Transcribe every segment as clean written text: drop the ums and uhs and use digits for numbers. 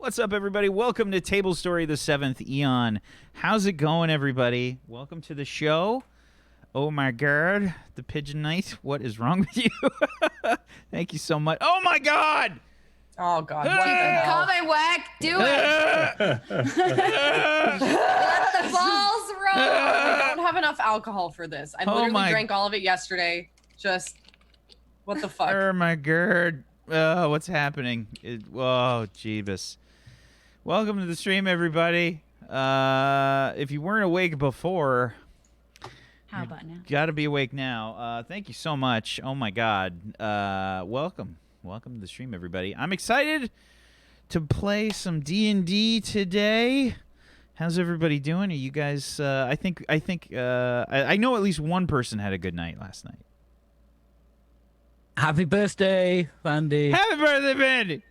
What's up, everybody? Welcome to Tablestory, the Seventh Eon. How's it going, everybody? Welcome to the show. Oh my God, the Pigeon Knight. What is wrong with you? Thank you so much. Oh my God! Oh God! What the hell? Call me Wack. Do it. Let the balls roll. I don't have enough alcohol for this. I literally drank all of it yesterday. Just what the fuck? Oh my God! What's happening? Oh, Jeebus. Welcome to the stream, everybody. If you weren't awake before, how about now? Got to be awake now. Thank you so much. Oh my God. Welcome to the stream, everybody. I'm excited to play some D&D today. How's everybody doing? Are you guys? I know at least one person had a good night last night. Happy birthday, Vandy. Happy birthday, Vandy.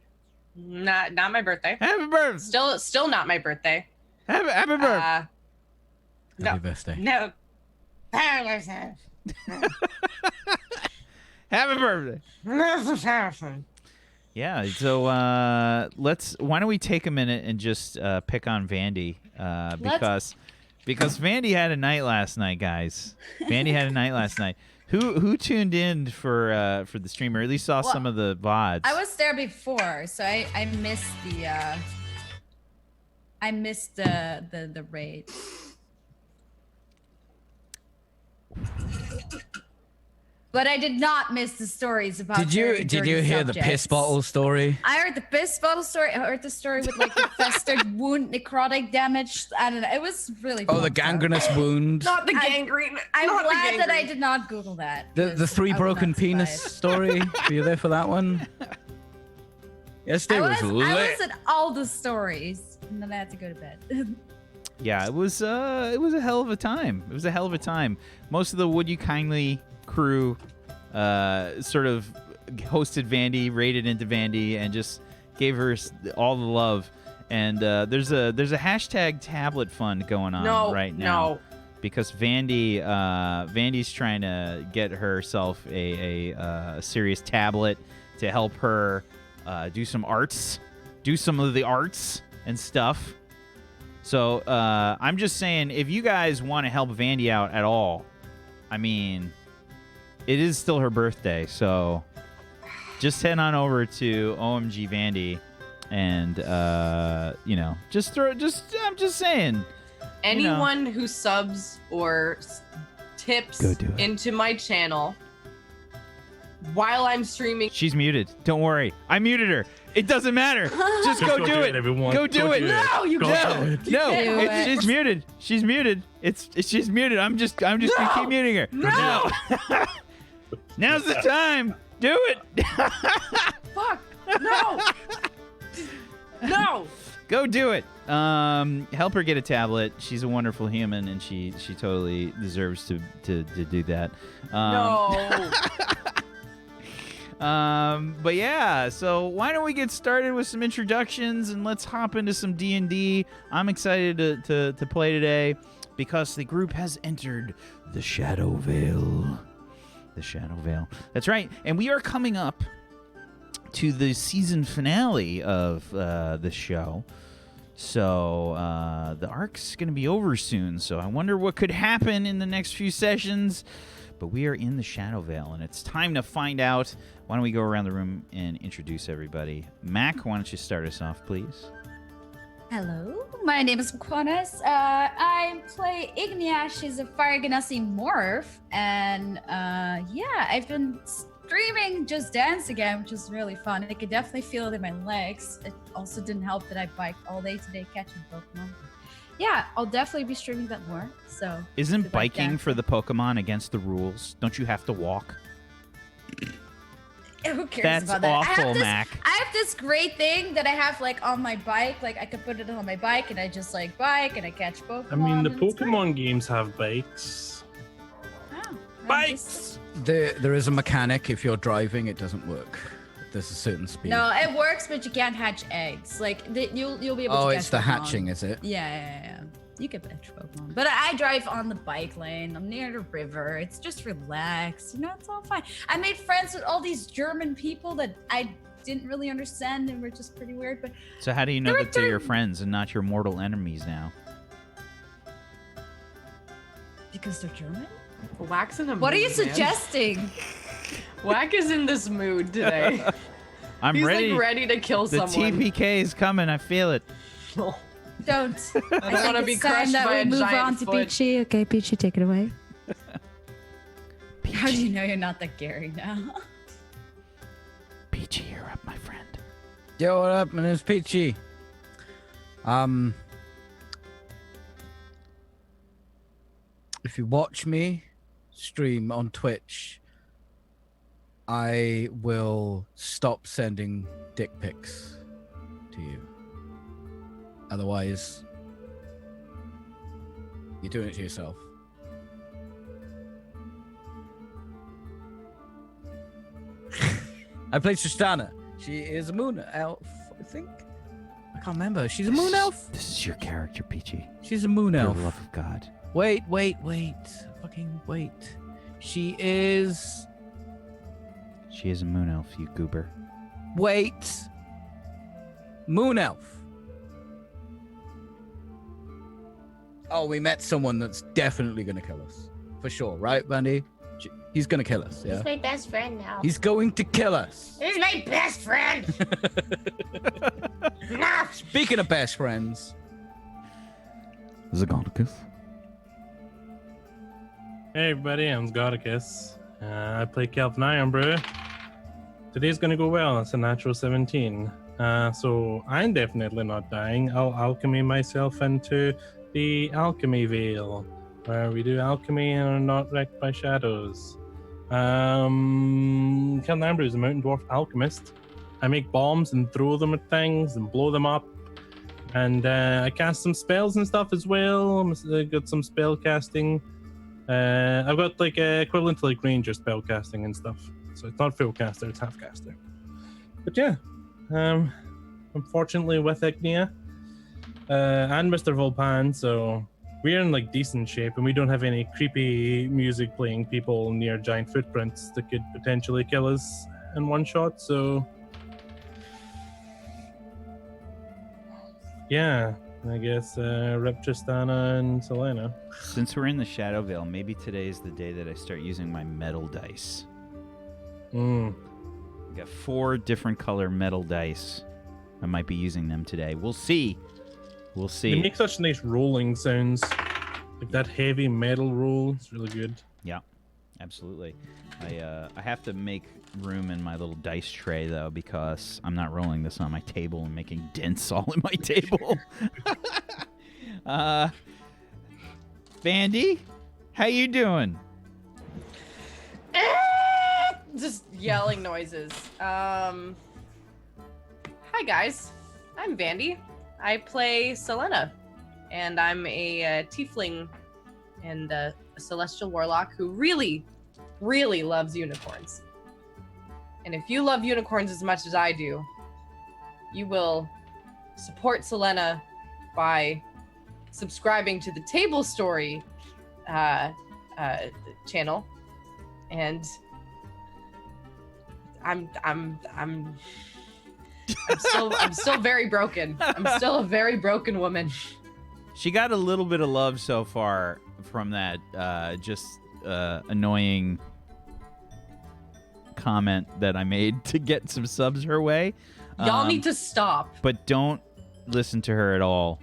Not my birthday. Happy birthday. Still not my birthday. Happy birthday. Happy birthday. No. Happy birthday. Yeah, so why don't we take a minute and just pick on Vandy because Vandy had a night last night, guys. Vandy had a night last night. Who tuned in for the stream, or at least saw some of the VODs? I was there before, so I missed the raid. But I did not miss the stories about. Did you hear the piss bottle story? I heard the piss bottle story. I heard the story with like the festered wound, necrotic damage. I don't know. It was really. Oh, the gangrenous wound. Not the gangrene. I'm glad that I did not Google that. The three broken penis story. Were you there for that one? Yesterday was lit. I was at all the stories, and then I had to go to bed. Yeah, it was a hell of a time. It was a hell of a time. Most of the Would You Kindly crew sort of hosted Vandy, raided into Vandy, and just gave her all the love. And there's a hashtag tablet fund going on right now because Vandy's trying to get herself a serious tablet to help her do some of the arts and stuff. So I'm just saying, if you guys want to help Vandy out at all, I mean, it is still her birthday, so just head on over to OMG Vandy, and I'm just saying. Anyone who subs or tips into my channel while I'm streaming. She's muted. Don't worry, I muted her. It doesn't matter. Just go do it. Everyone. Go do it. No, you can't. No. She's muted. She's muted. She's muted. I'm just gonna keep muting her. No. Now's the time. Do it. Fuck. No. No. Go do it. Help her get a tablet. She's a wonderful human, and she totally deserves to do that. No. But yeah, so why don't we get started with some introductions, and let's hop into some D&D. I'm excited to play today because the group has entered the Shadow Vale. The Shadow Vale. That's right. And we are coming up to the season finale of the show. So the arc's going to be over soon. So I wonder what could happen in the next few sessions. But we are in the Shadow Vale, and it's time to find out. Why don't we go around the room and introduce everybody? Mac, why don't you start us off, please? Hello, my name is Quanis. I play Igniash. She's a Fire Ganassi morph, and I've been streaming Just Dance again, which is really fun. I could definitely feel it in my legs. It also didn't help that I biked all day today catching Pokemon. Yeah, I'll definitely be streaming that more. So isn't biking for the Pokemon against the rules? Don't you have to walk? Who cares That's about that? awful, Mac. I have this great thing that I have like on my bike. Like I could put it on my bike and I just like bike and I catch Pokemon. I mean, the Pokemon games have bikes. Oh, Bikes! There is a mechanic. If you're driving, it doesn't work. There's a certain speed. No, it works, but you can't hatch eggs. Like you'll be able to. Oh, catch it's the Pokemon. hatching, is it? Yeah. You can catch Pokemon. But I drive on the bike lane. I'm near the river. It's just relaxed. It's all fine. I made friends with all these German people that I didn't really understand and were just pretty weird. But So how do you know that they're your friends and not your mortal enemies now? because they're German. Wack's in a mood, What are you man. suggesting? Wack is in this mood today. I'm He's ready. like ready to kill The someone. TPK is coming. I feel it. No. Don't. I don't want to be crushed by a move giant on to foot. Peachy. Okay, Peachy, take it away. How do Peachy, you know you're not that Gary now? Peachy, you're up, my friend. Yo, what up? My name's Peachy. If you watch me stream on Twitch, I will stop sending dick pics to you. Otherwise, you're doing it to yourself. I play Tristana. She is a moon elf, I think. I can't remember. She's a moon elf. This is your character, Peachy. She's a moon For elf. the love of God. Wait. Fucking wait. She is. She is a moon elf, you goober. Wait. Moon elf. Oh, we met someone that's definitely gonna kill us. For sure, right, Bandy? He's gonna kill us, yeah? He's my best friend now. He's going to kill us. He's my best friend. Nah. Speaking of best friends. Zagonicus. Hey everybody, I'm Zgodicus. I play Kelvin Ironbrew. Today's gonna go well. It's a natural 17. So I'm definitely not dying. I'll alchemy myself into the Alchemy Veil, where we do alchemy and are not wrecked by shadows. Kelvin Ironbrew is a mountain dwarf alchemist. I make bombs and throw them at things and blow them up. And I cast some spells and stuff as well. I got some spell casting. I've got like equivalent to like ranger spell casting and stuff. So it's not full caster, it's half caster. But yeah, unfortunately with Ignia and Mr. Volpan, so we're in like decent shape and we don't have any creepy music playing people near giant footprints that could potentially kill us in one shot. So yeah, I guess Rip Tristana and Selena. Since we're in the Shadow Veil, maybe today is the day that I start using my metal dice. I got 4 different color metal dice. I might be using them today. We'll see. We'll They see. make such nice rolling sounds. Like that heavy metal roll. It's really good. Yeah, absolutely. I have to make room in my little dice tray though, because I'm not rolling this on my table and making dents all in my table. Vandy, how you doing? Just yelling noises. Hi guys, I'm Vandy. I play Selena, and I'm a tiefling and a celestial warlock who really, really loves unicorns. And if you love unicorns as much as I do, you will support Selena by subscribing to the Tablestory channel. And I'm still very broken. I'm still a very broken woman. She got a little bit of love so far from that annoying comment that I made to get some subs her way. Y'all need to stop. But don't listen to her at all.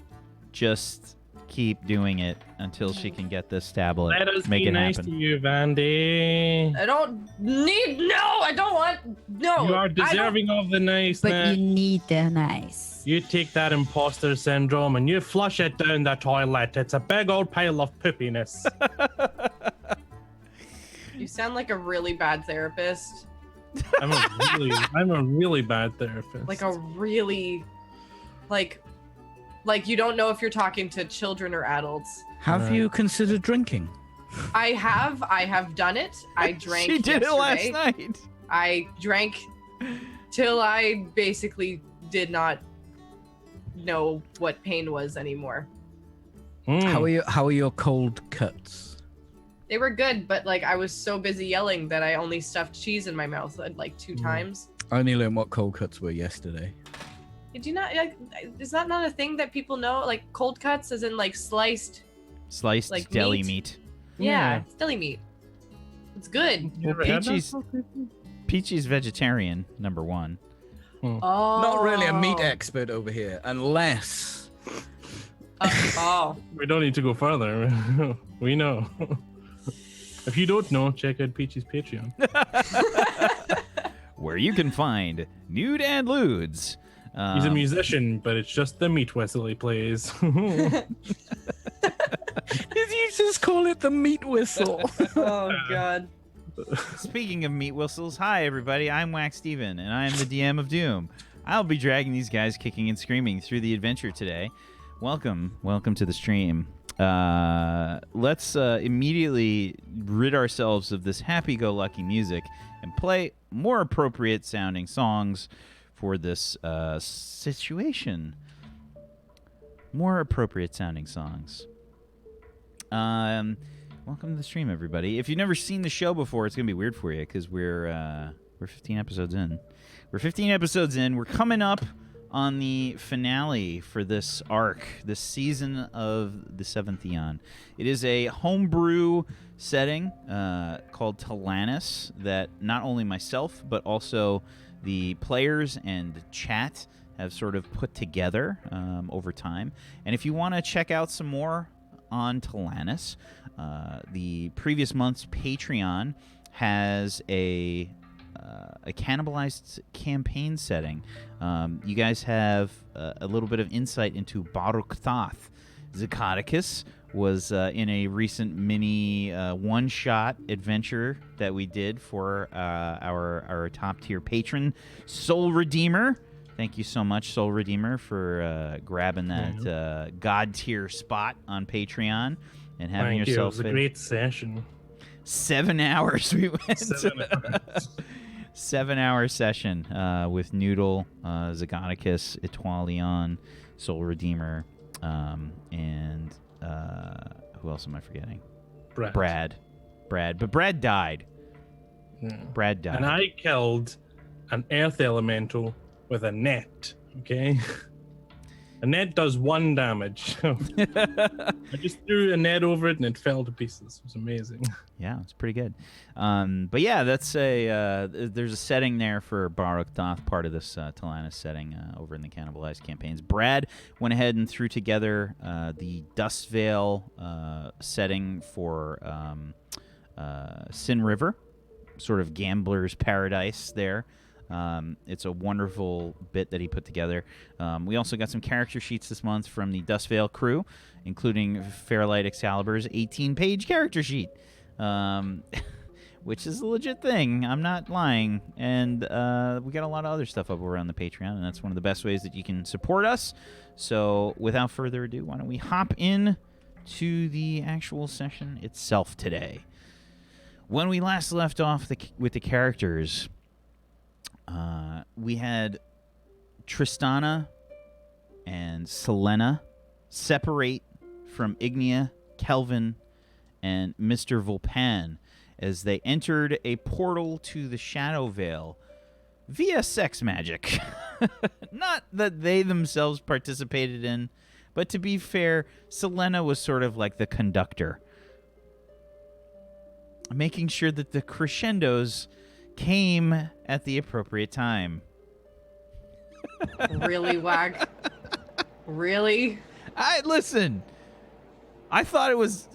Just keep doing it until she can get this tablet. Let us Make be it nice happen. to you, Vandy. I don't need. No, I don't want. No. You are deserving of the niceness. But you need the nice. You take that imposter syndrome and you flush it down the toilet. It's a big old pile of poopiness. You sound like a really bad therapist. I'm a really bad therapist. Like a really, like you don't know if you're talking to children or adults. Have you considered drinking? I have done it. I drank. She did it last yesterday. night. I drank till I basically did not know what pain was anymore. How are your cold cuts? They were good, but like I was so busy yelling that I only stuffed cheese in my mouth like 2 times. I only learned what cold cuts were yesterday. Did you not? Like, is that not a thing that people know? Like cold cuts, as in like sliced. Sliced Like deli meat? meat. Yeah, Yeah. it's deli meat. It's good. You Well, never had that? Peachy's- Peachy's vegetarian, number one. Oh. Not really a meat expert over here, unless Oh. We don't need to go further. We know. If you don't know, check out Peachy's Patreon. Where you can find nude and lewds. He's a musician, but it's just the meat whistle he plays. did you just call it the meat whistle? Oh God. Speaking of meat whistles, hi everybody, I'm Wacksteven, and I'm the DM of Doom. I'll be dragging these guys kicking and screaming through the adventure today. Welcome to the stream. Let's immediately rid ourselves of this happy-go-lucky music and play more appropriate sounding songs for this situation. More appropriate sounding songs. Welcome to the stream, everybody. If you've never seen the show before, it's gonna be weird for you because we're 15 episodes in. We're coming up on the finale for this arc, this season of the Seventh Eon. It is a homebrew setting called Talanis that not only myself but also the players and chat have sort of put together over time. And if you want to check out some more on Talanis, the previous month's Patreon has a cannibalized campaign setting. You guys have a little bit of insight into Baruch Thoth. Zacatecus was in a recent mini one-shot adventure that we did for our top-tier patron, Soul Redeemer. Thank you so much, Soul Redeemer, for grabbing that god-tier spot on Patreon and having Thank you. It yourself was a great session. 7 hours we went. 7 hours. 7-hour session with Noodle, Zacatecus, Leon, Soul Redeemer, and who else am I forgetting? Brad. But Brad died. Yeah. Brad died. And I killed an earth elemental with a net, okay? A net does 1 damage. I just threw a net over it and it fell to pieces. It was amazing. Yeah, it's pretty good. But yeah, that's there's a setting there for Baruch Thoth, part of this Talanis setting over in the Cannibalized campaigns. Brad went ahead and threw together the Dustvale setting for Sin River, sort of gambler's paradise there. It's a wonderful bit that he put together. We also got some character sheets this month from the Dustvale crew, including Fairlight Excalibur's 18-page character sheet, which is a legit thing. I'm not lying. And we got a lot of other stuff up over on the Patreon, and that's one of the best ways that you can support us. So without further ado, why don't we hop in to the actual session itself today. When we last left off with the characters, we had Tristana and Selena separate from Ignia, Kelvin, and Mr. Vulpan as they entered a portal to the Shadow Vale via sex magic. Not that they themselves participated in, but to be fair, Selena was sort of like the conductor, making sure that the crescendos came at the appropriate time. Really, Wag? Really? Listen. I thought it was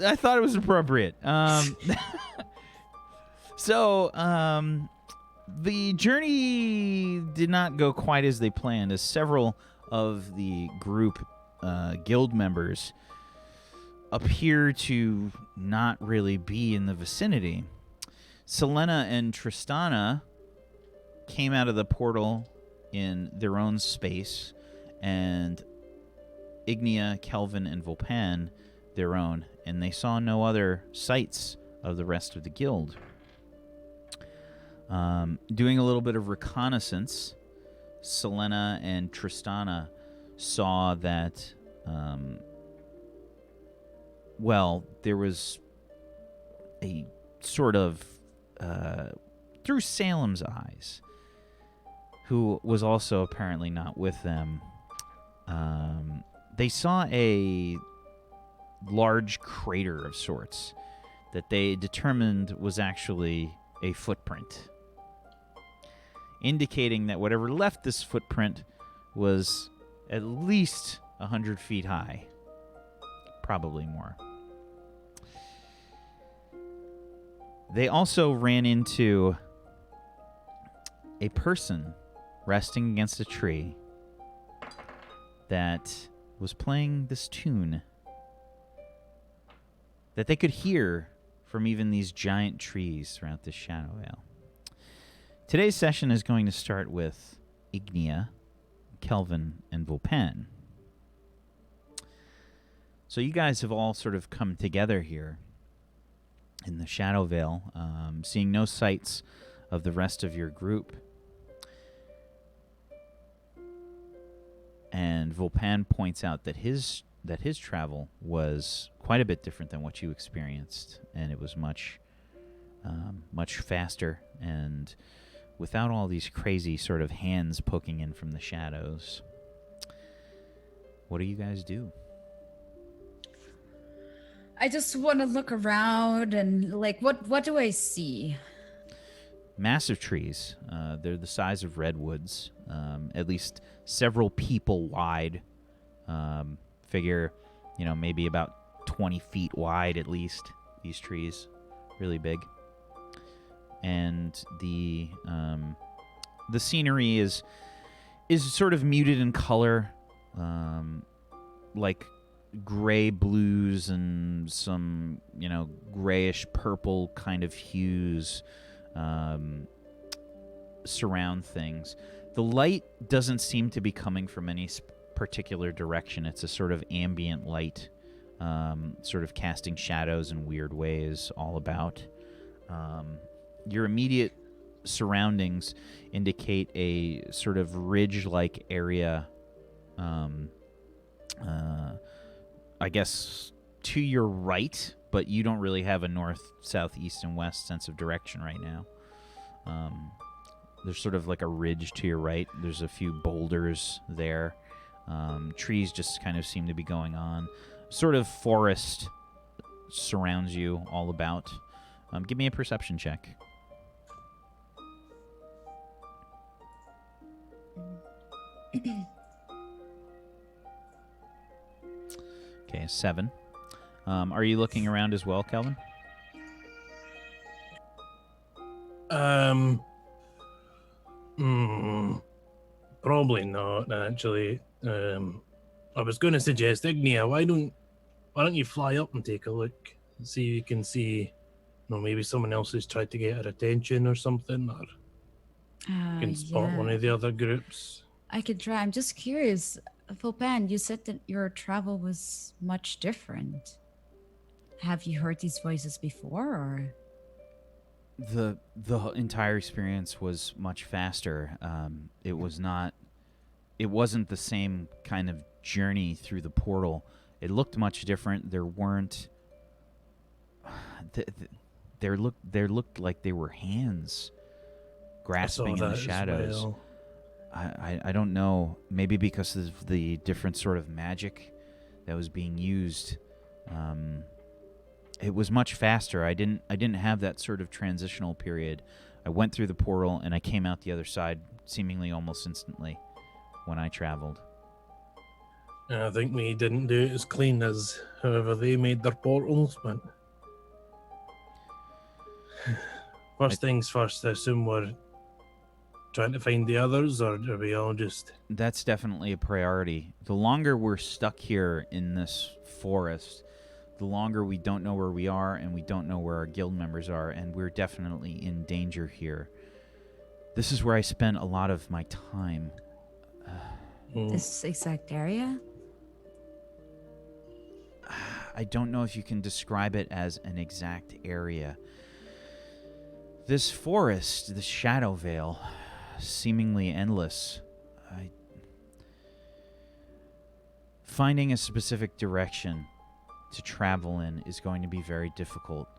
appropriate. So, the journey did not go quite as they planned, as several of the group guild members appear to not really be in the vicinity. Selena and Tristana came out of the portal in their own space, and Ignia, Kelvin, and Vulpan their own, and they saw no other sights of the rest of the guild. Doing a little bit of reconnaissance, Selena and Tristana saw that, there was a sort of, through Salem's eyes, who was also apparently not with them, they saw a large crater of sorts that they determined was actually a footprint, indicating that whatever left this footprint was at least 100 feet high, probably more. They also ran into a person resting against a tree that was playing this tune that they could hear from even these giant trees throughout this Shadow Vale. Today's session is going to start with Ignia, Kelvin, and Vulpan. So you guys have all sort of come together here in the Shadow Vale, seeing no sights of the rest of your group. And Vulpan points out that his travel was quite a bit different than what you experienced, and it was much faster and without all these crazy sort of hands poking in from the shadows. What do you guys do? I just want to look around and like, what do I see? Massive trees. They're the size of redwoods, at least several people wide. Figure, maybe about 20 feet wide at least. These trees, really big. And the scenery is sort of muted in color, like gray blues and some grayish purple kind of hues surround things. The light doesn't seem to be coming from any particular direction. It's a sort of ambient light, sort of casting shadows in weird ways all about. Your immediate surroundings indicate a sort of ridge-like area, I guess to your right, but you don't really have a north, south, east, and west sense of direction right now. There's sort of like a ridge to your right. There's a few boulders there. Trees just kind of seem to be going on. Sort of forest surrounds you all about. Give me a perception check. Okay, 7. Are you looking around as well, Kelvin? Probably not, actually. I was going to suggest, Ignia, why don't you fly up and take a look and see if you can see, maybe someone else has tried to get her attention or something, or you can spot one of the other groups. I could try. I'm just curious. Vulpan, you said that your travel was much different. Have you heard these voices before, or? The entire experience was much faster. It wasn't the same kind of journey through the portal. It looked much different. There weren't. There looked like they were hands grasping in the shadows. Well. I don't know. Maybe because of the different sort of magic that was being used. It was much faster. I didn't have that sort of transitional period. I went through the portal and I came out the other side seemingly almost instantly when I traveled. I think we didn't do it as clean as however they made their portals, but first things first, I assume we're trying to find the others, or are we all just... That's definitely a priority. The longer we're stuck here in this forest, the longer we don't know where we are, and we don't know where our guild members are, and we're definitely in danger here. This is where I spent a lot of my time. This exact area? I don't know if you can describe it as an exact area. This forest, the Shadow Vale, seemingly endless. Finding a specific direction to travel in is going to be very difficult.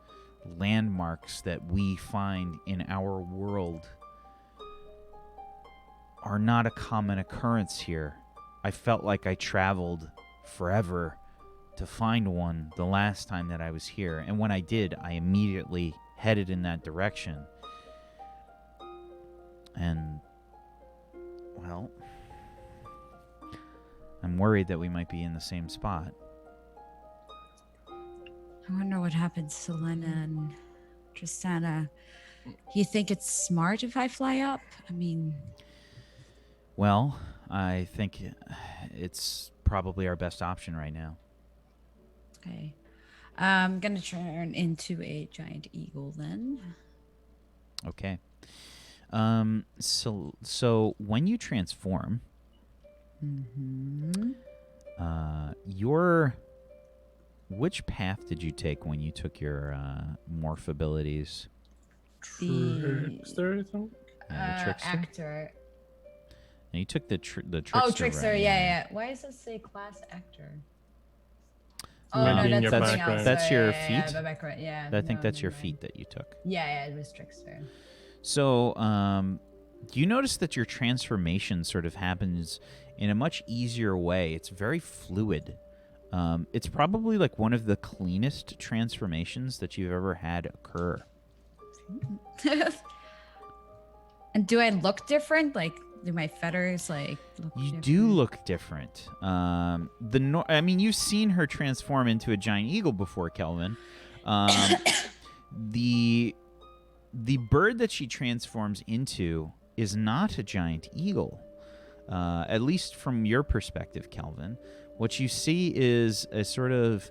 Landmarks that we find in our world are not a common occurrence here. I felt like I traveled forever to find one the last time that I was here, and when I did, I immediately headed in that direction. And, well, I'm worried that we might be in the same spot. I wonder what happened to Selena and Tristana. You think it's smart if I fly up? I mean... Well, I think it's probably our best option right now. Okay. I'm gonna turn into a giant eagle then. Okay. So when you transform, Mm-hmm. which path did you take when you took your morph abilities? Trickster, I think. Yeah, the trickster? Actor. And you took the trickster. Oh, trickster. right? Yeah. Why does it say class actor? Oh Maybe no, in that's your something background. else. That's your Yeah, feat? my background. Yeah. I think no, that's your never feat mind. that you took. Yeah, it was trickster. So, you notice that your transformation sort of happens in a much easier way. It's very fluid. It's probably like one of the cleanest transformations that you've ever had occur. And do I look different? Like, do my feathers look You different? do look different. I mean, you've seen her transform into a giant eagle before, Kelvin. The bird that she transforms into is not a giant eagle, at least from your perspective, Kelvin. What you see is a sort of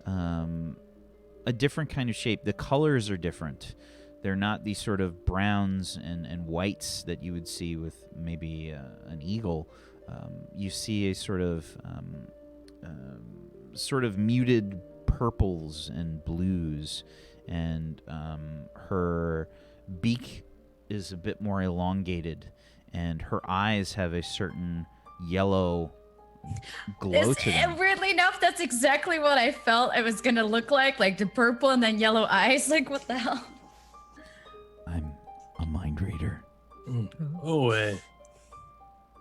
a different kind of shape. The colors are different. They're not these sort of browns and whites that you would see with maybe an eagle. You see a sort of muted purples and blues, and her beak is a bit more elongated, and her eyes have a certain yellow glow to them. Weirdly enough, that's exactly what I felt I was gonna look like the purple and then yellow eyes. Like, what the hell? I'm a mind reader. Oh,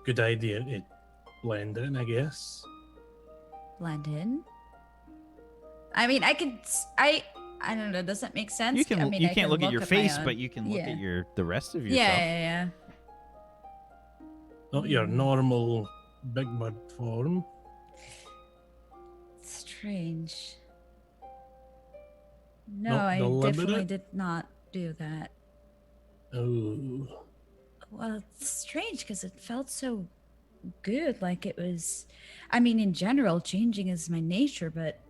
good idea to blend in, I guess. Blend in. I mean, I don't know. Does that make sense? You can. I mean, You I can't can look at your my face, own- but you can look Yeah. at the rest of Yeah, yourself. yeah. Not your normal big bird form. Strange. No, Not I deliberate? definitely did not do that. Oh. Well, it's strange because it felt so good. Like it was. I mean, in general, changing is my nature, but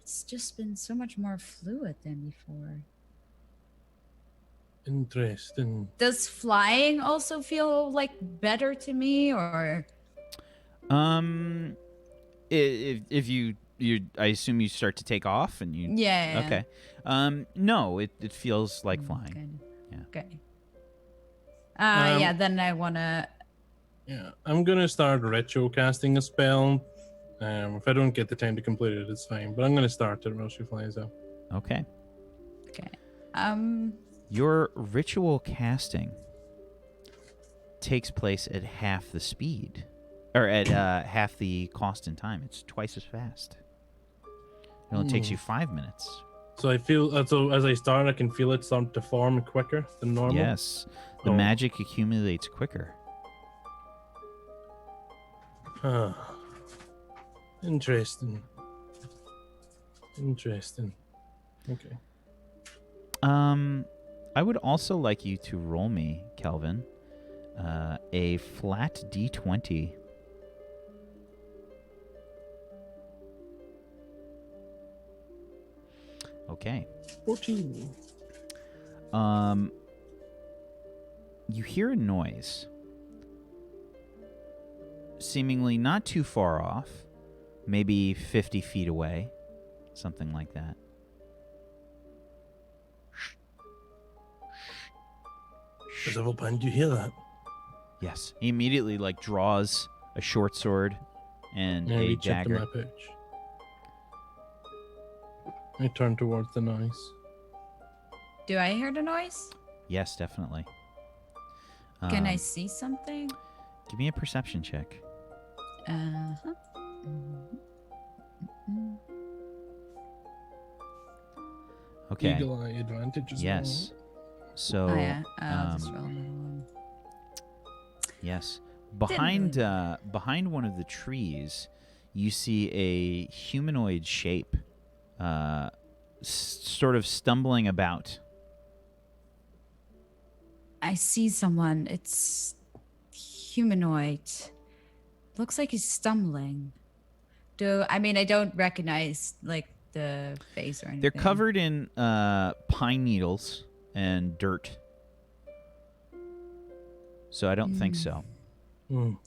it's just been so much more fluid than before. Interesting. Does flying also feel like better to me, or If you I assume you start to take off and you. yeah? Okay. No, it feels like flying. Kind of. Yeah. Okay. Um, Yeah. Then I wanna. Yeah, I'm gonna start retro casting a spell. If I don't get the time to complete it, it's fine. But I'm gonna start it while she flies up. Okay. Okay. Your ritual casting takes place at half the speed, or at half the cost and time. It's twice as fast. It only takes you 5 minutes. So I feel so as I start, I can feel it start to form quicker than normal. Yes, the Oh. magic accumulates quicker. Huh. Interesting. Okay. I would also like you to roll me, Kelvin, a flat D20. Okay. 14. You hear a noise, seemingly not too far off, maybe 50 feet away, something like that. Zivalpan, do you hear that? Yes. He immediately draws a short sword and I a reach up to dagger. my pouch. I turn towards the noise. Do I hear the noise? Yes, definitely. Can I see something? Give me a perception check. Uh-huh. Okay. Eagle eye advantage as Yes. So. Oh yeah, I'll just roll another one. Yes. Behind one of the trees, you see a humanoid shape, sort of stumbling about. I see someone. It's humanoid. Looks like he's stumbling. I don't recognize like the face or anything. They're covered in pine needles and dirt. So I don't think so. well.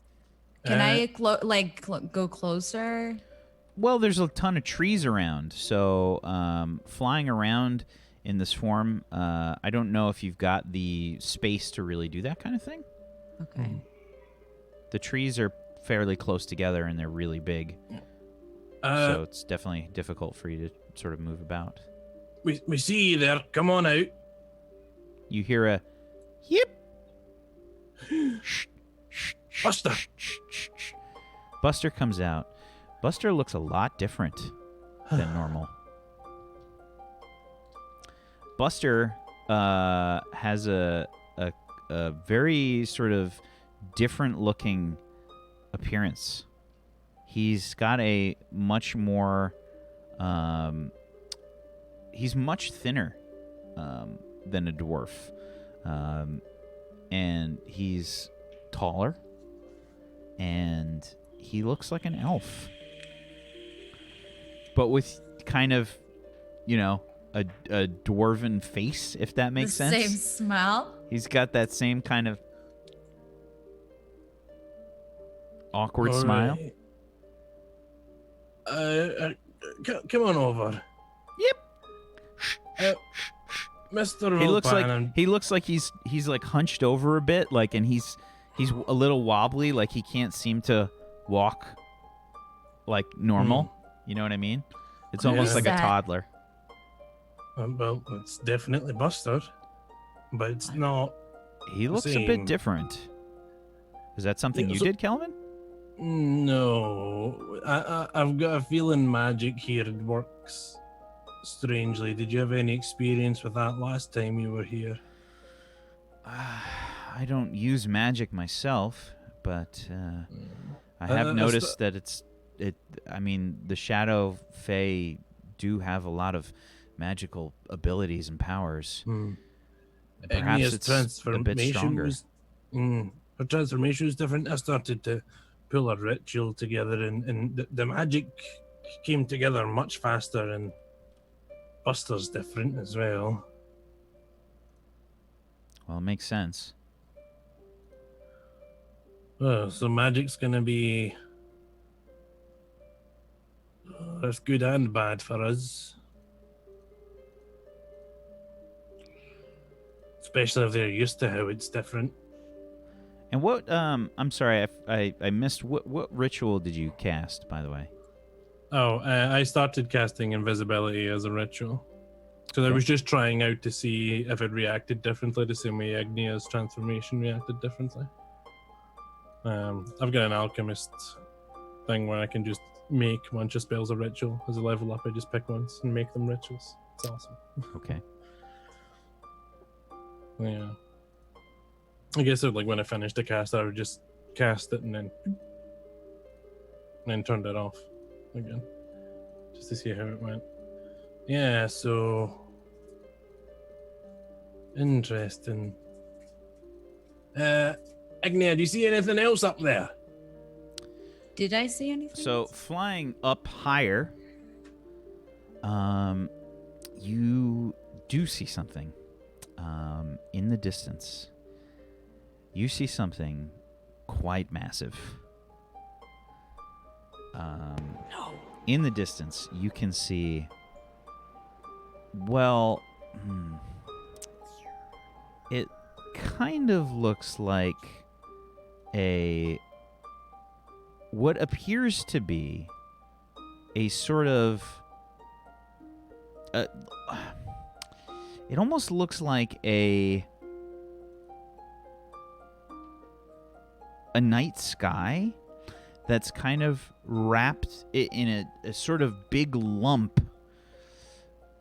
Can I go closer? Well, there's a ton of trees around, so flying around in this form, I don't know if you've got the space to really do that kind of thing. Okay. The trees are fairly close together and they're really big, so it's definitely difficult for you to sort of move about. We see you there. Come on out. You hear a yip. Buster. Buster comes out. Buster looks a lot different than normal. Buster has a very sort of different looking appearance. He's got a much more he's much thinner than a dwarf, and he's taller, and he looks like an elf, but with kind of, a dwarven face, if that makes sense. Same smile. He's got that same kind of awkward All smile. right. Come on over. Yep. Mr. He looks like he's like hunched over a bit, like, and he's a little wobbly, like he can't seem to walk like normal. You know what I mean? It's almost Yeah. like a toddler. Well, it's definitely Buster, but it's not. He looks a bit different. Is that something you did, Kelvin? No, I've got a feeling magic here works strangely. Did you have any experience with that last time you were here? I don't use magic myself, but I have noticed that I mean, the Shadow Fae do have a lot of magical abilities and powers. Perhaps Igneous it's a bit stronger. Her transformation was different. I started to pull a ritual together, and the magic came together much faster, and Buster's different as well. Well, it makes sense. Oh, so magic's gonna be that's good and bad for us. Especially if they're used to how it's different. And what? I'm sorry, I missed. What ritual did you cast, by the way? Oh, I started casting invisibility as a ritual. Because I was just trying out to see if it reacted differently, the same way Agnia's transformation reacted differently. I've got an alchemist thing where I can just make a bunch of spells a ritual. As a level up, I just pick ones and make them rituals. It's awesome. Okay. Yeah. I guess like when I finished the cast, I would just cast it and then turned it off again, just to see how it went. Yeah, so interesting. Agnia, do you see anything else up there? Did I see anything? So flying up higher, you do see something. In the distance, you see something quite massive. In the distance, you can see, well, it kind of looks like what appears to be a sort of it almost looks like a a night sky that's kind of wrapped in a sort of big lump.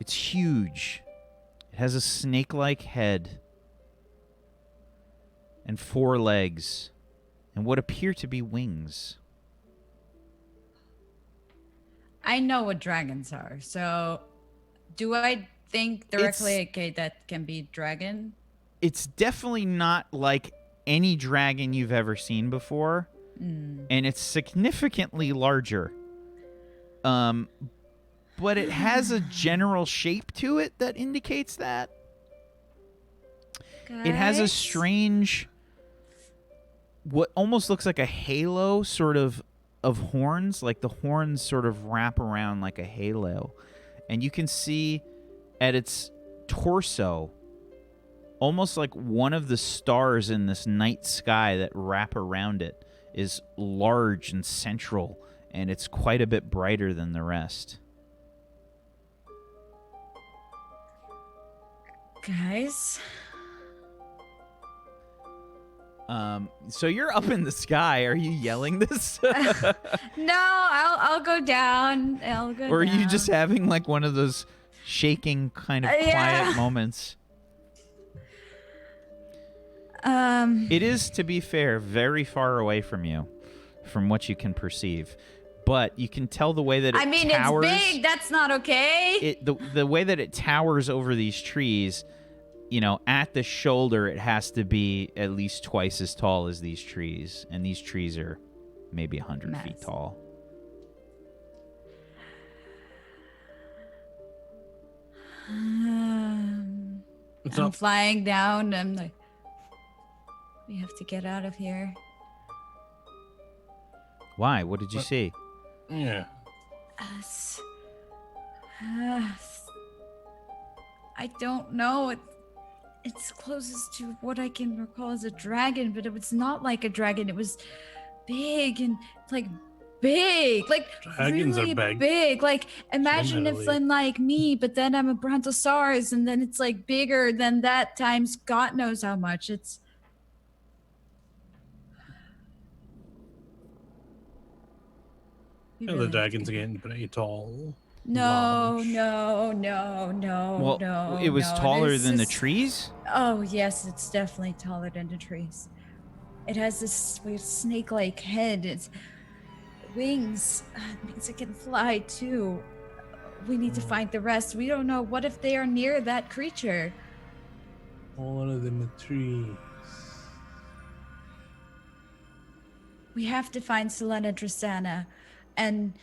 It's huge. It has a snake-like head and 4 legs and what appear to be wings. I know what dragons are, so do I think directly, okay, that can be dragon? It's definitely not like any dragon you've ever seen before, and it's significantly larger. But it has a general shape to it that indicates that. It has a Guys? strange, what almost looks like a halo sort of horns, like the horns sort of wrap around like a halo. And you can see at its torso, almost like one of the stars in this night sky that wrap around it is large and central, and it's quite a bit brighter than the rest. Guys? So you're up in the sky. Are you yelling this? No, I'll go down. I'll go Or are down. you just having like one of those shaking kind of quiet Yeah. moments? It is, to be fair, very far away from you, from what you can perceive. But you can tell the way that it I mean, towers. it's big. That's not okay. The way that it towers over these trees, you know, at the shoulder, it has to be at least twice as tall as these trees. And these trees are maybe 100 feet Nice. tall. What's I'm up? flying down. I'm like, we have to get out of here. Why? What did you What? see? Yeah. Us. I don't know. It's closest to what I can recall as a dragon, but it was not like a dragon. It was big and like big, like Dragons are really big. Like imagine if Generally. I'm like me, but then I'm a brontosaurus, and then it's like bigger than that times God knows how much. It's We Yeah, the really have to dragons are get- getting pretty tall. No, large. no, Well, no. it was no, taller this than the is- trees? Oh, yes, it's definitely taller than the trees. It has this weird snake-like head. It's wings. It means it can fly too. We need to find the rest. We don't know. What if they are near that creature? All of them are trees. We have to find Selena Tristana and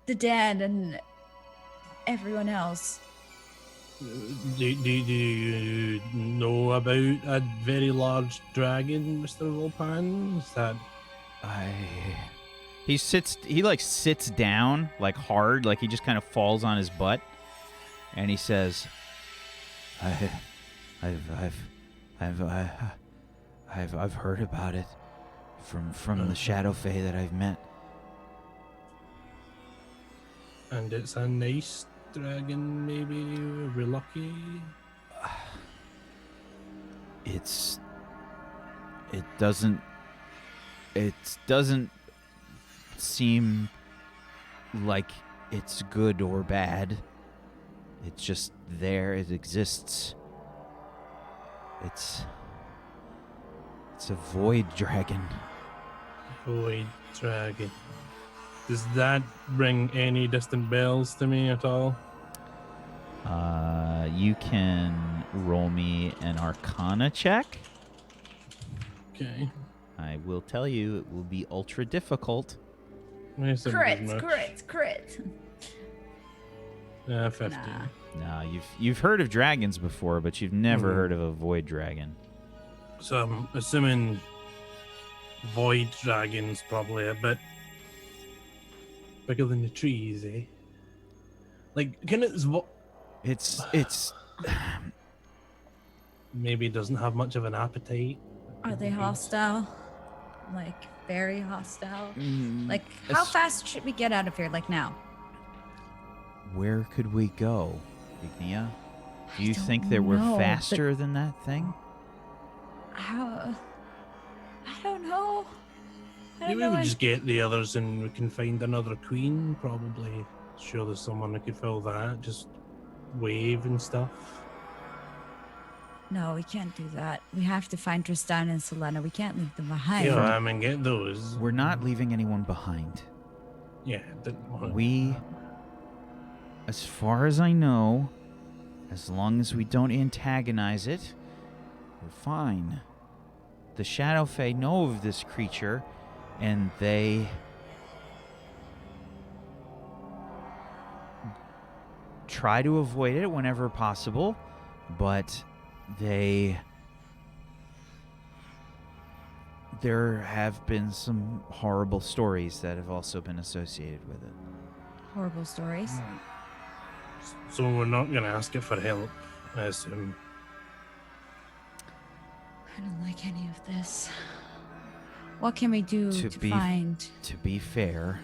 the dad and everyone else. Do you know about a very large dragon, Mr. Volpan? Is that He sits down like hard, like he just kind of falls on his butt, and he says, I've heard about it from the Shadow Fae that I've met. and it's a nice dragon, maybe? We're lucky. It doesn't seem like it's good or bad. It's just there. It exists. It's a void dragon. Void dragon. Does that ring any distant bells to me at all? You can roll me an Arcana check. Okay. I will tell you, it will be ultra difficult. Yes, it Crit, was much. crit. 15. Nah. No, you've heard of dragons before, but you've never Mhm. heard of a void dragon. So I'm assuming void dragon's probably a bit bigger than the trees, eh? Like, can it It's maybe it doesn't have much of an appetite? Are they hostile? Like, very hostile? Like, how it's- fast should we get out of here? Like, now? Where could we go, Ignia? Do you don't think that we're know, but- faster than that thing? How? I don't know. I don't Maybe know. we just get the others and we can find another queen, probably. Sure, there's someone who could fill that. Just wave and stuff. No, we can't do that. We have to find Tristan and Selena. We can't leave them behind. Yeah, I mean, get those. We're not leaving anyone behind. Yeah, didn't want We, as far as I know, as long as we don't antagonize it, we're fine. The Shadow Fae know of this creature, and they try to avoid it whenever possible, but there have been some horrible stories that have also been associated with it. Horrible stories. So we're not going to ask it for help, I assume. I don't like any of this. What can we do to find? To be fair,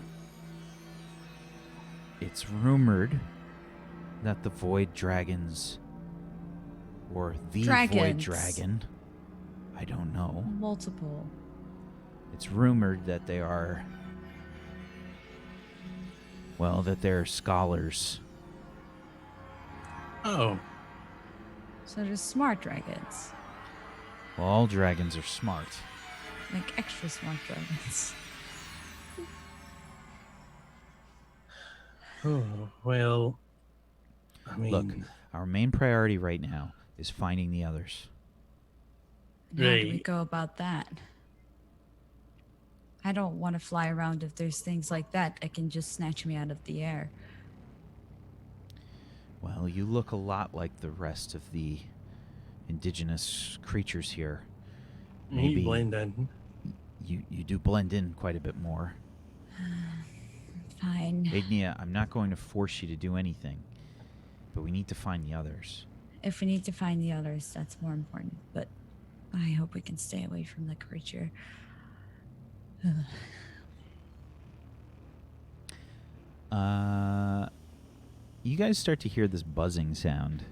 it's rumored that the Void Dragons, or the Void Dragons. Dragon, I don't know. Multiple. It's rumored that they are, well, that they're scholars. Oh, So there's smart dragons. Well, all dragons are smart. Like extra smart dragons. oh well. I mean, Look, our main priority right now is finding the others. And how do we Right. go about that? I don't want to fly around if there's things like that that can just snatch me out of the air. Well, you look a lot like the rest of the indigenous creatures here. Maybe you blend in. you do blend in quite a bit more. Fine. Ignia, I'm not going to force you to do anything, but we need to find the others. If we need to find the others, that's more important. But I hope we can stay away from the creature. You guys start to hear this buzzing sound.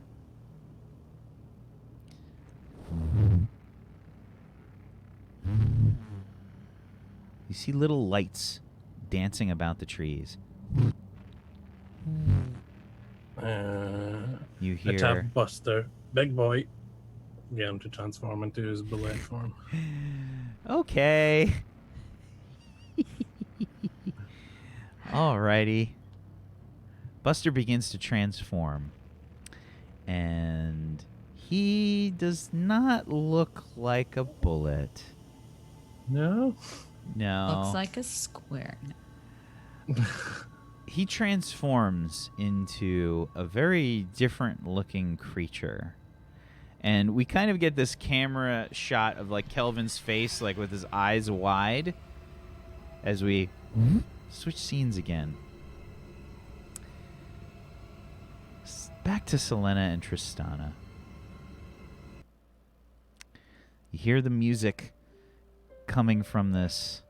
You see little lights dancing about the trees. You hear Attack Buster, big boy. Get him to transform into his bullet form. Okay. Alrighty. Buster begins to transform. And he does not look like a bullet. No. No. Looks like a square. He transforms into a very different looking creature. And we kind of get this camera shot of like Kelvin's face, like with his eyes wide, as we switch scenes again. Back to Selena and Tristana. You hear the music coming from this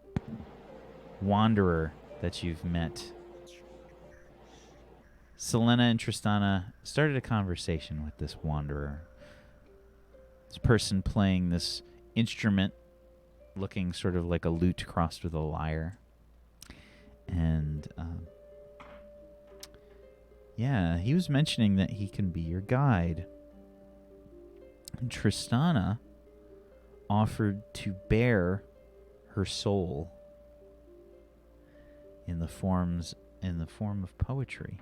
wanderer that you've met. Selena and Tristana started a conversation with this wanderer. This person playing this instrument, looking sort of like a lute crossed with a lyre. And, yeah, he was mentioning that he can be your guide. And Tristana offered to bear her soul in the form of poetry.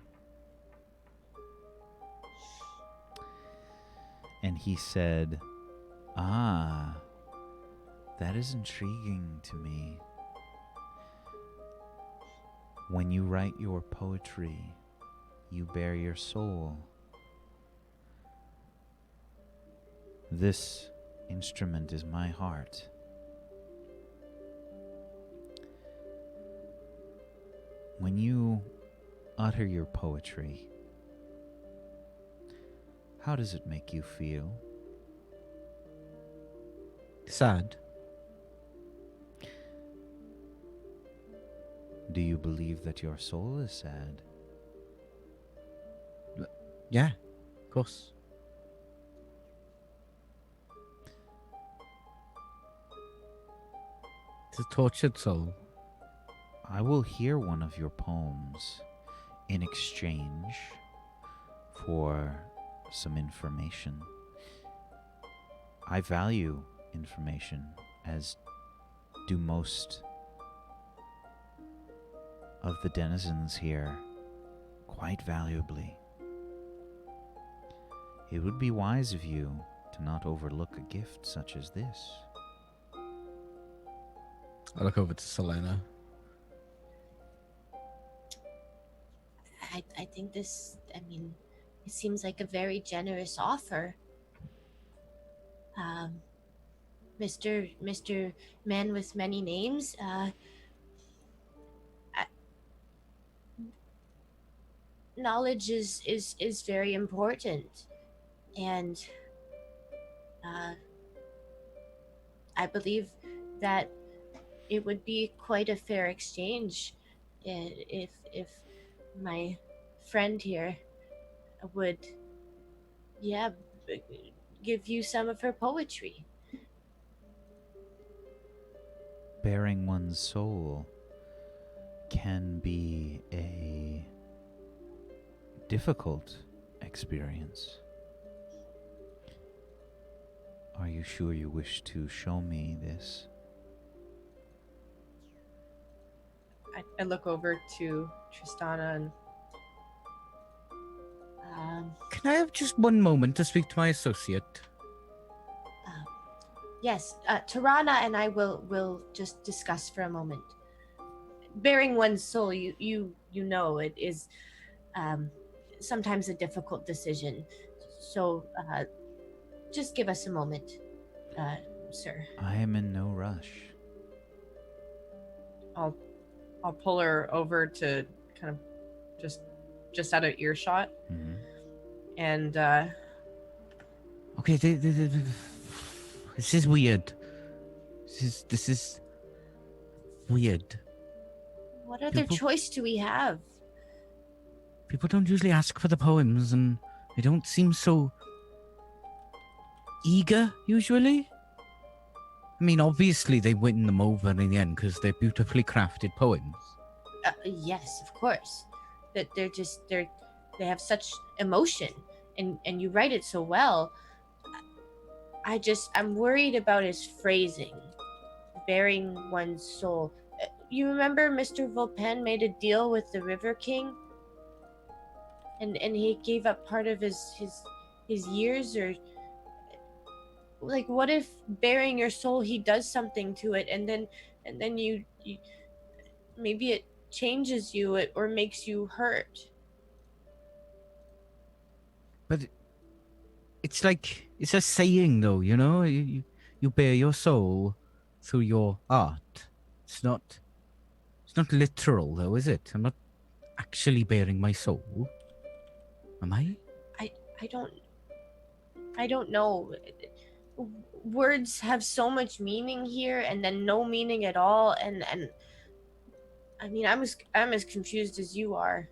And he said, "Ah, that is intriguing to me. When you write your poetry, you bear your soul. This instrument is my heart. When you utter your poetry, how does it make you feel?" Sad. Do you believe that your soul is sad? Yeah, of course. a tortured soul. I will hear one of your poems in exchange for some information. I value information, as do most of the denizens here, quite valuably. It would be wise of you to not overlook a gift such as this. I look over to Selena. I think this, I mean, it seems like a very generous offer. Mr. Man with many names, knowledge is very important. And I believe that it would be quite a fair exchange if my friend here would, yeah, give you some of her poetry. Bearing one's soul can be a difficult experience. Are you sure you wish to show me this? I look over to Tristana and Can I have just one moment to speak to my associate? Yes, Tarana and I will just discuss for a moment. Bearing one's soul, you know, it is sometimes a difficult decision. So just give us a moment, sir. I am in no rush. I'll pull her over to kind of just out of earshot. Mm-hmm. And Okay, this is weird. This is weird. What other People- choice do we have? People don't usually ask for the poems, and they don't seem so eager, usually. I mean, obviously they win them over in the end because they're beautifully crafted poems. Yes, of course. That they have such emotion, and you write it so well. I'm worried about his phrasing, bearing one's soul. You remember Mr. Volpen made a deal with the River King, and he gave up part of his years, or like, what if bearing your soul, he does something to it, and then you maybe it changes you, or makes you hurt. But it's like, it's a saying, though, you know? You bear your soul through your art. It's not literal, though, is it? I'm not actually bearing my soul. Am I? I don't know. Words have so much meaning here, and then no meaning at all, and I mean, I'm as confused as you are.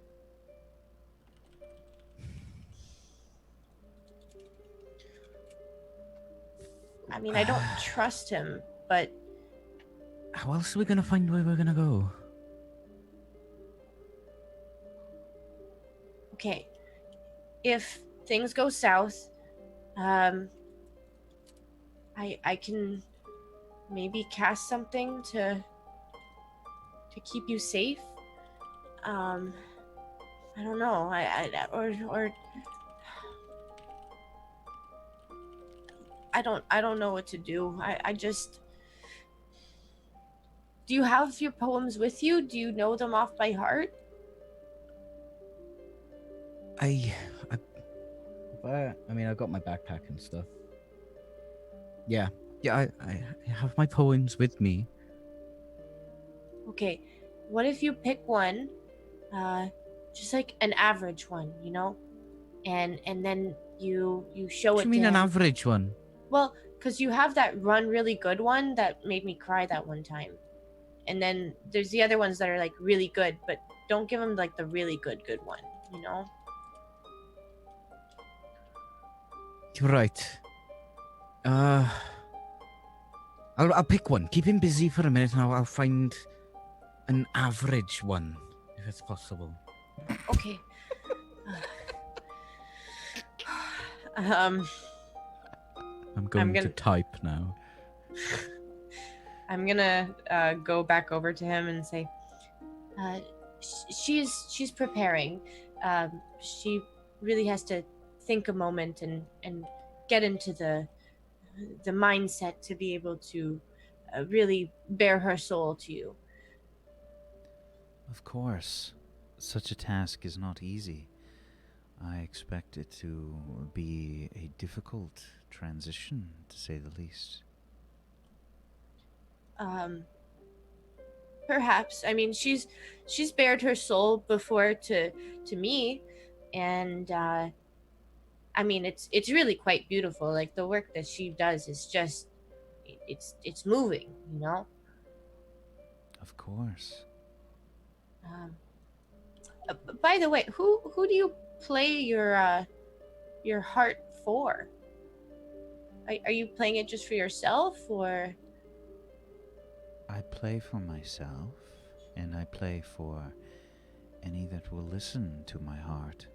I mean, I don't trust him, but How else are we gonna find where we're gonna go? okay. If things go south, I can maybe cast something to keep you safe. I don't know. Or I don't know what to do. I just. Do you have your poems with you? Do you know them off by heart? I mean, I got my backpack and stuff. Yeah, I have my poems with me. Okay, what if you pick one, just like an average one, you know, and then you show What it do you mean to an him. average one? Well, because you have that run really good one that made me cry that one time, and then there's the other ones that are like really good, but don't give him like the really good one, you know. You're right. I'll pick one. Keep him busy for a minute, and I'll find an average one, if it's possible. Okay. I'm going to gonna- type now. I'm gonna go back over to him and say, She's preparing. She really has to think a moment and get into the mindset to be able to really bare her soul to you. Of course, such a task is not easy. I expect it to be a difficult transition, to say the least. Perhaps. I mean, she's bared her soul before to me, and I mean, it's really quite beautiful. Like, the work that she does is just it's moving, you know. Of course. By the way, who do you play your heart for? Are you playing it just for yourself, or? I play for myself, and I play for any that will listen to my heart.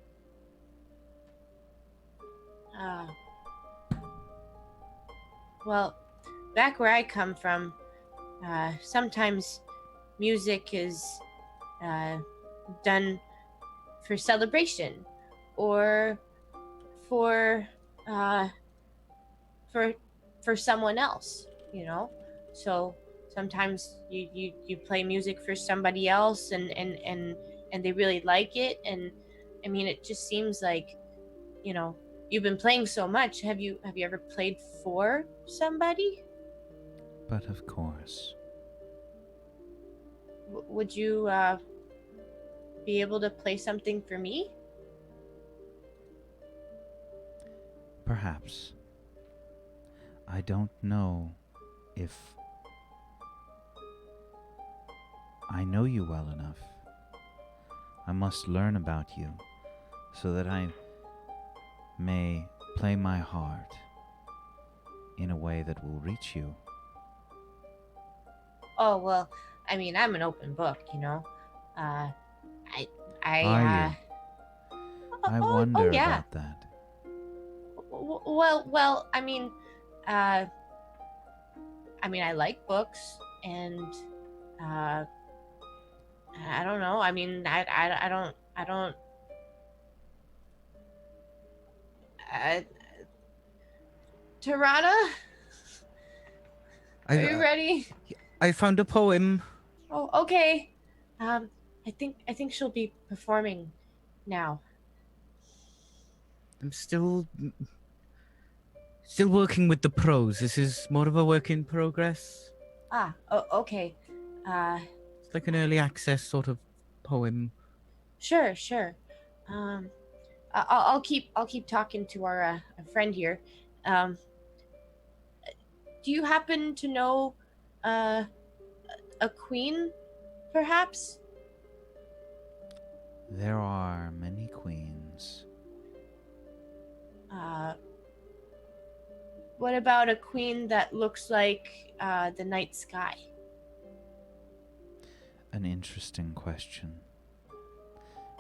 Well, back where I come from, sometimes music is done for celebration, or for someone else, you know. So sometimes you play music for somebody else, and they really like it, and I mean, it just seems like, you know, you've been playing so much. Have you ever played for somebody? But of course. Would you be able to play something for me? Perhaps. I don't know if I know you well enough. I must learn about you so that I may play my heart in a way that will reach you. Oh, well, I mean, I'm an open book, you know. Are you? I wonder yeah. about that. Well, I mean, I like books, and I don't know. I mean, I don't. Tirana, are you ready? I found a poem. Oh, okay. I think she'll be performing now. I'm still working with the prose. This is more of a work in progress. Okay. It's like an early access sort of poem. Sure. I'll keep talking to our friend here. Do you happen to know a queen, perhaps? There are many queens. What about a queen that looks like the night sky? An interesting question.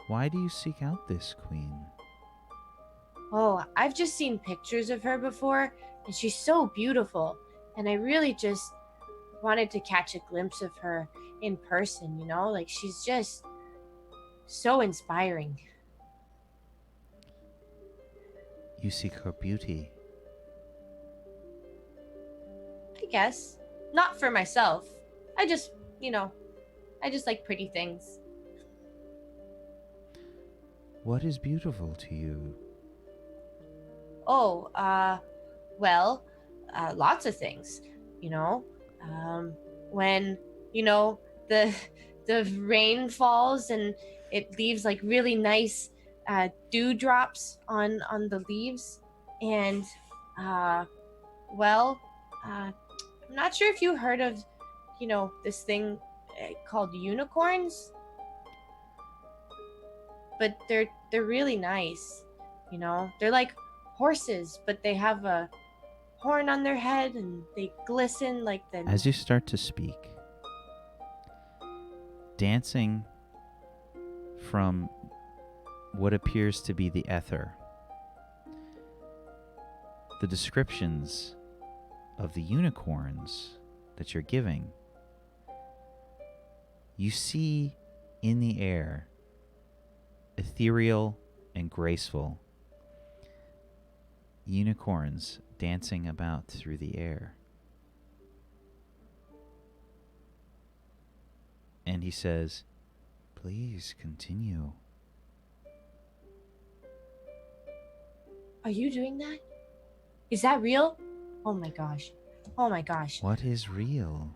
Why do you seek out this queen? Oh, I've just seen pictures of her before, and she's so beautiful. And I really just wanted to catch a glimpse of her in person, you know? Like, she's just so inspiring. You seek her beauty. I guess. Not for myself. I just like pretty things. What is beautiful to you? Oh, well, lots of things, you know. When, you know, the rain falls and it leaves like really nice dewdrops on the leaves, and well, I'm not sure if you heard of, you know, this thing called unicorns, but they're really nice, you know. They're like horses, but they have a horn on their head and they glisten like the. As you start to speak, dancing from what appears to be the ether, the descriptions of the unicorns that you're giving, you see in the air, ethereal and graceful, unicorns dancing about through the air. And he says, "Please continue." Are you doing that? Is that real? Oh my gosh. Oh my gosh. What is real?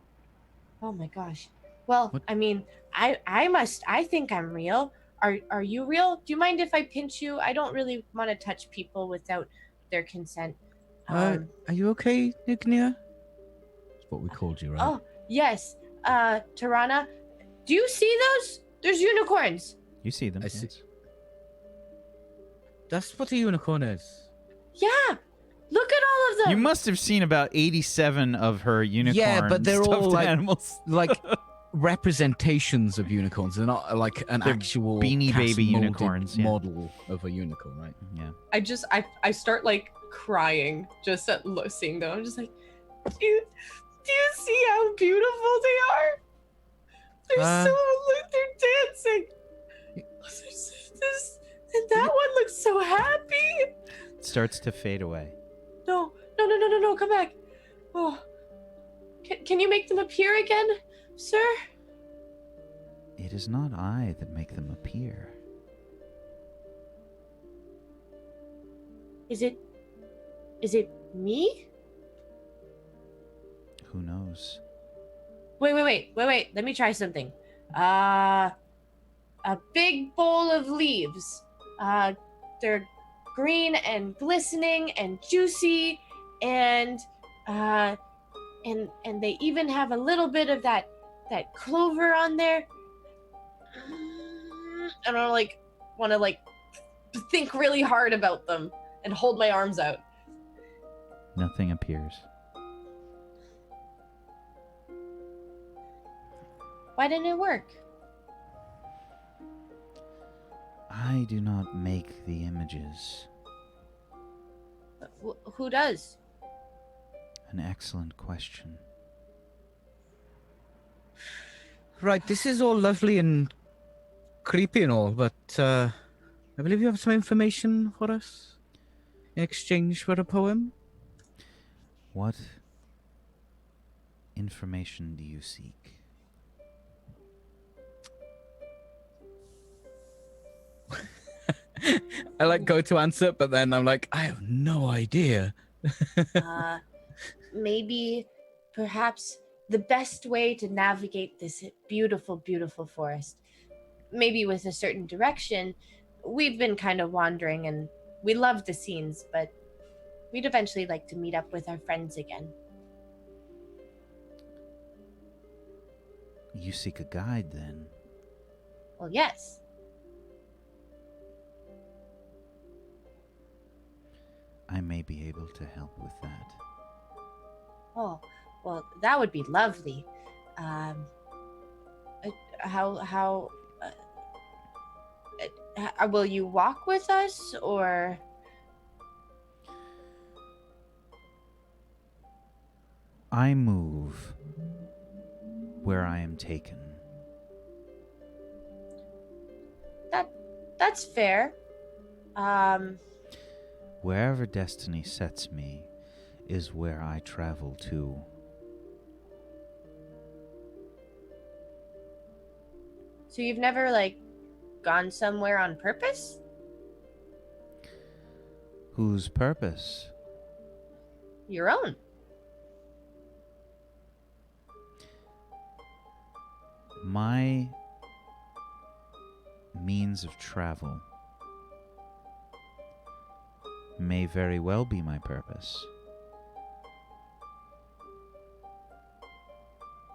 Oh my gosh. Well, What? I mean, I think I'm real. Are you real? Do you mind if I pinch you? I don't really want to touch people without their consent. Are you okay, Ignia? That's what we called you, right? Oh, yes. Tirana, do you see those? There's unicorns. You see them. I see. yes. That's what a unicorn is. Yeah. Look at all of them. You must have seen about 87 of her unicorn Yeah, but they're all, stuffed like, animals. Like representations of unicorns. They're not like an They're actual Beanie Baby cast-molded unicorns, yeah. model of a unicorn, right? Yeah. I start like crying just at seeing them. I'm just like, do you see how beautiful they are? They're dancing. And that one looks so happy. It starts to fade away. No, come back. Oh, can you make them appear again, sir? It is not I that make them appear. Is it me? Who knows? Wait. Let me try something. A big bowl of leaves. They're green and glistening and juicy, and they even have a little bit of that clover on there. And I want to think really hard about them and hold my arms out. Nothing appears. Why didn't it work? I do not make the images. Who does? An excellent question. Right, this is all lovely and creepy and all, but I believe you have some information for us in exchange for a poem. What information do you seek? I go to answer, but then I'm like, I have no idea. Maybe, perhaps, the best way to navigate this beautiful, beautiful forest. Maybe with a certain direction. We've been kind of wandering and we love the scenes, but we'd eventually like to meet up with our friends again. You seek a guide, then? Well, yes. I may be able to help with that. Oh, well, that would be lovely. Will you walk with us, or? I move where I am taken. That's fair. Wherever destiny sets me is where I travel to. So you've never, gone somewhere on purpose? Whose purpose? Your own. My means of travel may very well be my purpose.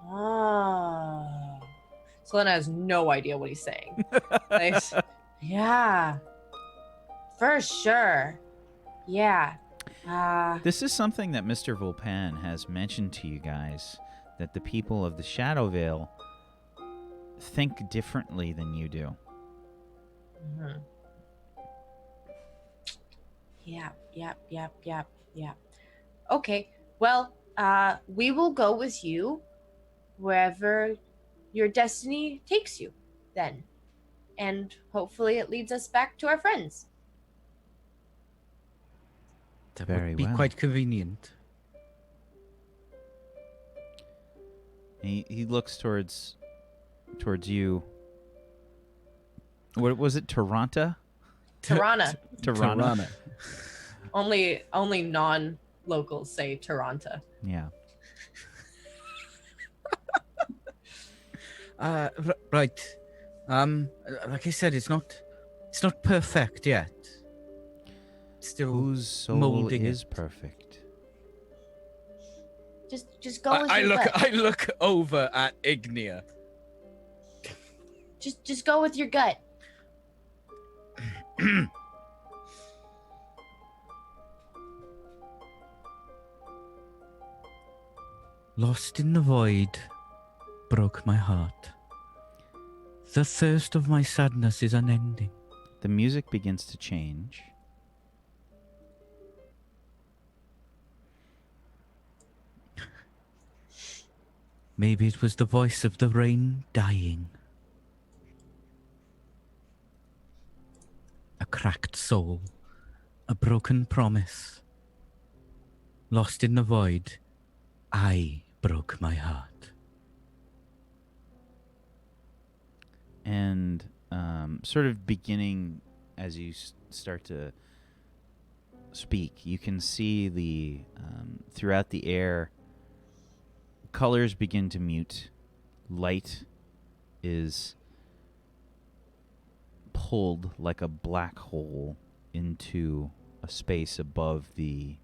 Oh. Selena has no idea what he's saying. Yeah. For sure. Yeah. This is something that Mr. Volpan has mentioned to you guys, that the people of the Shadow Vale think differently than you do. Mhm. Yep. Okay, well, we will go with you wherever your destiny takes you, then. And hopefully it leads us back to our friends. That Very would be well. quite convenient. He looks towards you. What was it? Taranta? Tirana. Tirana. Only non-locals say Taranta. Yeah. Right. Like I said, it's not perfect yet. It's still Whose soul molding is it. perfect? Just go with I your look gut. I look over at Ignia. Just go with your gut. Lost in the void, broke my heart. The thirst of my sadness is unending. The music begins to change. Maybe it was the voice of the rain dying. A cracked soul, a broken promise. Lost in the void, I broke my heart. And sort of beginning as you start to speak, you can see the throughout the air, colors begin to mute. Light is pulled like a black hole into a space above the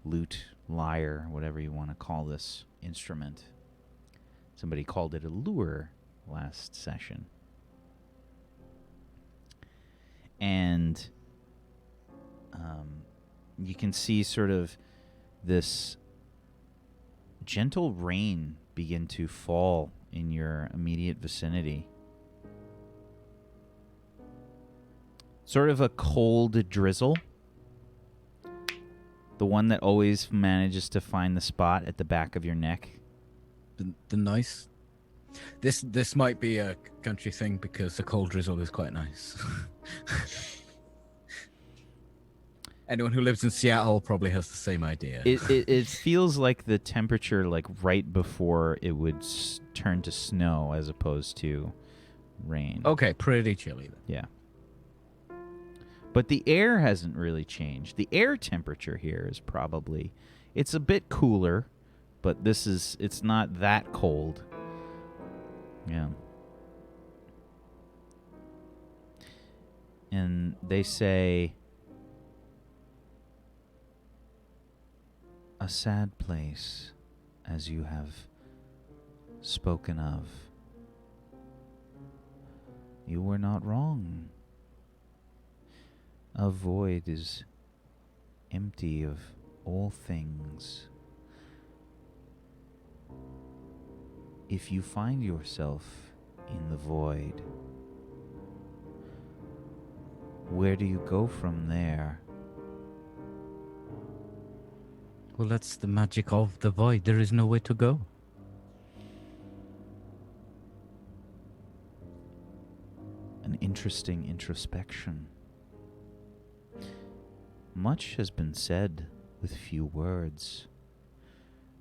lute, lyre, whatever you want to call this instrument. Somebody called it a lure last session. And you can see sort of this gentle rain begin to fall in your immediate vicinity. Sort of a cold drizzle. The one that always manages to find the spot at the back of your neck. The nice. This might be a country thing because the cold drizzle is quite nice. Anyone who lives in Seattle probably has the same idea. It feels like the temperature like right before it would turn to snow as opposed to rain. Okay, pretty chilly then. Yeah. But the air hasn't really changed. The air temperature here is probably, it's a bit cooler, but it's not that cold. Yeah. And they say, a sad place, as you have spoken of. You were not wrong. A void is empty of all things. If you find yourself in the void, where do you go from there? Well, that's the magic of the void. There is nowhere to go. An interesting introspection. Much has been said with few words.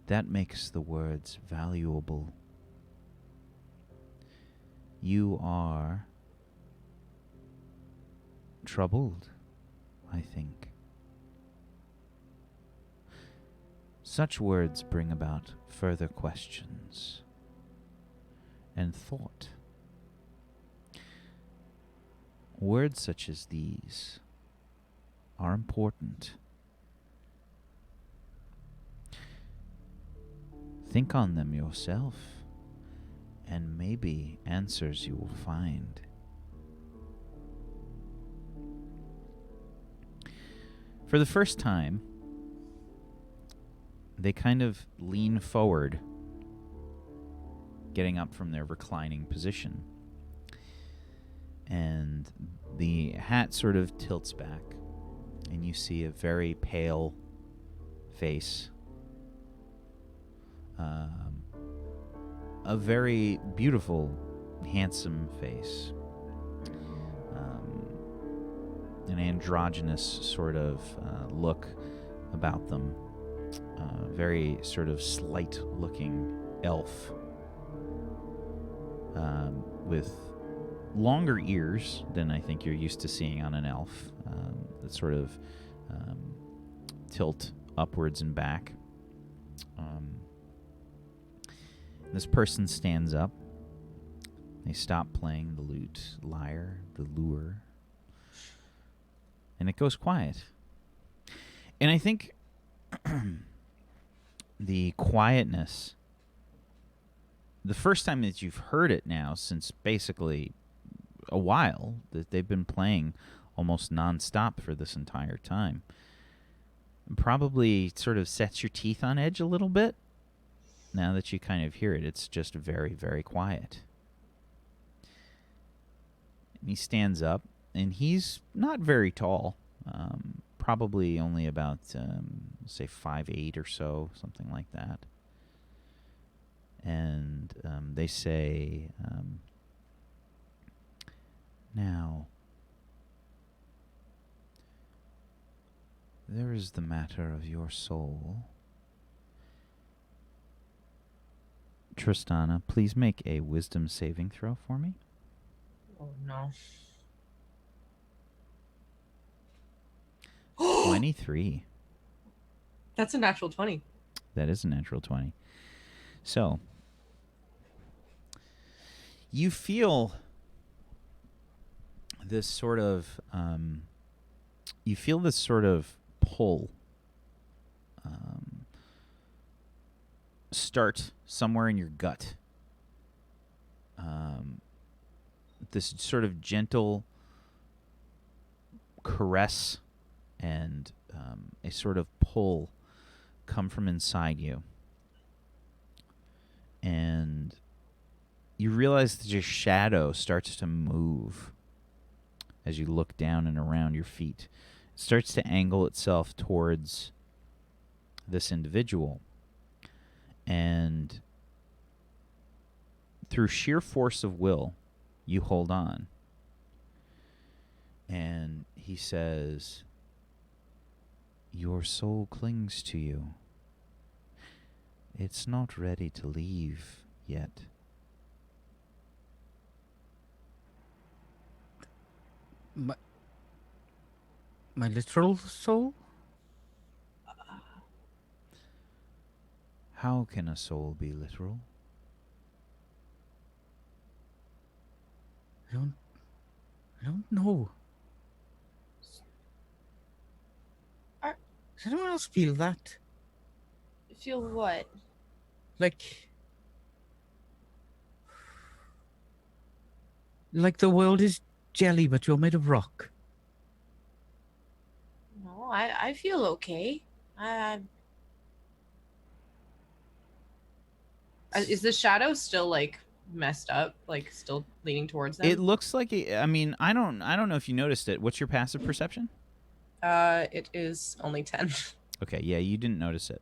That makes the words valuable. You are troubled, I think. Such words bring about further questions and thought. Words such as these are important. Think on them yourself, and maybe answers you will find. For the first time, they kind of lean forward, getting up from their reclining position. And the hat sort of tilts back, and you see a very pale face. A very beautiful, handsome face. An androgynous sort of look about them. Very sort of slight-looking elf with longer ears than I think you're used to seeing on an elf. That sort of tilt upwards and back. This person stands up. They stop playing the lute, lyre, the lure, and it goes quiet. And I think the quietness, the first time that you've heard it now since basically a while, that they've been playing almost nonstop for this entire time, probably sort of sets your teeth on edge a little bit. Now that you kind of hear it, it's just very, very quiet. And he stands up, and he's not very tall. Probably only about, say, 5'8" or so, something like that. And they say, now, there is the matter of your soul. Tristana, please make a wisdom saving throw for me. Oh no. 23. That's a natural 20. That is a natural 20. So, you feel this sort of pull start somewhere in your gut. This sort of gentle caress and a sort of pull come from inside you. And you realize that your shadow starts to move as you look down and around your feet. It starts to angle itself towards this individual. And through sheer force of will, you hold on. And he says, your soul clings to you. It's not ready to leave yet. My literal soul? How can a soul be literal? I don't know. Does anyone else feel that? Feel what? Like the world is jelly, but you're made of rock. No, I feel okay. Is the shadow still like messed up, like still leaning towards them? It looks like I mean, I don't know if you noticed it. What's your passive perception? It is only 10. Okay, yeah, you didn't notice it.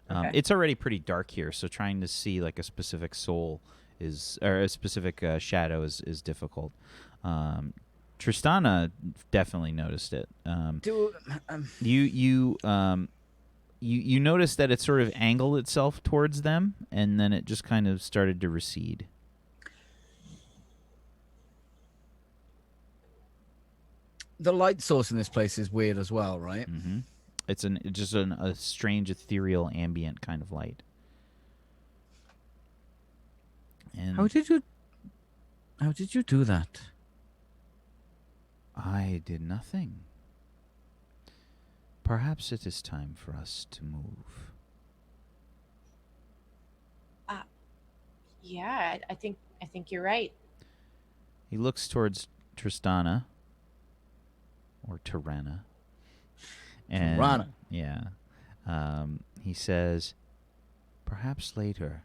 Okay. It's already pretty dark here, so trying to see like a specific soul or a specific shadow is difficult. Tristana definitely noticed it. You noticed that it sort of angled itself towards them, and then it just kind of started to recede. The light source in this place is weird as well, right? Mm-hmm. It's just a strange, ethereal, ambient kind of light. And How did you do that? I did nothing. Perhaps it is time for us to move. Yeah, I think you're right. He looks towards Tristana, or Tirana, And Piranha. yeah, he says, perhaps later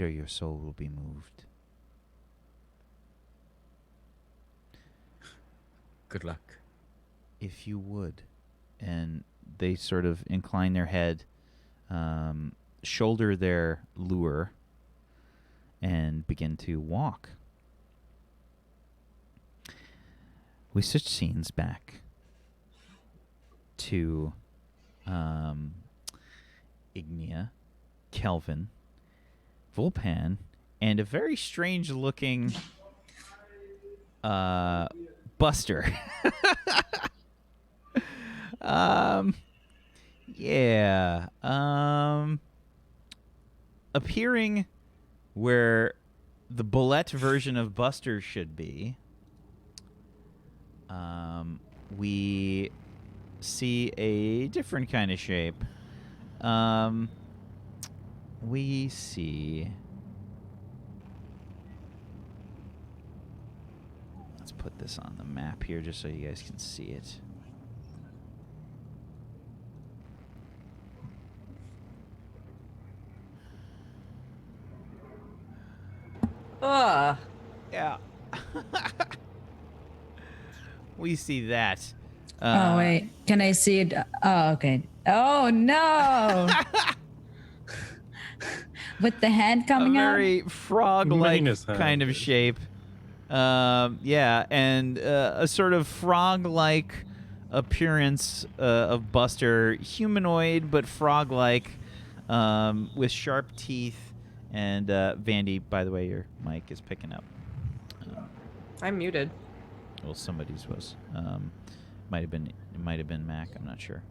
your soul will be moved. Good luck. If you would. And they sort of incline their head, shoulder their lure, and begin to walk. We switch scenes back to Ignia, Kelvin, Volpan, and a very strange looking Buster. Yeah. Appearing where the bullet version of Buster should be. We see a different kind of shape. We see. Let's put this on the map here just so you guys can see it. Ugh. Yeah. We see that. Oh wait, can I see it? Oh, okay. Oh no! With the hand A coming out. very frog-like Minus hand. kind of shape. Yeah, and a sort of frog-like appearance of Buster, humanoid but frog-like, with sharp teeth. And Vandy, by the way, your mic is picking up. I'm muted. Well, somebody's was. Might have been Mac. I'm not sure.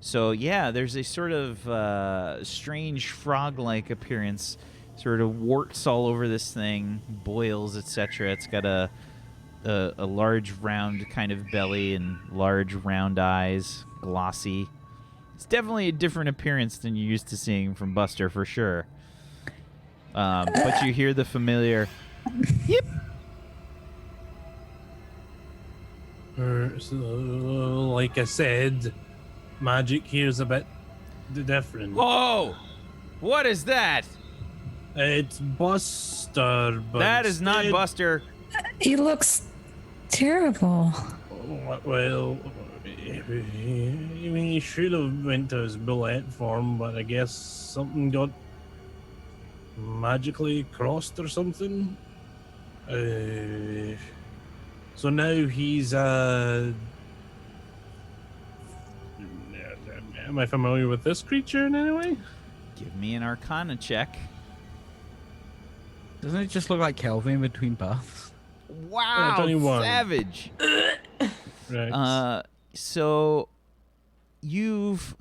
So yeah, there's a sort of strange frog-like appearance, sort of warts all over this thing, boils, etc. It's got a large round kind of belly and large round eyes, glossy. It's definitely a different appearance than you're used to seeing from Buster for sure. But you hear the familiar, yip. So, like I said, magic here's a bit different. Oh, what is that? It's Buster, but That is not instead- Buster. He looks terrible. Well, I mean, he should have went to his bullet form, but I guess something got magically crossed or something. So now he's am I familiar with this creature in any way? Give me an Arcana check. Doesn't it just look like Kelvin between baths? Wow, 21. savage. Right. So you've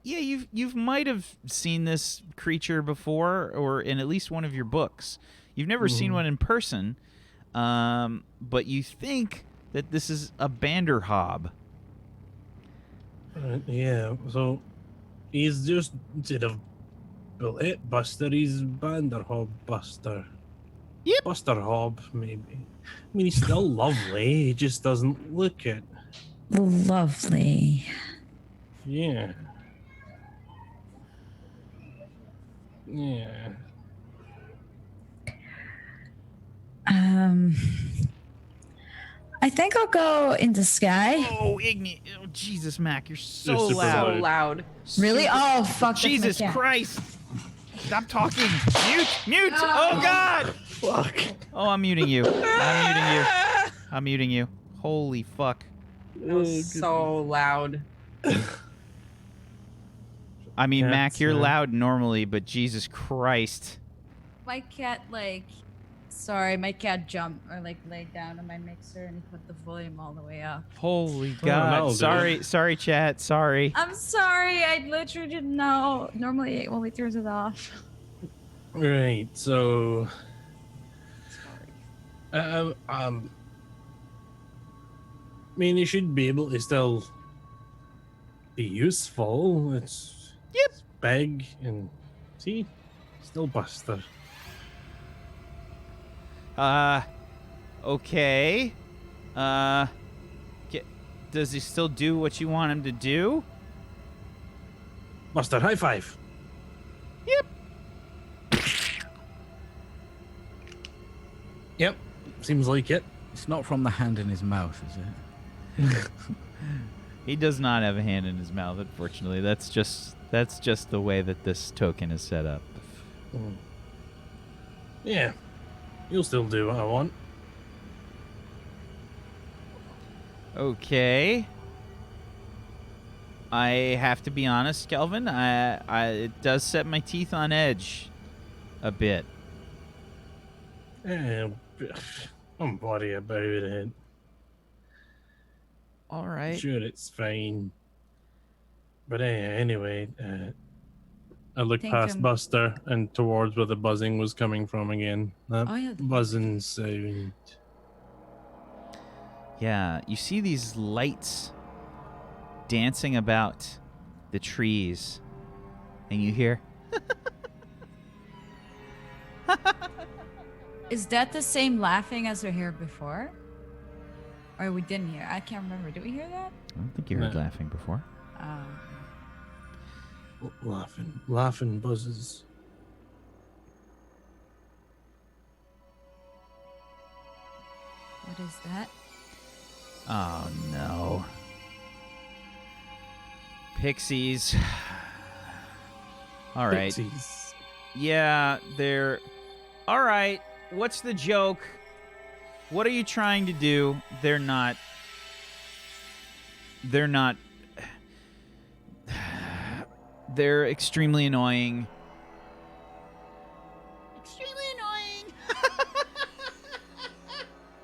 you've might have seen this creature before, or in at least one of your books. You've never seen one in person, but you think that this is a Banderhob. Yeah, so he's just instead of bullet buster, he's Banderhob Buster. Yep. Buster Hob, maybe. I mean, he's still lovely. He just doesn't look it. Lovely. Yeah. Yeah. I think I'll go in the sky. Oh, oh, Jesus, Mac, you're so You're super loud. So loud. Really? Oh, fuck. that's my Jesus cat. Christ! Stop talking. Mute. Oh God. Fuck. Oh, I'm muting you. I'm muting you. Holy fuck. That was so loud. I mean, Cats, Mac, you're man. loud normally, but Jesus Christ. My cat, my cat jumped or laid down on my mixer and he put the volume all the way up. Holy Oh, God. that'll do. Sorry, chat. Sorry. I'm sorry. I literally didn't know. Normally, it only turns it off. Right, so. I mean, he should be able to still be useful. It's big and see, still Buster. Okay. Does he still do what you want him to do? Buster, high five. Yep. Yep. Seems like it. It's not from the hand in his mouth, is it? He does not have a hand in his mouth, unfortunately. That's just the way that this token is set up. Yeah. You'll still do what I want. Okay. I have to be honest, Kelvin. It does set my teeth on edge a bit. Don't worry about it. All right. Sure, it's fine. But anyway, I looked Think, past Buster and towards where the buzzing was coming from again. That Oh, yeah, the buzzing sound. Yeah, you see these lights dancing about the trees, and you hear, Is that the same laughing as we heard before? Or we didn't hear? I can't remember. Did we hear that? I don't think you heard No. laughing before. Laughing buzzes. What is that? Oh, no. Pixies. All right. Pixies. Yeah, they're... All right, what's the joke? What are you trying to do? They're not... They're extremely annoying. Extremely annoying.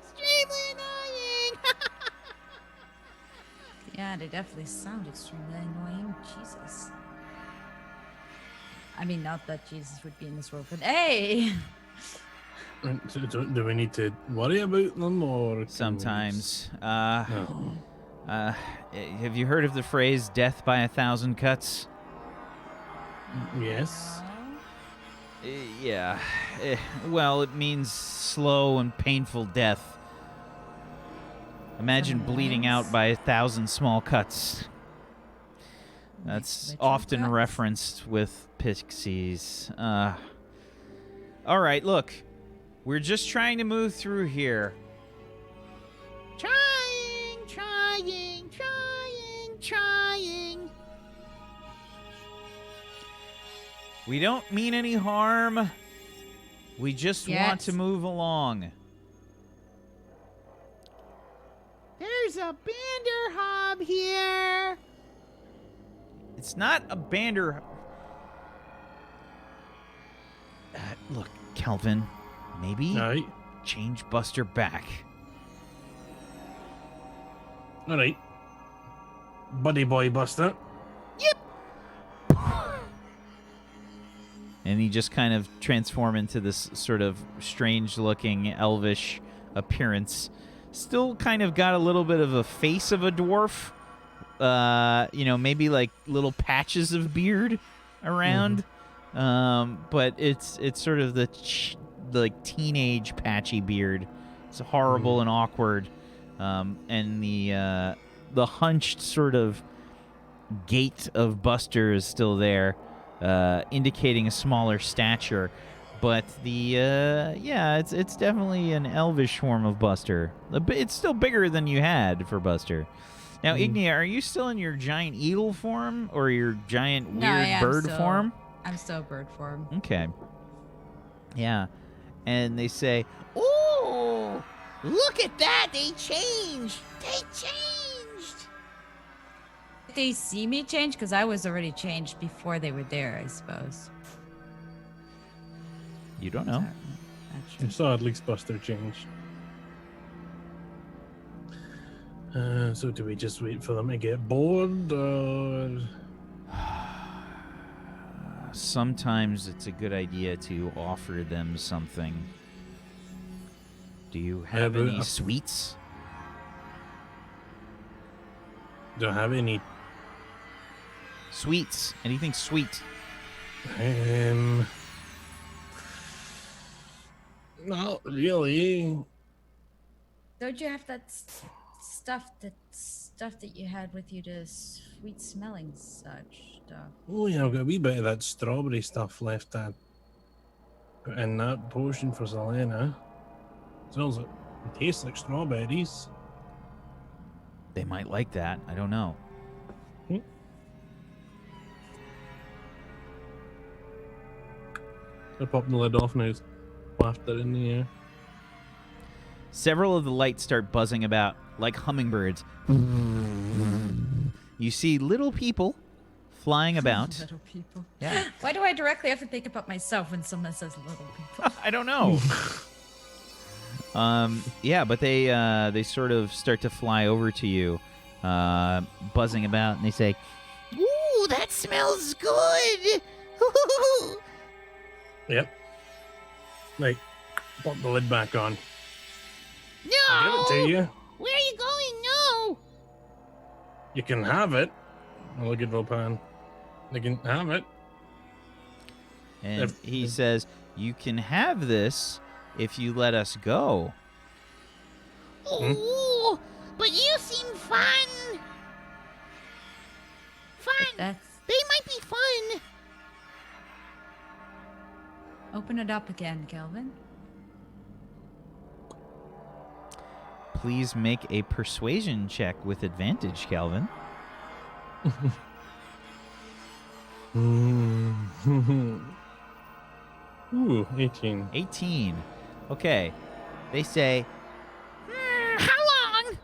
Extremely annoying. Yeah, they definitely sound extremely annoying. Jesus. I mean, not that Jesus would be in this world, but hey! Do we need to worry about them or? can Sometimes. we No. Have you heard of the phrase "death by 1,000 cuts"? Yes. Yeah. Well, it means slow and painful death. Imagine bleeding out by 1,000 small cuts. That's Literal often cuts. referenced with pixies. All right, look. We're just trying to move through here. Trying. We don't mean any harm. We just want Yet. to move along. There's a bander hob here. It's not a bander. Look, Kelvin, maybe Alright. change Buster back. Alright. Buddy boy Buster. And he just kind of transform into this sort of strange-looking elvish appearance. Still kind of got a little bit of a face of a dwarf. Maybe like little patches of beard around. But it's sort of the teenage patchy beard. It's horrible and awkward. And the hunched sort of gait of Buster is still there. Indicating a smaller stature, but it's definitely an elvish form of Buster. It's still bigger than you had for Buster. Now, Ignia, are you still in your giant eagle form or your giant No, I weird am bird still- form? I'm still bird form. Okay. Yeah, and they say, "Oh, look at that! They changed. They changed." Did they see me change? Because I was already changed before they were there, I suppose. You don't know. That's I true. saw at least Buster change. So do we just wait for them to get bored or? Sometimes it's a good idea to offer them something. Do you have but any a- sweets? Don't have any. Sweets. Anything sweet? Not really. Don't you have that stuff that you had with you, the sweet smelling such stuff? Oh yeah, I've got a wee bit of that strawberry stuff left. That put in that potion for Selena. Smells like, it tastes like strawberries. They might like that. I don't know. I popped the lid off and I just wafted it in the air. Several of the lights start buzzing about like hummingbirds. You see little people flying about. Little people. Yeah. Why do I directly have to think about myself when someone says little people? I don't know. Yeah, but they sort of start to fly over to you, buzzing about, and they say, "Ooh, that smells good." Yep. Like, pop the lid back on. No. I'll give it to you. Where are you going? No. You can have it. I look at Vopan. You can have it. And he says, "You can have this if you let us go." Oh, but you seem fun. Fun. They might be fun. Open it up again, Kelvin. Please make a persuasion check with advantage, Calvin. Ooh, 18. 18. Okay. They say, How long?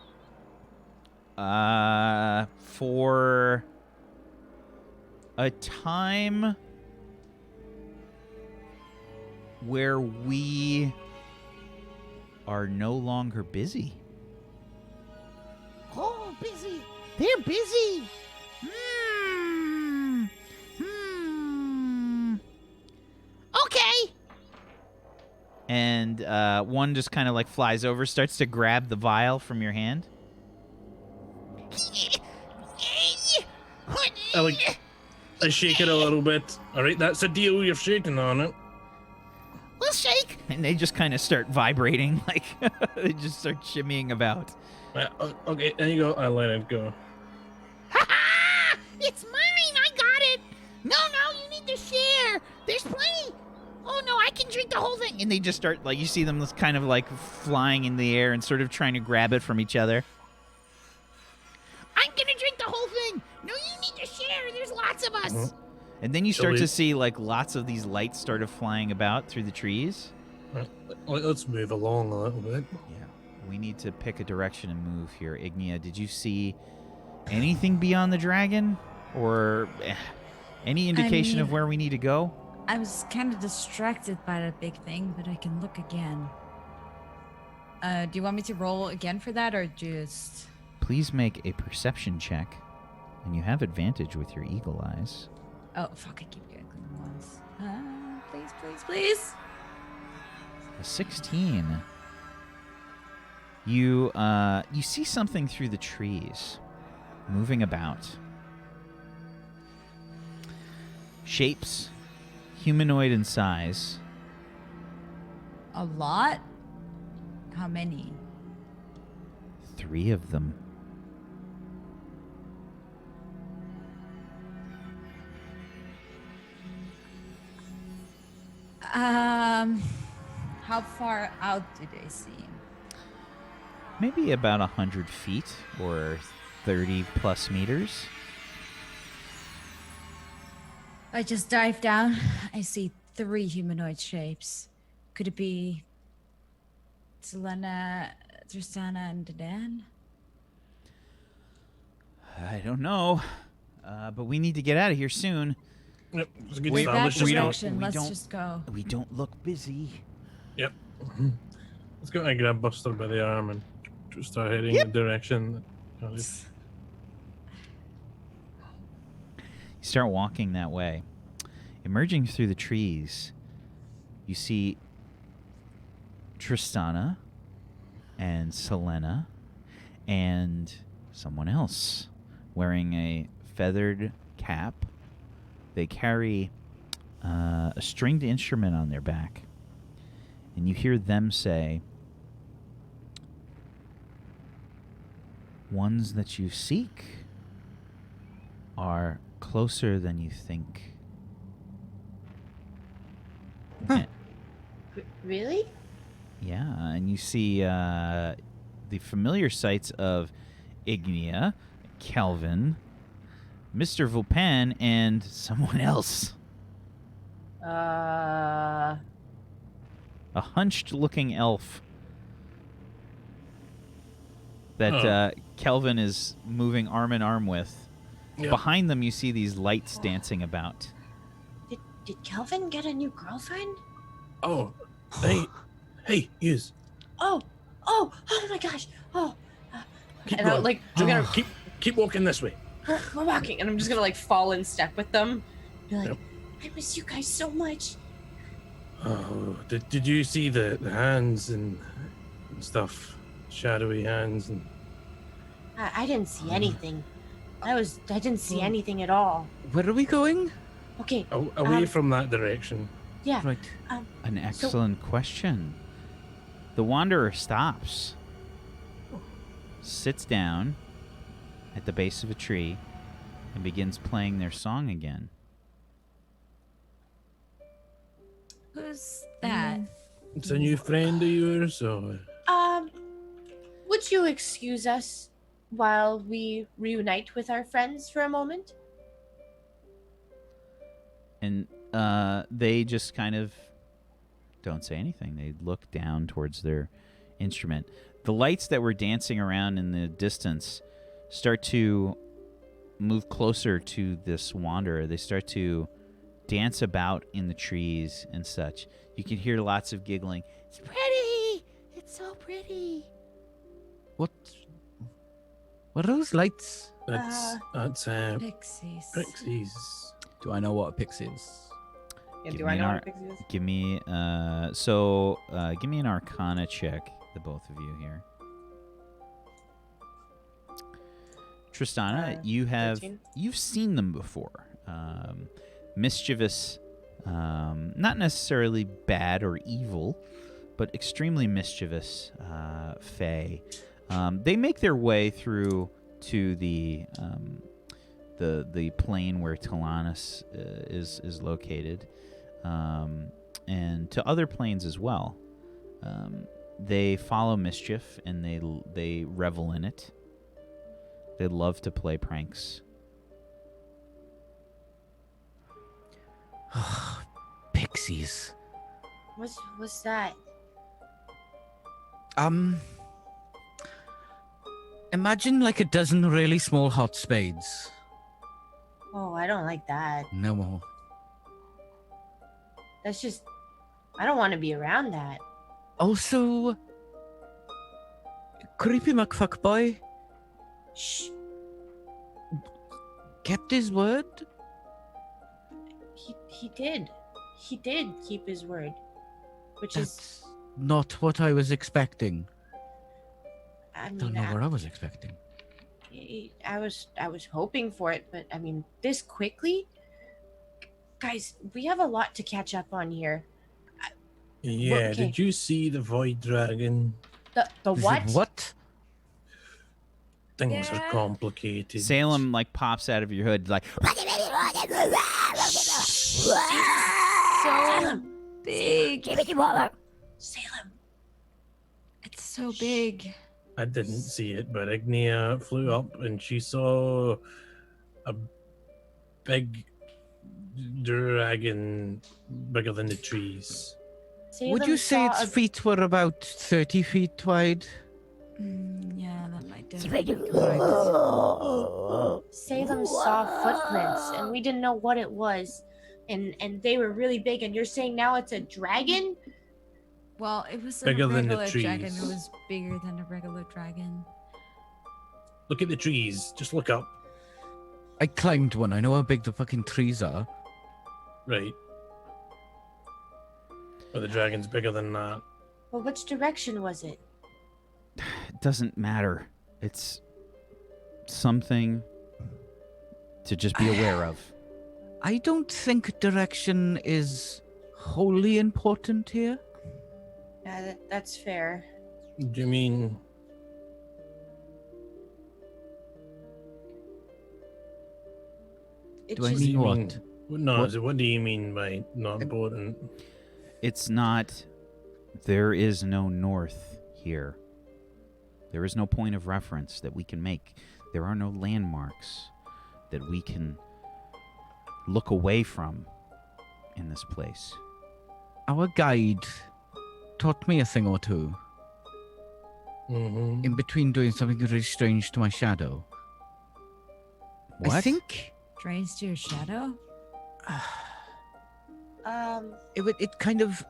for a time where we are no longer busy. Oh, busy. They're busy. Okay. And one just kind of like flies over, starts to grab the vial from your hand. I shake it a little bit. All right, that's a deal. You're shaking on it. We'll shake. And they just kind of start vibrating, like they just start shimmying about. Okay, there you go. I let it go. Ha ha! It's mine. I got it. No, you need to share. There's plenty. Oh no, I can drink the whole thing. And they just start, like, you see them just kind of like flying in the air and sort of trying to grab it from each other. I'm gonna drink the whole thing. No, you need to share. There's lots of us. And then you start to see like lots of these lights started flying about through the trees. Let's move along a little bit. Yeah, we need to pick a direction and move here. Ignia, did you see anything beyond the dragon, or any indication of where we need to go? I was kind of distracted by that big thing, but I can look again. Do you want me to roll again for that, or just... Please make a perception check, and you have advantage with your eagle eyes. Oh, fuck, I keep getting ones. Please. A 16. You see something through the trees, moving about. Shapes, humanoid in size. A lot? How many? 3 of them. How far out do they seem? Maybe about 100 feet or 30 plus meters. I just dive down. I see 3 humanoid shapes. Could it be Selena, Tristana, and Dan? I don't know, but we need to get out of here soon. Yep, it's a good Wait, start. That Let's just go. direction. Let's just go. We don't look busy. Yep. Let's go and grab Buster by the arm and just start heading in the direction. You start walking that way. Emerging through the trees, you see Tristana and Selena and someone else wearing a feathered cap. They carry a stringed instrument on their back. And you hear them say, ones that you seek are closer than you think. Huh. Really? Yeah, and you see the familiar sights of Ignia, Kelvin, Mr. Vulpan, and someone else. A hunched-looking elf that Kelvin is moving arm in arm with. Yep. Behind them, you see these lights dancing about. Did Kelvin get a new girlfriend? Oh, hey, yous. Oh my gosh. Oh, Keep And I'm going. I'm gonna Keep walking this way. we're walking, and I'm just gonna like fall in step with them. be like, Yep. I miss you guys so much. Oh, did you see the hands and stuff? Shadowy hands and. I didn't see anything. I didn't see anything at all. Where are we going? Okay, Away from that direction. yeah. Right. An excellent question. The Wanderer stops, sits down at the base of a tree, and begins playing their song again. Who's that? It's a new friend of yours, or Would you excuse us while we reunite with our friends for a moment? And they just kind of don't say anything. They look down towards their instrument. The lights that were dancing around in the distance start to move closer to this wanderer. They start to dance about in the trees and such. You can hear lots of giggling. It's pretty. It's so pretty. What are those lights? that's Pixies. Pixies. Do I know what a pixie is? Yeah, Give do me I an know ar- what a pixie is? Give me give me an Arcana check, the both of you here. Tristana, 13. you've seen them before. Mischievous, not necessarily bad or evil, but extremely mischievous fae. They make their way through to the plane where Talanis is located, and to other planes as well. They follow mischief and they revel in it. They love to play pranks. Pixies. What's that? Imagine like a dozen really small hot spades. Oh, I don't like that. No more. That's just, I don't want to be around that. Also, creepy McFuckboy Shh. kept his word. He did keep his word, which is, That's not what I was expecting. I Don't mean, know what I was expecting. I was hoping for it, but I mean, this quickly, guys, we have a lot to catch up on here. Yeah, Okay. did you see the Void Dragon? The what? What? Things Yeah. are complicated. Salem like pops out of your hood like So big. Salem. It's so big. I didn't see it, but Ignia flew up and she saw a big dragon bigger than the trees. Would you say its feet were about 30 feet wide? Yeah, that might do. Salem saw footprints, and we didn't know what it was, and they were really big. And you're saying now it's a dragon? Well, it was Bigger a than the regular dragon. It trees. was bigger than a regular dragon. Look at the trees. Just look up. I climbed one. I know how big the fucking trees are. Right. But the dragon's bigger than that. Well, which direction was it? it doesn't matter. It's something to just be aware of. I don't think direction is wholly important here. Yeah, that's fair. Do you mean It Do I just mean what? No, What? so what do you mean by not important? It's not. There is no north here. There is no point of reference that we can make. There are no landmarks that we can look away from in this place. Our guide taught me a thing or two Mm-hmm. in between doing something really strange to my shadow. What? I think Strange to your shadow? it kind of.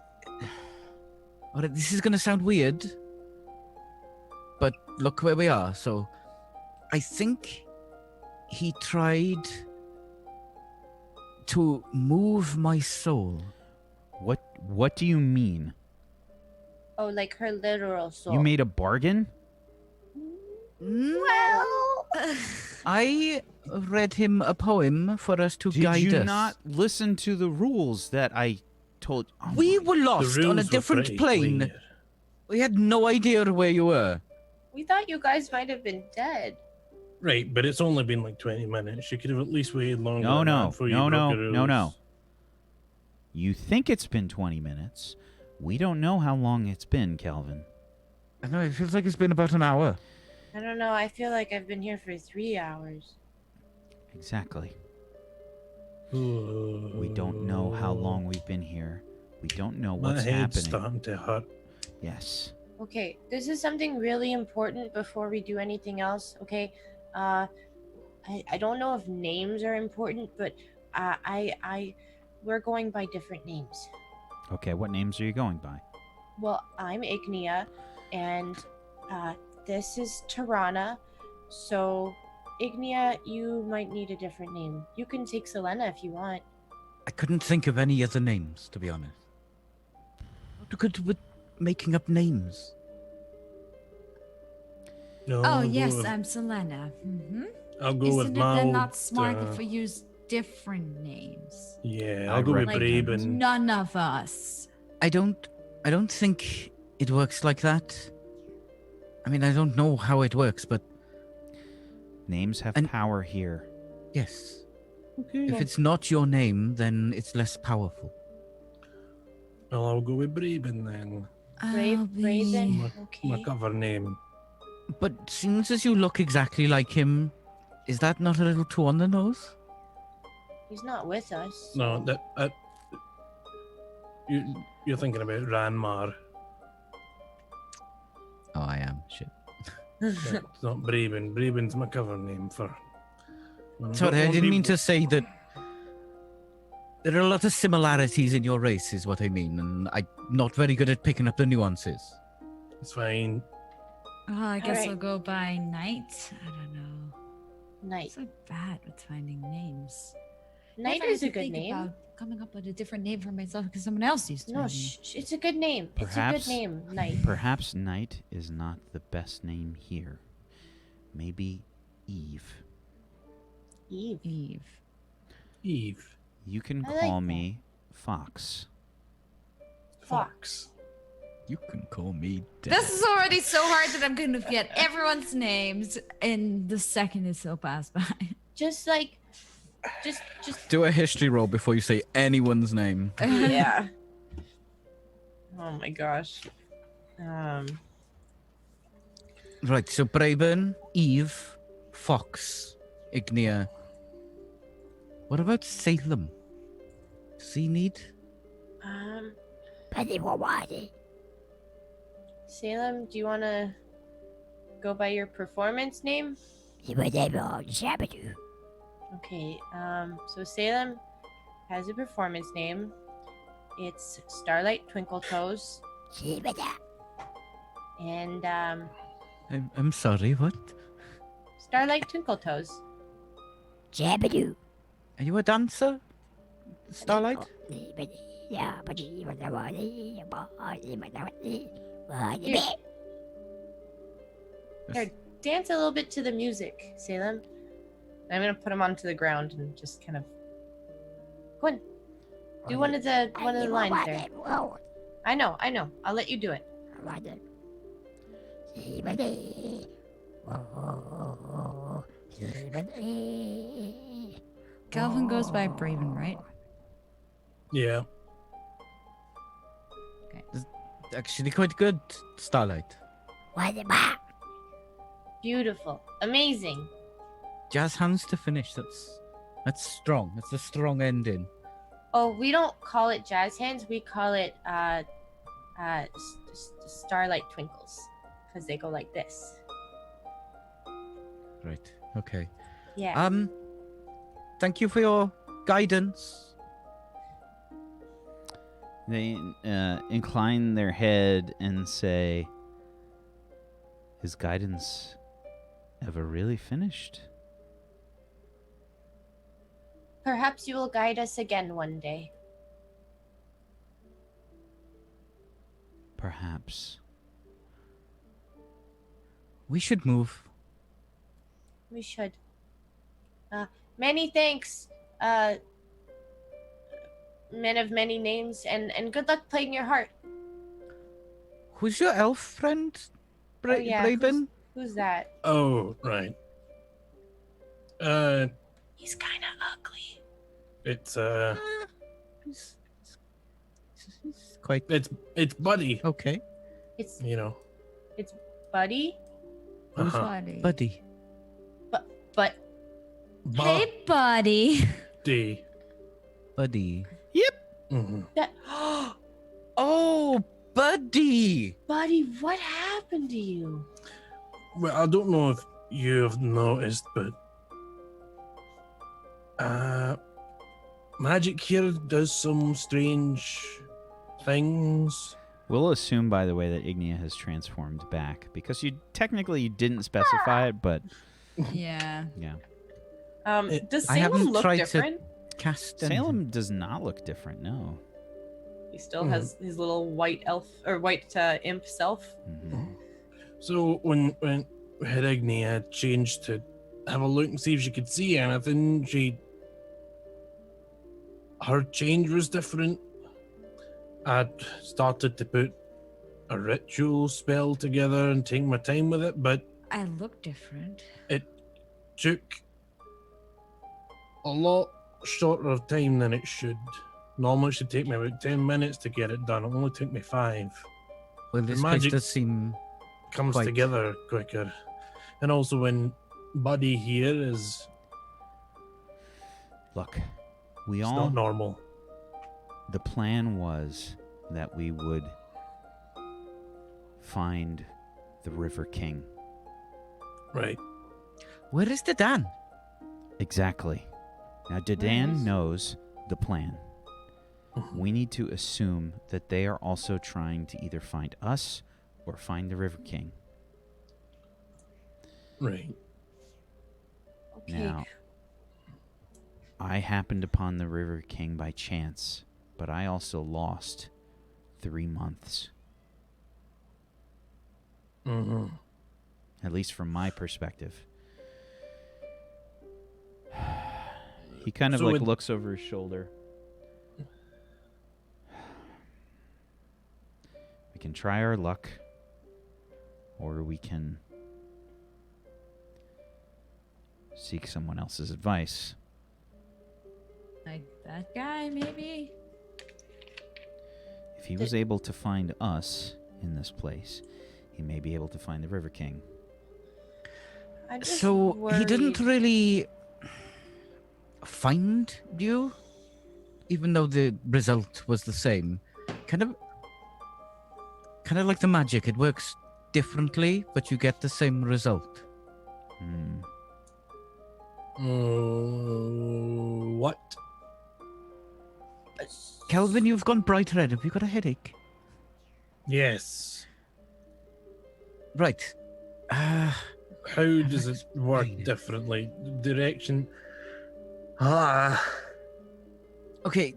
All right, this is going to sound weird, but look where we are. So, I think he tried to move my soul. What do you mean? Oh, like her literal soul. You made a bargain? Well, I read him a poem for us to Did guide you us. not listen to the rules that I told? Oh We my- were lost on a different plane. We had no idea where you were. We thought you guys might have been dead. Right, but it's only been like 20 minutes. You could have at least waited longer. No, than that no, before you no, broke no, your no, rules. no. You think it's been 20 minutes. We don't know how long it's been, Calvin. I know, it feels like it's been about an hour. I don't know. I feel like I've been here for 3 hours. Exactly. We don't know how long we've been here. We don't know My what's head's happening. starting to hurt. Yes. Okay, this is something really important before we do anything else. Okay, I don't know if names are important, but we're going by different names. Okay, what names are you going by? Well, I'm Ignia, and this is Tirana. So, Ignia, you might need a different name. You can take Selena if you want. I couldn't think of any other names, to be honest. What good with making up names? No, oh I'll yes, go with, I'm Selena. Mm-hmm. I'll go Isn't with it my then old, not smart if uh, we use different names? Yeah, I I'll go with reckon- Braben. None of us. I don't think it works like that. I mean, I don't know how it works, but Names have And- power here. yes. Okay. If it's not your name, then it's less powerful. Well, I'll go with Braben then. Brazen. My Okay. cover name. But since as you look exactly like him, is that not a little too on the nose? He's not with us. No, that you're thinking about Ranmar. Oh, I am. Shit. It's not Braben. Braben's my cover name for. Sorry, I didn't mean to say that. There are a lot of similarities in your race, is what I mean, and I'm not very good at picking up the nuances. It's fine. Oh, I guess Alright. I'll go by Night. I don't know. I'm Night. so bad with finding names. Night Never is a had to good think name. About coming up with a different name for myself because someone else used to. No, it's a good name. It's a Perhaps- good name. Night. Perhaps Night is not the best name here. Maybe Eve. Eve. Eve. Eve. You can I like call that. me Fox. Fox. You can call me Dead. This is already so hard that I'm going to forget everyone's names in the second is so passed by. Just like, just. Do a history roll before you say anyone's name. Yeah. Oh my gosh. Right, so Braben, Eve, Fox, Ignia. What about Salem? Does he need? Salem, do you want to go by your performance name? Okay, so Salem has a performance name. It's Starlight Twinkle Toes. And, I'm sorry, what? Starlight Twinkle Toes. Are you a dancer? Starlight? Here, dance a little bit to the music, Salem. I'm gonna put him onto the ground and just kind of. Go on. Do one of the lines there. I know. I'll let you do it. Calvin goes by Braven, right? Yeah. Actually, quite good, Starlight. What about? Beautiful. Amazing. Jazz hands to finish. That's strong. That's a strong ending. Oh, we don't call it jazz hands. We call it starlight twinkles, because they go like this. Right. Okay. Yeah. Thank you for your guidance. They incline their head and say, "Is guidance ever really finished?" Perhaps you will guide us again one day. Perhaps. We should move. We should. Many thanks, men of many names, and good luck playing your heart. Who's your elf friend, Oh, yeah, Braben? Who's that? Oh, right. He's kind of ugly. It's He's quite it's Buddy. okay. It's You know. Buddy. Who's Uh-huh. Buddy? Buddy. But Hey, buddy. Buddy. Buddy. Mm-hmm. that. Oh, Buddy! Buddy, what happened to you? Well, I don't know if you've noticed, but magic here does some strange things. We'll assume, by the way, that Ignia has transformed back because you didn't specify it, but Yeah. yeah, Does I haven't Salem look tried to- different? Cast anything. Salem does not look different. No. He still has his little white elf or white imp self. Mhm. So when Herignia changed to have a look and see if she could see anything, her change was different. I started to put a ritual spell together and take my time with it, but I look different. it took a lot shorter of time than it should. Normally it should take me about 10 minutes to get it done. It only took me 5. Well, this place magic- does seem Comes Quite. together quicker. And also when Buddy here is Look, we it's all. not normal. The plan was that we would find the River King. Right. Where is the Dan? Exactly. Now, Dedan knows the plan. We need to assume that they are also trying to either find us or find the River King. Right. Okay. Now, I happened upon the River King by chance, but I also lost 3 months, Mm-hmm. at least from my perspective. He kind of So like it- looks over his shoulder. We can try our luck, or we can seek someone else's advice. Like that guy, maybe? If he was able to find us in this place, he may be able to find the River King. I'm just So he didn't worried. really find you, even though the result was the same. Kind of like the magic. It works differently, but you get the same result. Hmm. What? Kelvin, you've gone bright red. Have you got a headache? Yes. Right. How does it work explain it? differently? Direction. Okay.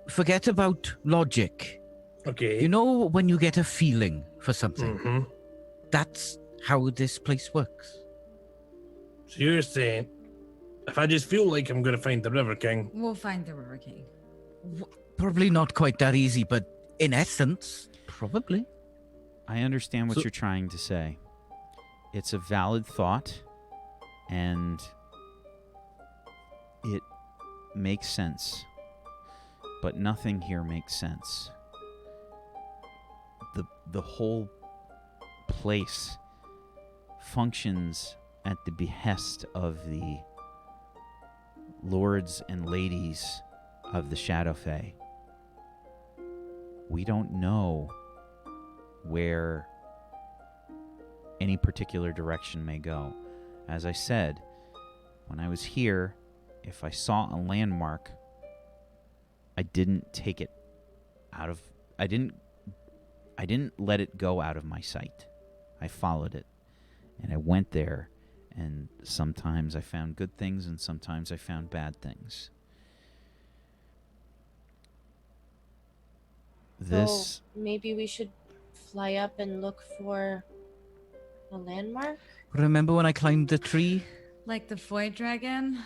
Forget about logic. Okay. You know when you get a feeling for something? Mm-hmm. That's how this place works. So you're saying if I just feel like I'm going to find the River King, We'll find the River King. Probably not quite that easy, but in essence, probably. I understand what So- you're trying to say. It's a valid thought, and it makes sense, but nothing here makes sense. The whole place functions at the behest of the lords and ladies of the Shadow Fae. We don't know where any particular direction may go. As I said, when I was here, if I saw a landmark, I didn't take it out of... I didn't let it go out of my sight. I followed it. And I went there, and sometimes I found good things, and sometimes I found bad things. So maybe we should fly up and look for a landmark? Remember when I climbed the tree? Like the Void Dragon?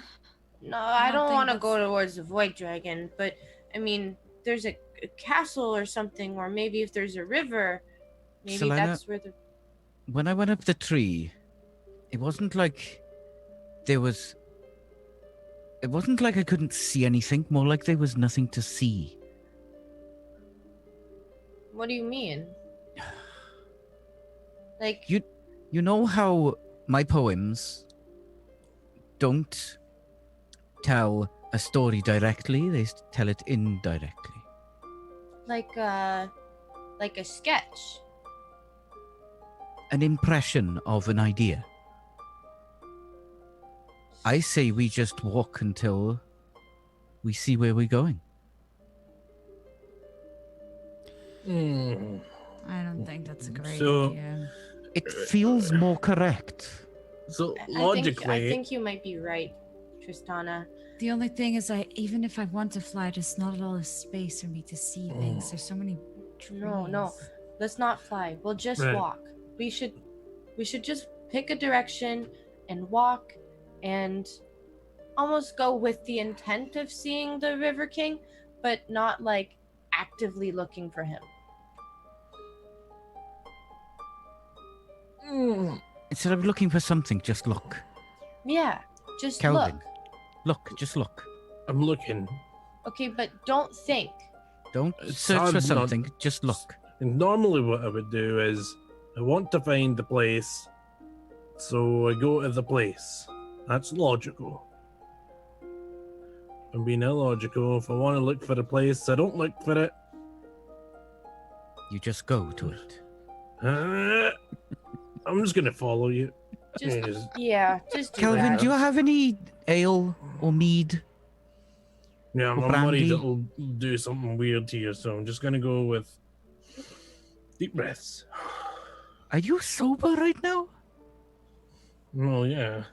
No, I don't don't think want to that's- go towards the Void Dragon, but I mean, there's a castle or something, or maybe if there's a river, maybe Selena, that's where the. when I went up the tree, it wasn't like there was... It wasn't like I couldn't see anything, more like there was nothing to see. What do you mean? Like, You know how my poems don't tell a story directly, they tell it indirectly. like a sketch. An impression of an idea. I say we just walk until we see where we're going. I don't think that's a great So- idea. It feels more correct. So I logically, think you might be right, Tristana. The only thing is, even if I want to fly, there's not a lot of space for me to see things. There's so many trees. No. Let's not fly. We'll just Right. walk. We should just pick a direction and walk and almost go with the intent of seeing the River King, but not like actively looking for him. Instead of looking for something, just look. Yeah, just Calvin. look. Look, just look. I'm looking. Okay, but don't think. Don't It's search hard for not- something, just look. And normally, what I would do is I want to find the place, so I go to the place. That's logical. I'm being illogical. If I want to look for the place, I don't look for it. You just go to it. I'm just gonna follow you. Just Yes. yeah, just do Calvin, that. do you have any ale or mead? Yeah, I'm Or worried brandy? it'll do something weird here, so I'm just gonna go with deep breaths. Are you sober right now? Well, yeah.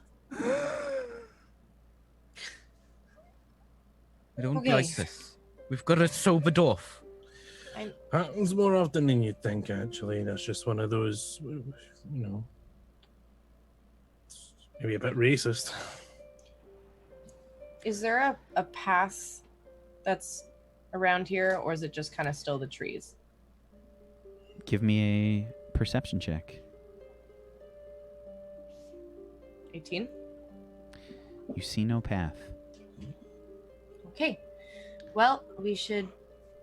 I don't Okay. like this. We've got a sober dwarf. Happens more often than you think, actually. That's just one of those, maybe a bit racist. Is there a path that's around here, or is it just kind of still the trees? Give me a perception check. 18? You see no path. Okay. Well, we should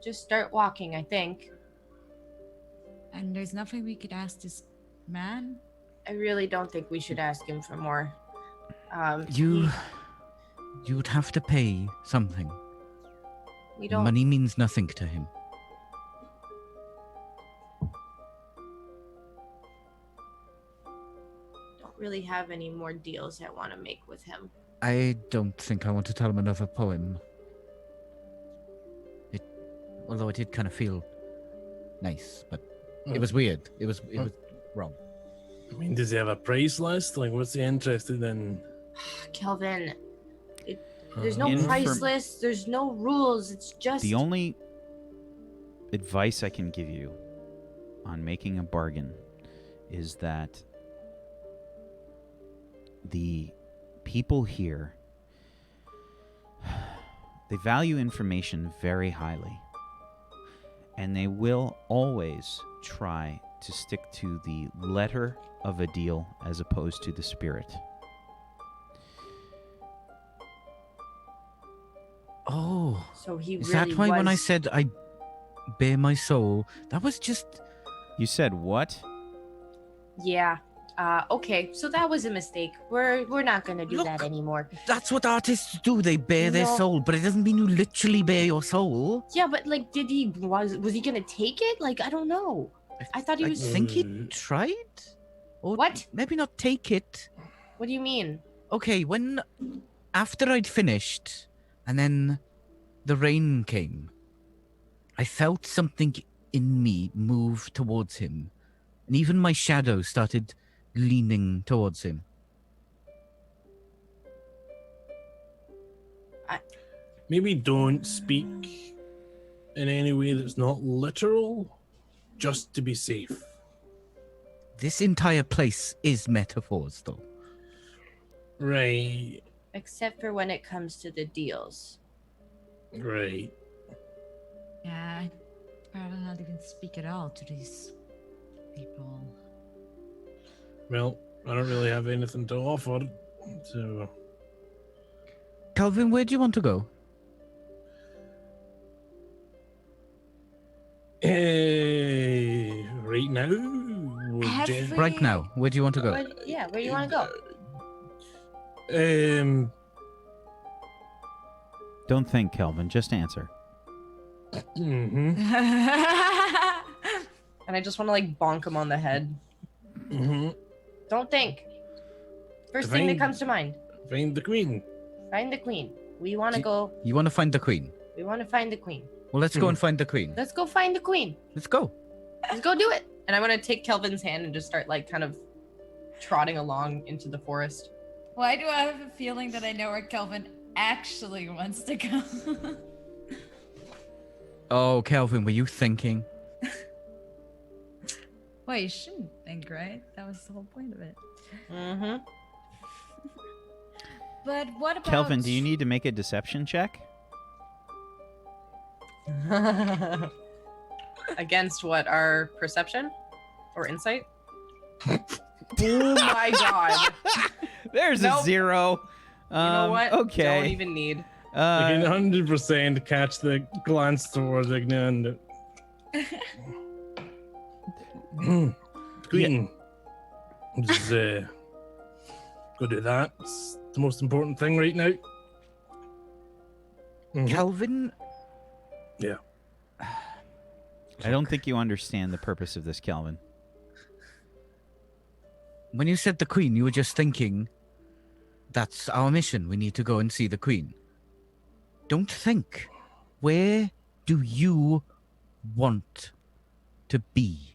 just start walking, I think. And there's nothing we could ask this man? I really don't think we should ask him for more. You'd have to pay something. We don't. Money means nothing to him. Don't really have any more deals I want to make with him. I don't think I want to tell him another poem. Although it did kind of feel nice, but it was weird. It was wrong. I mean, does he have a price list? Like, what's he interested in? Kelvin, there's no Inform- price list. There's no rules. It's just. The only advice I can give you on making a bargain is that the people here, they value information very highly, and they will always try to stick to the letter of a deal as opposed to the spirit. Oh, So he is really that why when I was- said I bare my soul, that was just... You said what? Yeah. Okay, so that was a mistake. We're not gonna do that Look. anymore. That's what artists do. They bare their No. soul, but it doesn't mean you literally bare your soul. Yeah, but like, was he gonna take it? Like, I don't know. I thought he I was. think he tried? Or What? maybe not take it. What do you mean? Okay, after I'd finished, and then the rain came, I felt something in me move towards him, and even my shadow started leaning towards him. Maybe don't speak in any way that's not literal, just to be safe. This entire place is metaphors, though. Right, Except for when it comes to the deals. right. Yeah, I'd rather not even speak at all to these people. Well, I don't really have anything to offer, so Calvin, where do you want to go? right now. Have Jen- we- Right now, where do you want to go? Where do you want to go? Don't think, Kelvin. Just answer. Mm-hmm. And I just want to like bonk him on the head. Mm-hmm. Don't think. First thing that Find- comes to mind. Find the queen. Find the queen. We want to Do- go. You want to find the queen? We want to find the queen. Well, let's go and find the queen. Let's go find the queen. Let's go. Let's go do it. And I want to take Kelvin's hand and just start like kind of trotting along into the forest. Why do I have a feeling that I know where Kelvin actually wants to go? Oh, Calvin, were you thinking? Well, you shouldn't think, right? That was the whole point of it. Mm-hmm. But what about Kelvin, do you need to make a deception check? Against what? Our perception? Or insight? Oh my god. There's Nope. a 0. You know what? Okay. Don't even need. I can 100% catch the glance towards Ignan. Queen. Just, go do that. It's the most important thing right now. Mhm. Calvin? I don't think you understand the purpose of this, Kelvin. When you said the queen, you were just thinking, that's our mission. We need to go and see the queen. Don't think. Where do you want to be?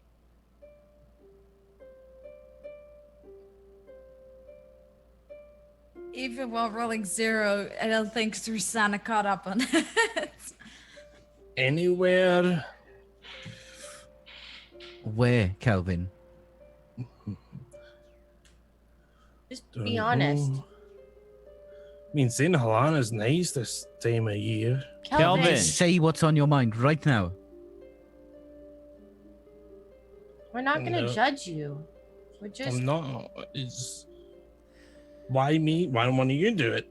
Even while rolling 0, I don't think Susanna caught up on it. Anywhere. Where, Calvin? Just be honest. I mean, St. Helena's nice this time of year. Kelvin. Just say what's on your mind right now. We're not going to No. judge you. We're just. I'm not. It's why me? Why don't one of you do it?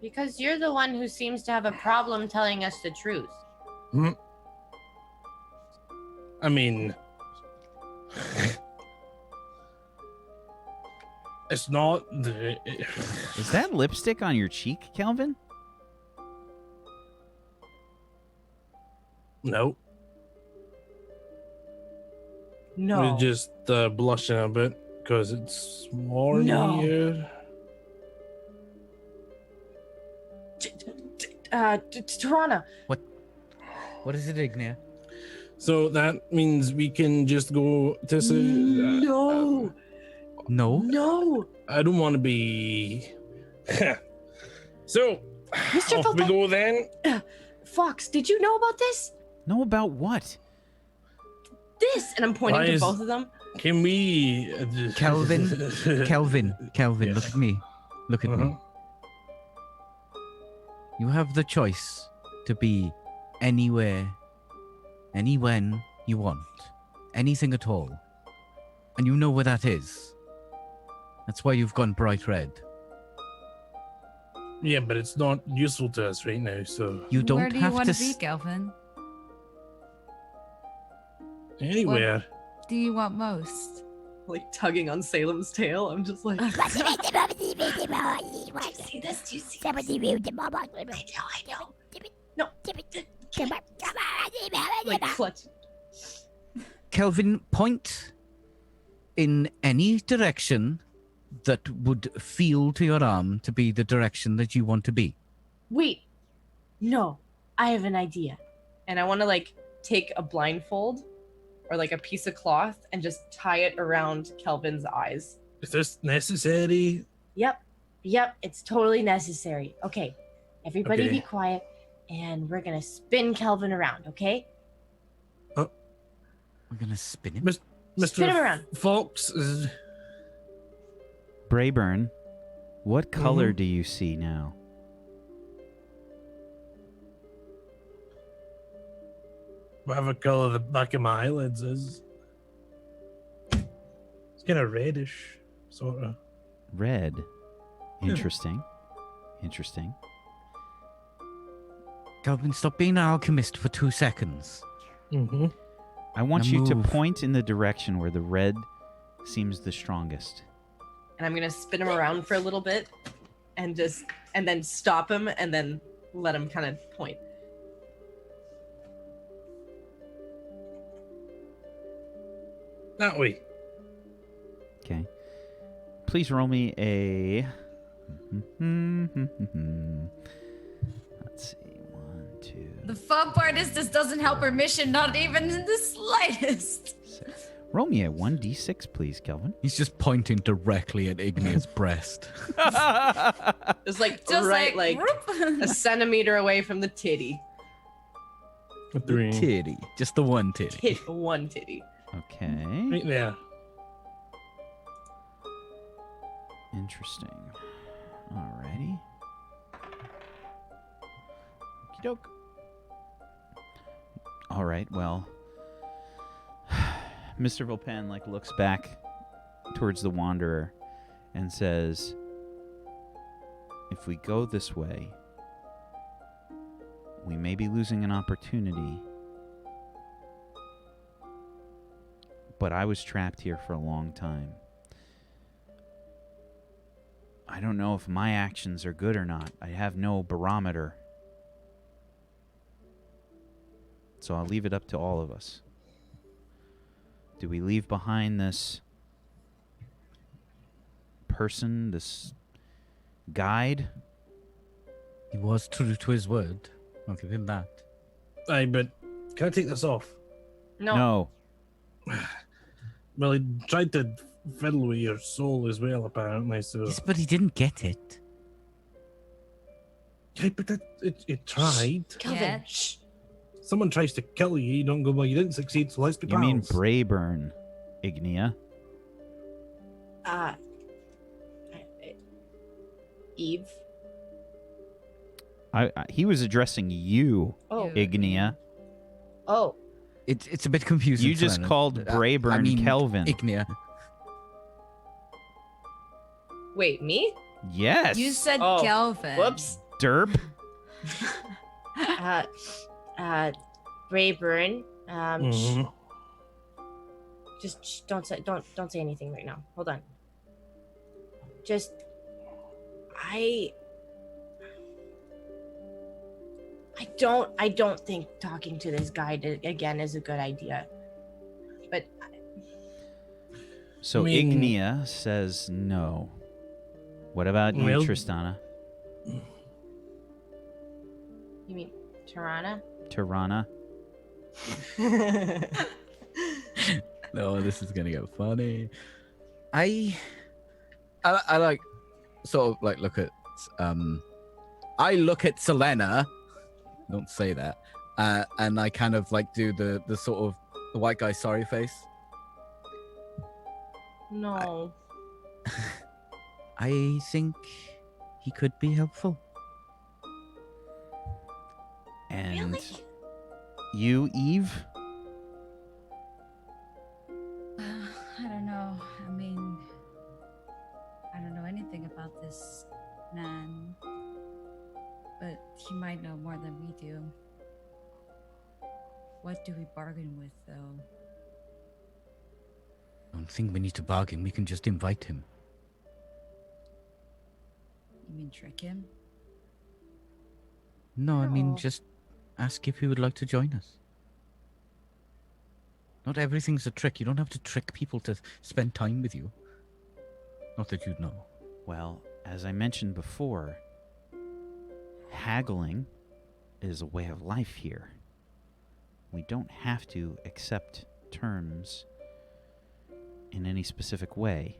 Because you're the one who seems to have a problem telling us the truth. I mean, it's not the. Is that lipstick on your cheek, Kelvin? No, No. we're just blushing a bit because it's warm No. here. Tirana. What is it, Ignia? So that means we can just go to. No. No? No. I don't want to be. So, Mr. off we Vulpes- go then. Fox, did you know about this? Know about what? This. And I'm pointing Why to is- both of them. Can we? Calvin, Calvin, Yes. look at me. Look at me. Uh-huh. You have the choice to be anywhere, any when you want. Anything at all. And you know where that is. That's why you've gone bright red. Yeah, but it's not useful to us right now, so You don't Where do you have want to. to be, Kelvin? anywhere. Do you want most? Like tugging on Salem's tail. I'm just like, Do you see this? Do you see this? I know. no. Like clutch. Kelvin, point in any direction that would feel to your arm to be the direction that you want to be. Wait. No, I have an idea. And I want to like take a blindfold or like a piece of cloth and just tie it around Kelvin's eyes. Is this necessary? Yep, it's totally necessary. Okay, everybody Okay. be quiet, and we're gonna spin Kelvin around, okay? We're gonna spin him. Mr. Spin him around. Fox is... Brayburn, what color do you see now? whatever colour the back of my eyelids is. It's kind of reddish, sort of. Red. Interesting. Interesting. Kelvin, stop being an alchemist for 2 seconds. Mm-hmm. I want Now you to move. point in the direction where the red seems the strongest. And I'm gonna spin him around for a little bit and then stop him and then let him kind of point. That way. Okay. Please roll me a. Let's see. 1, 2. The fun part is this doesn't help her mission, not even in the slightest. 6. Roll me a 1d6, please, Kelvin. He's just pointing directly at Ignia's breast. It's like Just right like whoop. a centimeter away from the titty. A 3. Titty. Just the one titty. Hit one titty. Okay. Right there. Interesting. Alrighty. Okie doke. Alright, well. Mr. Volpan looks back towards the Wanderer and says, if we go this way, we may be losing an opportunity. But I was trapped here for a long time. I don't know if my actions are good or not. I have no barometer. So I'll leave it up to all of us. Do we leave behind this person, this guide? He was true to his word. I'll give him that. Aye, but can I take this off? No. Well, he tried to fiddle with your soul as well, apparently, so... Yes, but he didn't get it. Yeah, but it tried. Kelvin, Yeah. shh. Someone tries to kill you, you don't go, well, you didn't succeed, so let's be You mean pals. Brayburn, Ignia? Eve. He was addressing you, Oh. Ignia. Oh. It's a bit confusing. You just Selena. called Brayburn Kelvin. Ignia. Wait, me? Yes. You said Oh, Kelvin. Whoops. Derp. Brayburn. Mhm. Just don't say anything right now. Hold on. Just I don't think talking to this guy again is a good idea. But So I mean- Ignia says no. What about you, Well- Tristana? you mean Tirana? Tirana? No, this is gonna get funny. I like sort of like look at I look at Selena. Don't say that. And I kind of like do the sort of the white guy sorry face. No. I think he could be helpful. And Really? you, Eve? I don't know. I mean, I don't know anything about this man. What do we bargain with, though? I don't think we need to bargain. We can just invite him. You mean trick him? No, I mean No. just ask if he would like to join us. Not everything's a trick. You don't have to trick people to spend time with you. Not that you'd know. Well, as I mentioned before, haggling is a way of life here. We don't have to accept terms in any specific way.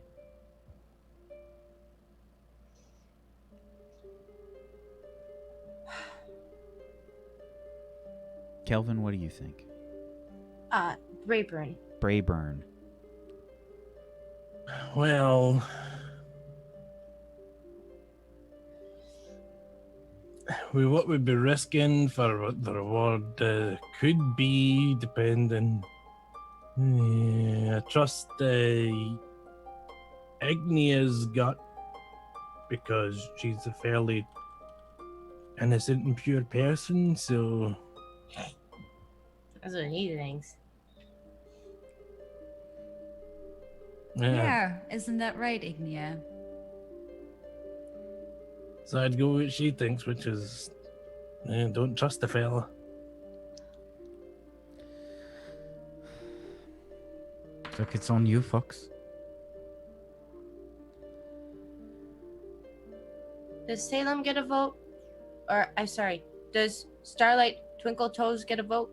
Kelvin, what do you think? Brayburn. Brayburn. Well, what we'd be risking for what the reward could be, depending. I trust Ignia's gut because she's a fairly innocent and pure person, so. That's what he thinks. Yeah, isn't that right, Ignia? So I'd go with what she thinks, which is don't trust the fella. Look, it's on you, Fox. Does Salem get a vote? Or, I'm sorry, does Starlight Twinkle Toes get a vote?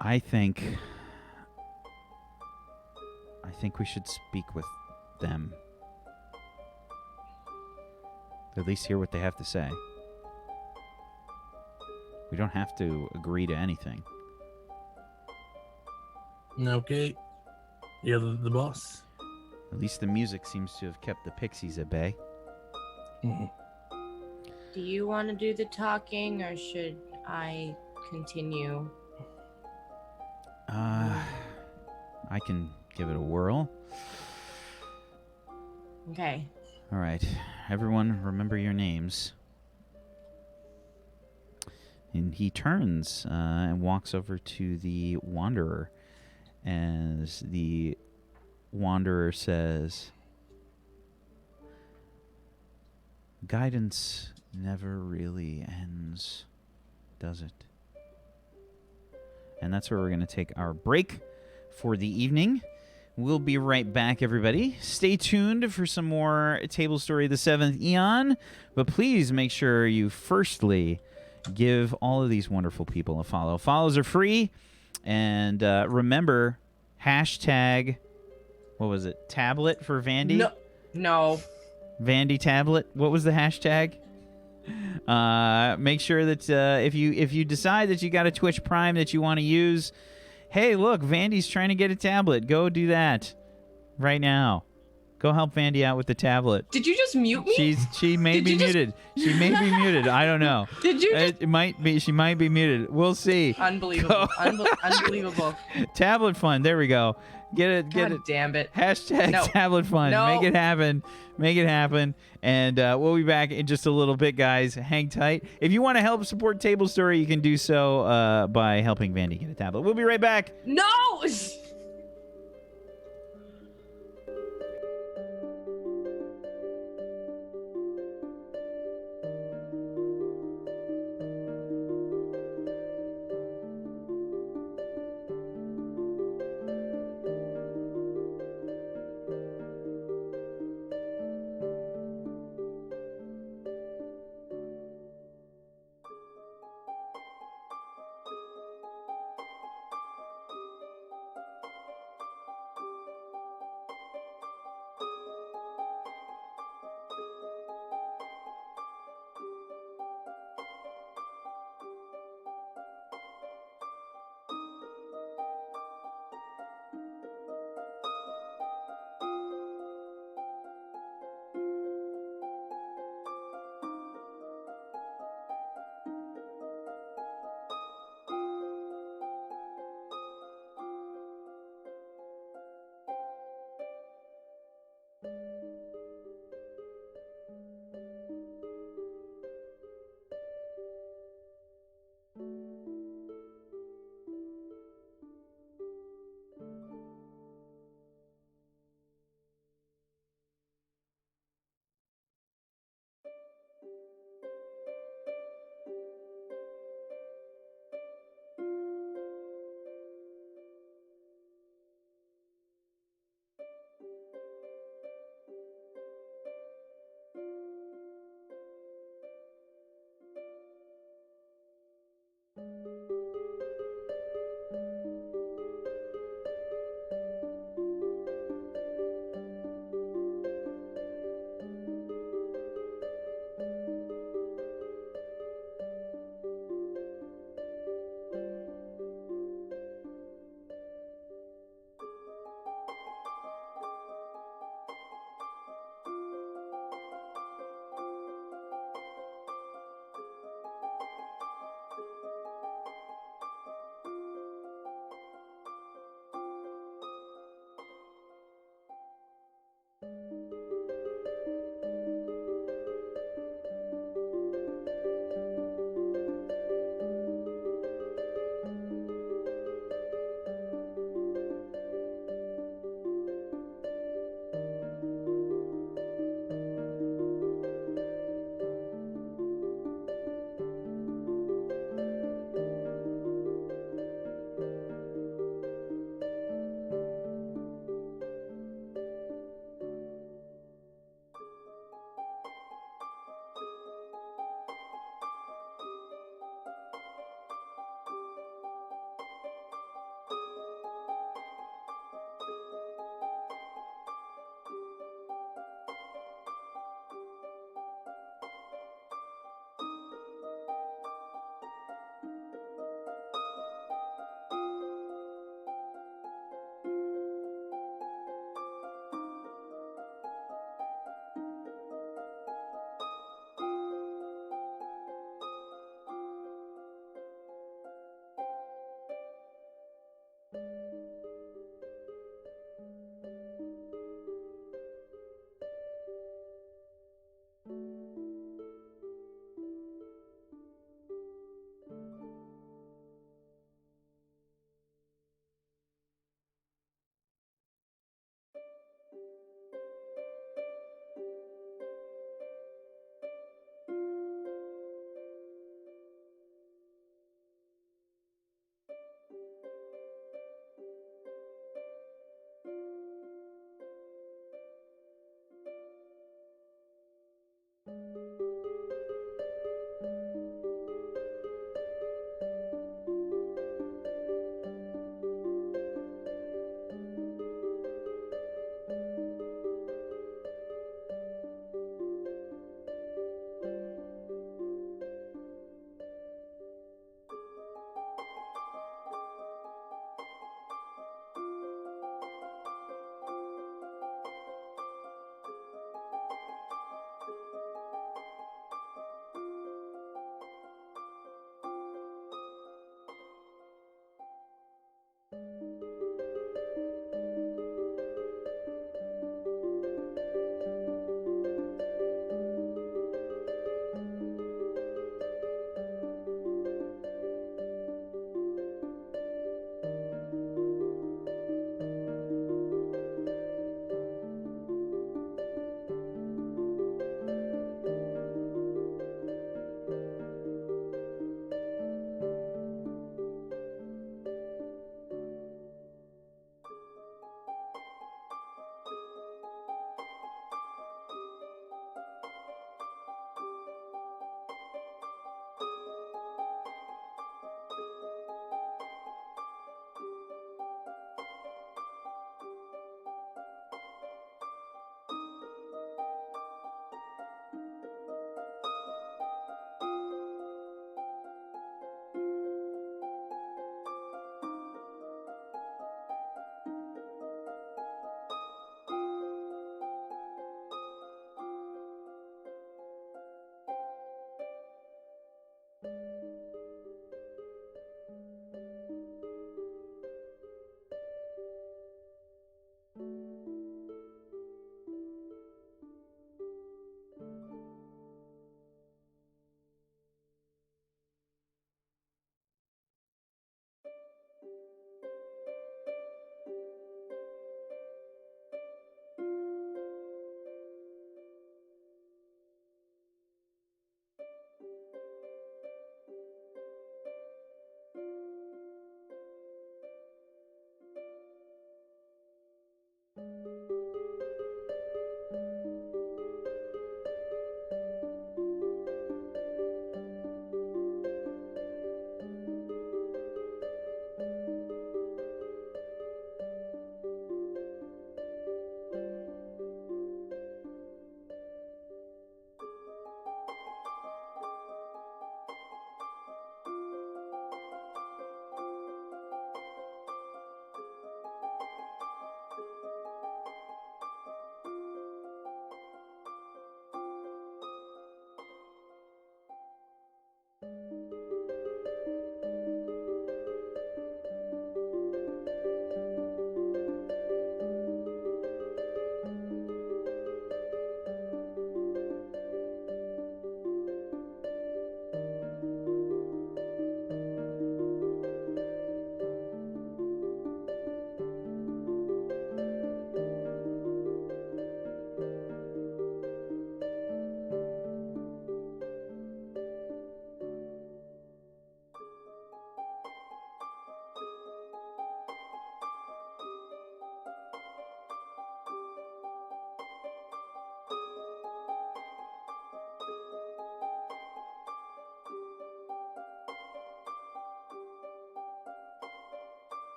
I think we should speak with them. At least hear what they have to say. We don't have to agree to anything. Okay. You're the boss. At least the music seems to have kept the pixies at bay. Mhm. Do you want to do the talking, or should I continue? I can give it a whirl. Okay. All right. Everyone, remember your names. And he turns and walks over to the Wanderer. As the Wanderer says, "Guidance never really ends, does it?" And that's where we're going to take our break for the evening. We'll be right back, everybody. Stay tuned for some more Tablestory the Seventh Eon. But please make sure you firstly give all of these wonderful people a follow. Follows are free. And remember, hashtag, what was it? Tablet for Vandy? No. Vandy tablet. What was the hashtag? Make sure that if you decide that you got a Twitch Prime that you want to use, hey, look, Vandy's trying to get a tablet. Go do that right now. Go help Vandy out with the tablet. Did you just mute me? She may be muted. She may be muted. I don't know. Did you just... It might be. She might be muted. We'll see. Unbelievable. Unbelievable. Tablet fun. There we go. Get it. Get God it. damn it. Hashtag No. tablet fun. No. Make it happen. Make it happen. And we'll be back in just a little bit, guys. Hang tight. If you want to help support Tablestory, you can do so by helping Vandy get a tablet. We'll be right back. No!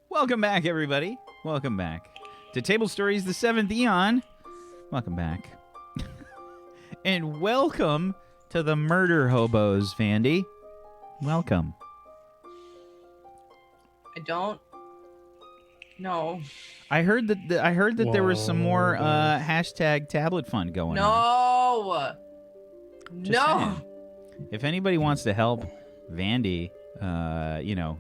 Welcome back, everybody. Welcome back to Tablestory's the Seventh Eon. Welcome back. And welcome to the murder hobos, Vandy. Welcome. I don't know. I heard that there was some more Whoa. hashtag tablet fun going on. No. Just No. saying. If anybody wants to help Vandy,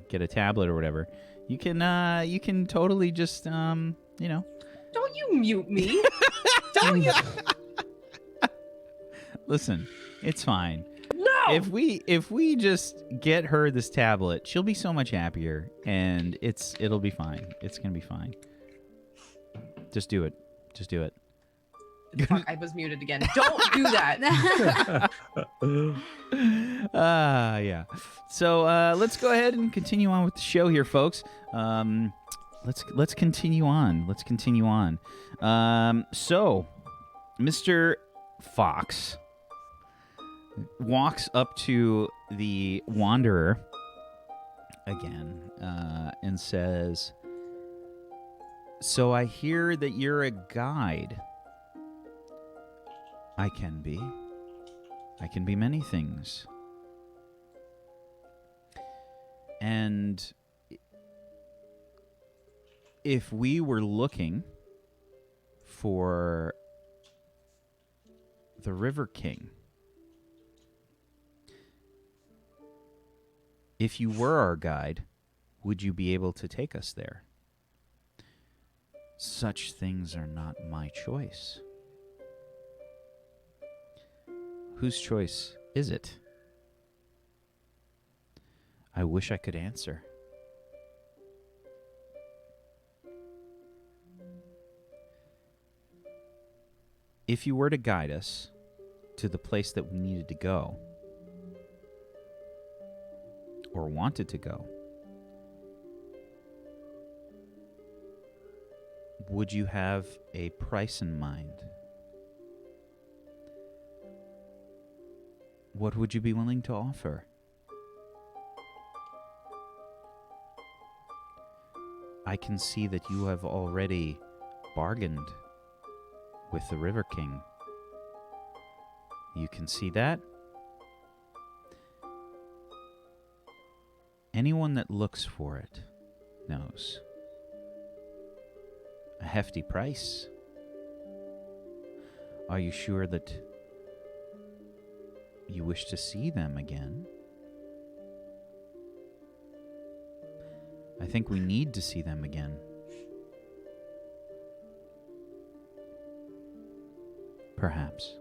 get a tablet or whatever, you can totally just Don't you mute me. Don't you. listen. It's fine. No. If we just get her this tablet, she'll be so much happier, and it'll be fine. It's gonna be fine. Just do it. Just do it. Fuck, I was muted again. Don't do that. Yeah. So let's go ahead and continue on with the show here, folks. Let's continue on. Let's continue on. So, Mr. Fox walks up to the Wanderer again and says, "So I hear that you're a guide." I can be. I can be many things. And if we were looking for the River King, if you were our guide, would you be able to take us there? Such things are not my choice. Whose choice is it? I wish I could answer. If you were to guide us to the place that we needed to go, or wanted to go, would you have a price in mind? What would you be willing to offer? I can see that you have already bargained with the River King. You can see that? Anyone that looks for it knows. A hefty price. Are you sure that you wish to see them again? I think we need to see them again. Perhaps.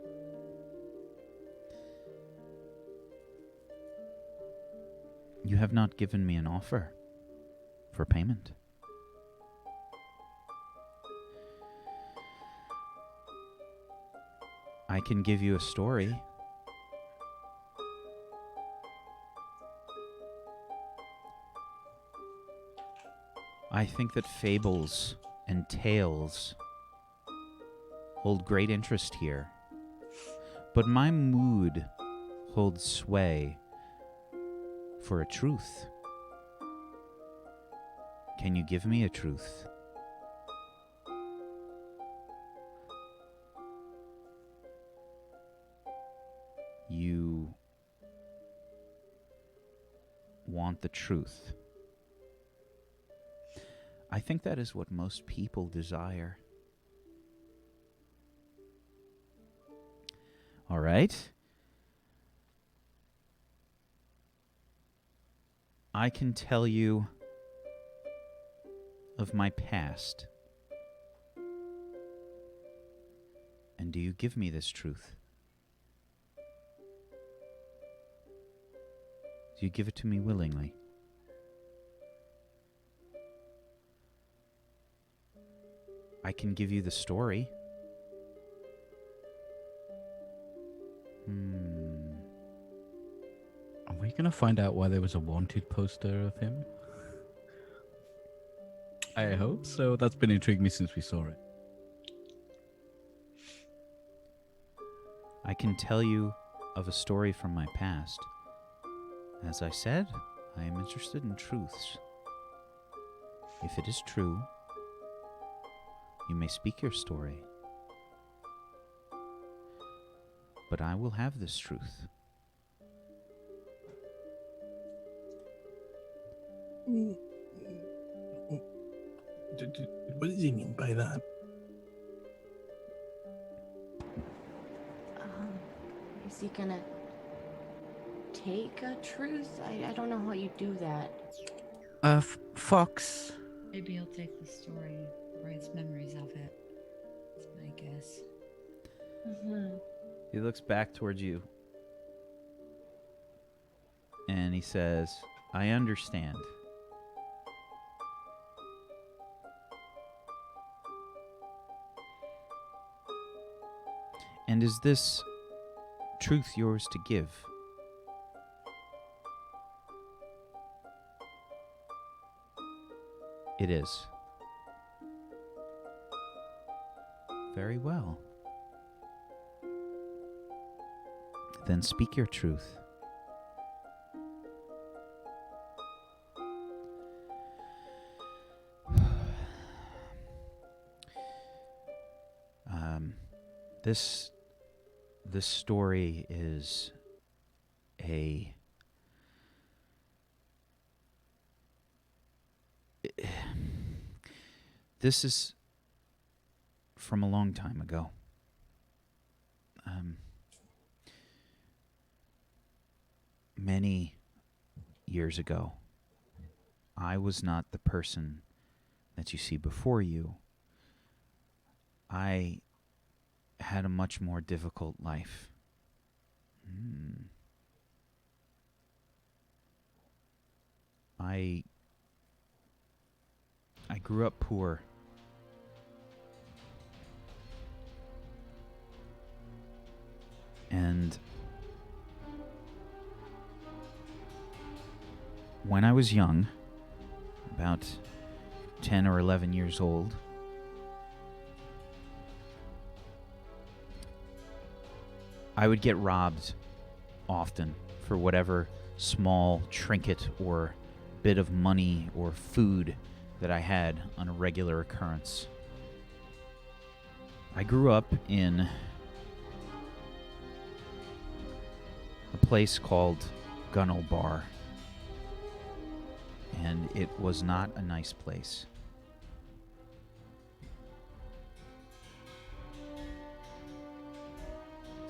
You have not given me an offer for payment. I can give you a story. I think that fables and tales hold great interest here, but my mood holds sway for a truth. Can you give me a truth? You want the truth. I think that is what most people desire. All right. I can tell you of my past. And do you give me this truth? Do you give it to me willingly? I can give you the story. Are we gonna find out why there was a wanted poster of him? I hope so. That's been intriguing me since we saw it. I can tell you of a story from my past. As I said, I am interested in truths. If it is true, you may speak your story. But I will have this truth. What does he mean by that? Is he gonna take a truth? I don't know how you do that. Fox. Maybe he'll take the story, writes memories of it. That's my guess. Mm-hmm. He looks back towards you. And he says, I understand. And is this truth yours to give? It is. Very well. Then speak your truth. This story is this is from a long time ago. Many years ago, I was not the person that you see before you. I had a much more difficult life. I grew up poor. And when I was young, about 10 or 11 years old, I would get robbed often for whatever small trinket or bit of money or food that I had on a regular occurrence. I grew up in a place called Gunnel Bar, and it was not a nice place.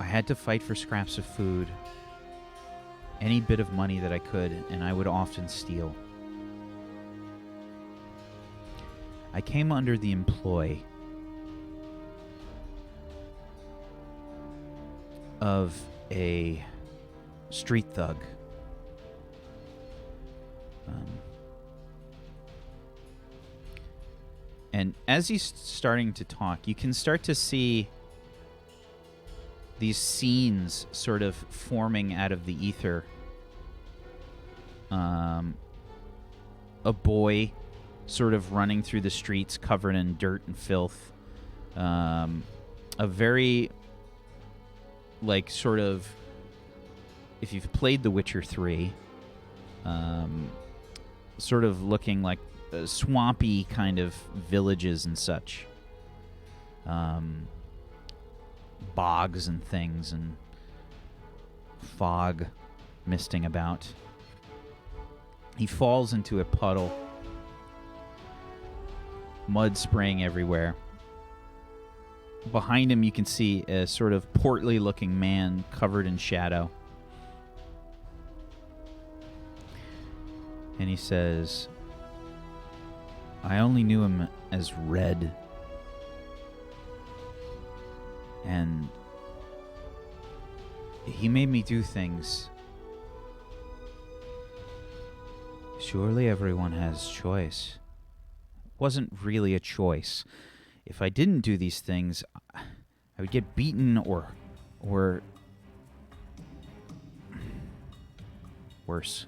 I had to fight for scraps of food, any bit of money that I could, and I would often steal. I came under the employ of a street thug. And as he's starting to talk, you can start to see these scenes sort of forming out of the ether. A boy sort of running through the streets covered in dirt and filth. A very, like, sort of, if you've played The Witcher 3, sort of looking like swampy kind of villages and such. Bogs and things, and fog misting about. He falls into a puddle, mud spraying everywhere. Behind him you can see a sort of portly looking man covered in shadow. And he says, I only knew him as Red. And he made me do things. Surely everyone has choice. It wasn't really a choice. If I didn't do these things, I would get beaten or worse.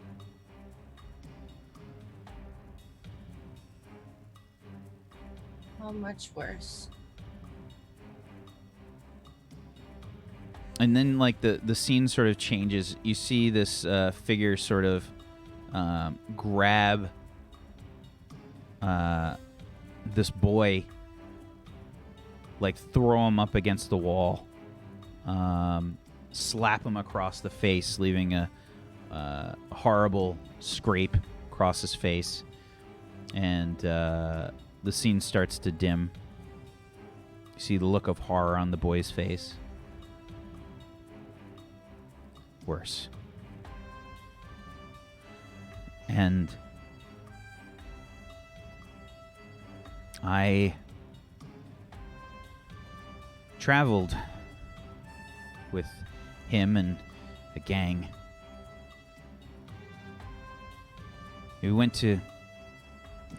How much worse? And then, like, the scene sort of changes. You see this figure sort of grab this boy, like, throw him up against the wall, slap him across the face, leaving a horrible scrape across his face. And the scene starts to dim. You see the look of horror on the boy's face. Worse. And I traveled with him and a gang. We went to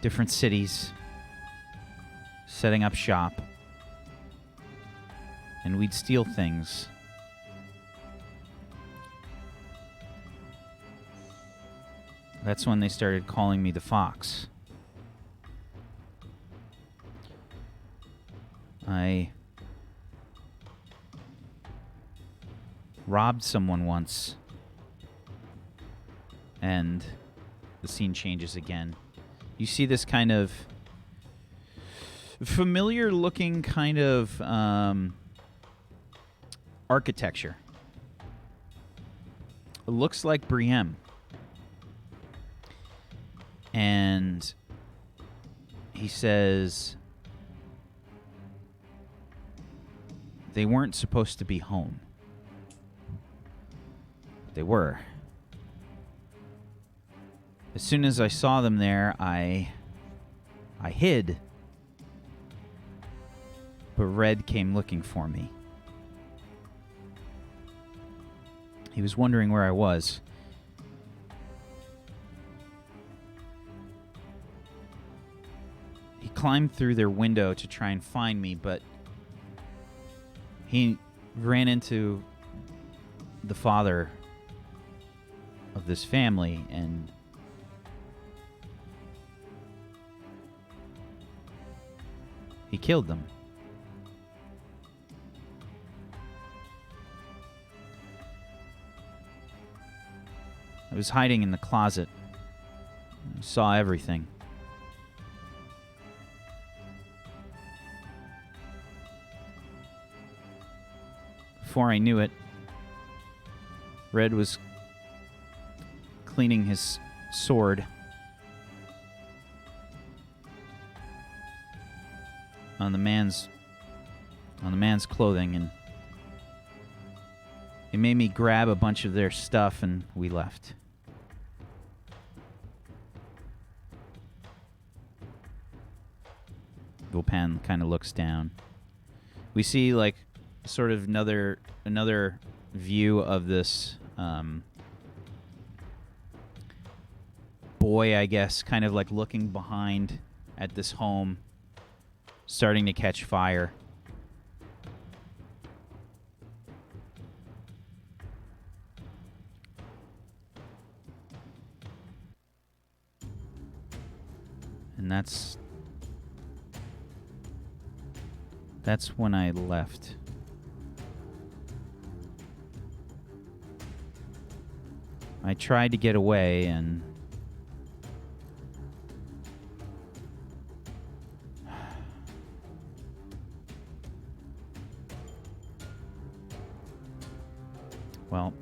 different cities, setting up shop, and we'd steal things. That's when they started calling me the Fox. I robbed someone once, and the scene changes again. You see this kind of familiar looking kind of architecture. It looks like Brienne. And he says they weren't supposed to be home. They were. As soon as I saw them there, I hid. But Red came looking for me. He was wondering where I was. He climbed through their window to try and find me, but he ran into the father of this family, and he killed them. was hiding in the closet. I saw everything. Before I knew it, Red was cleaning his sword on the man's clothing, and it made me grab a bunch of their stuff, and we left. Vulpan kind of looks down. We see like sort of another view of this boy, I guess, kind of like looking behind at this home, starting to catch fire. And that's when I left. I tried to get away, and well,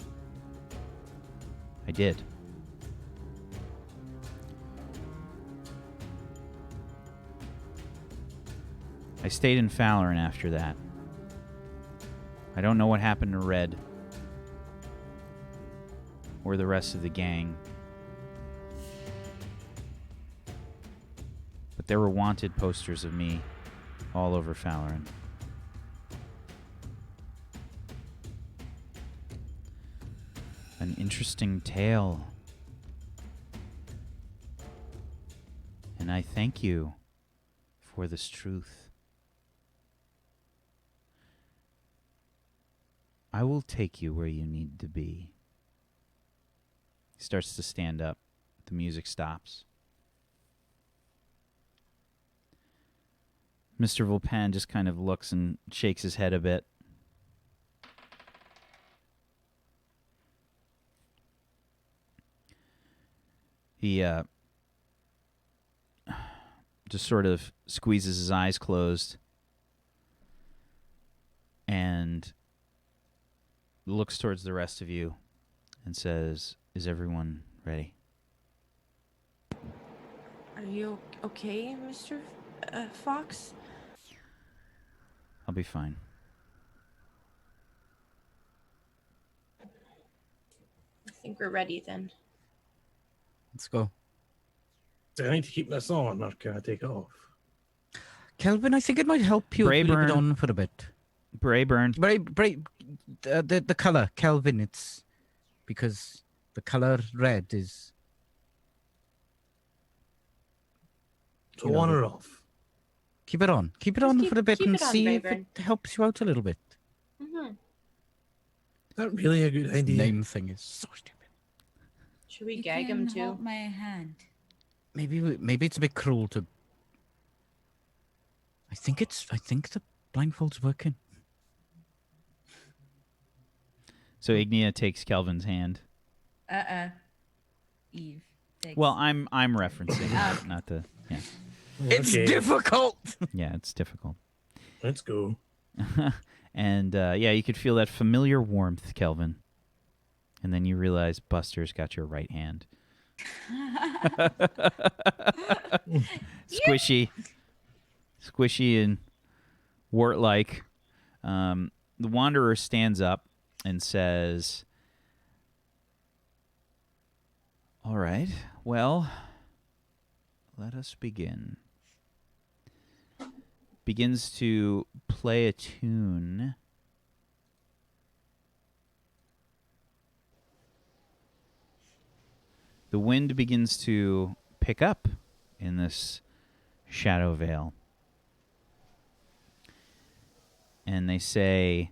I did. I stayed in Falarin after that. I don't know what happened to Red or the rest of the gang, but there were wanted posters of me all over Falarin. An interesting tale. And I thank you for this truth. I will take you where you need to be. He starts to stand up. The music stops. Mr. Vulpan just kind of looks and shakes his head a bit. He just sort of squeezes his eyes closed and looks towards the rest of you and says, "Is everyone ready?" Are you okay, Mr. Fox? I'll be fine. I think we're ready then. Let's go. Do I need to keep this on, or can I take it off? Kelvin, I think it might help you if you leave it Brayburn. on for a bit. Brayburn. The color, Kelvin, it's because the color red is... So on or off? Keep it on. Keep it Just on keep- for a bit keep and it on, see if Brayburn. it helps you out a little bit. Mm-hmm. Is that really a good idea? Name thing is so stupid. Should we You gag can him too? hold my hand. Maybe it's a bit cruel to... I think the blindfold's working. So Ignia takes Kelvin's hand. Eve. Takes... Well, I'm referencing it, not the yeah. It's Okay, difficult! Yeah, it's difficult. let's go. And yeah, you could feel that familiar warmth, Kelvin. And then you realize Buster's got your right hand. Squishy and wart-like. The Wanderer stands up and says, "All right, well, let us begin." Begins to play a tune. The wind begins to pick up in this Shadow Vale. And they say,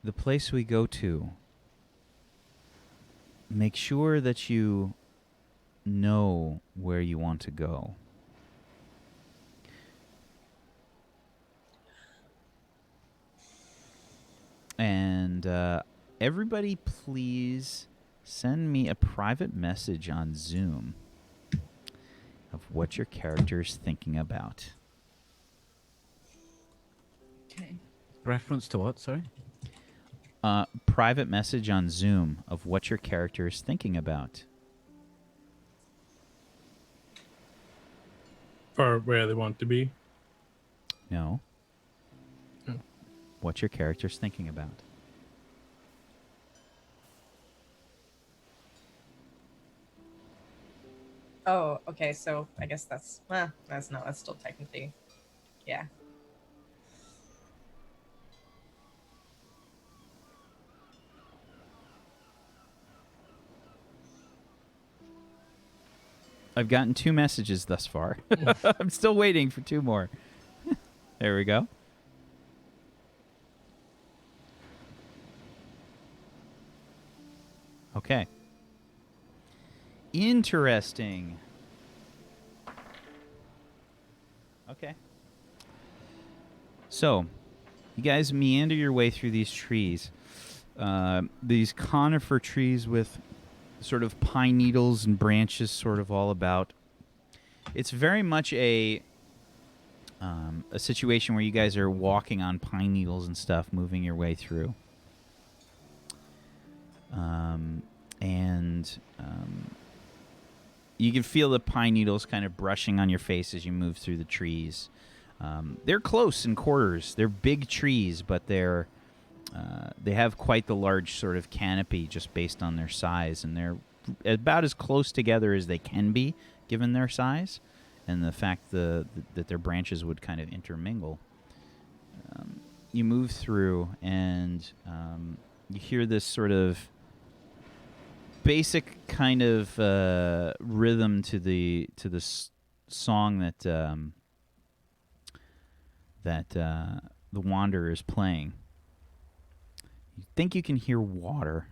the place we go to, make sure that you know where you want to go. And everybody, please send me a private message on Zoom of what your character is thinking about. Okay. Reference to what? Sorry. Private message on Zoom of what your character is thinking about. Or where they want to be. No. Oh. What your character's thinking about. Oh, okay. So I guess that's that's still technically, yeah. I've gotten 2 messages thus far. I'm still waiting for 2 more. There we go. Okay. Interesting. Okay. So, you guys meander your way through these trees. These conifer trees with sort of pine needles and branches sort of all about. It's very much a situation where you guys are walking on pine needles and stuff, moving your way through. You can feel the pine needles kind of brushing on your face as you move through the trees. They're close in quarters. They're big trees, but they have quite the large sort of canopy just based on their size, and they're about as close together as they can be given their size and the fact that their branches would kind of intermingle. You move through, and you hear this sort of basic kind of rhythm to the song that the Wanderer is playing. You think you can hear water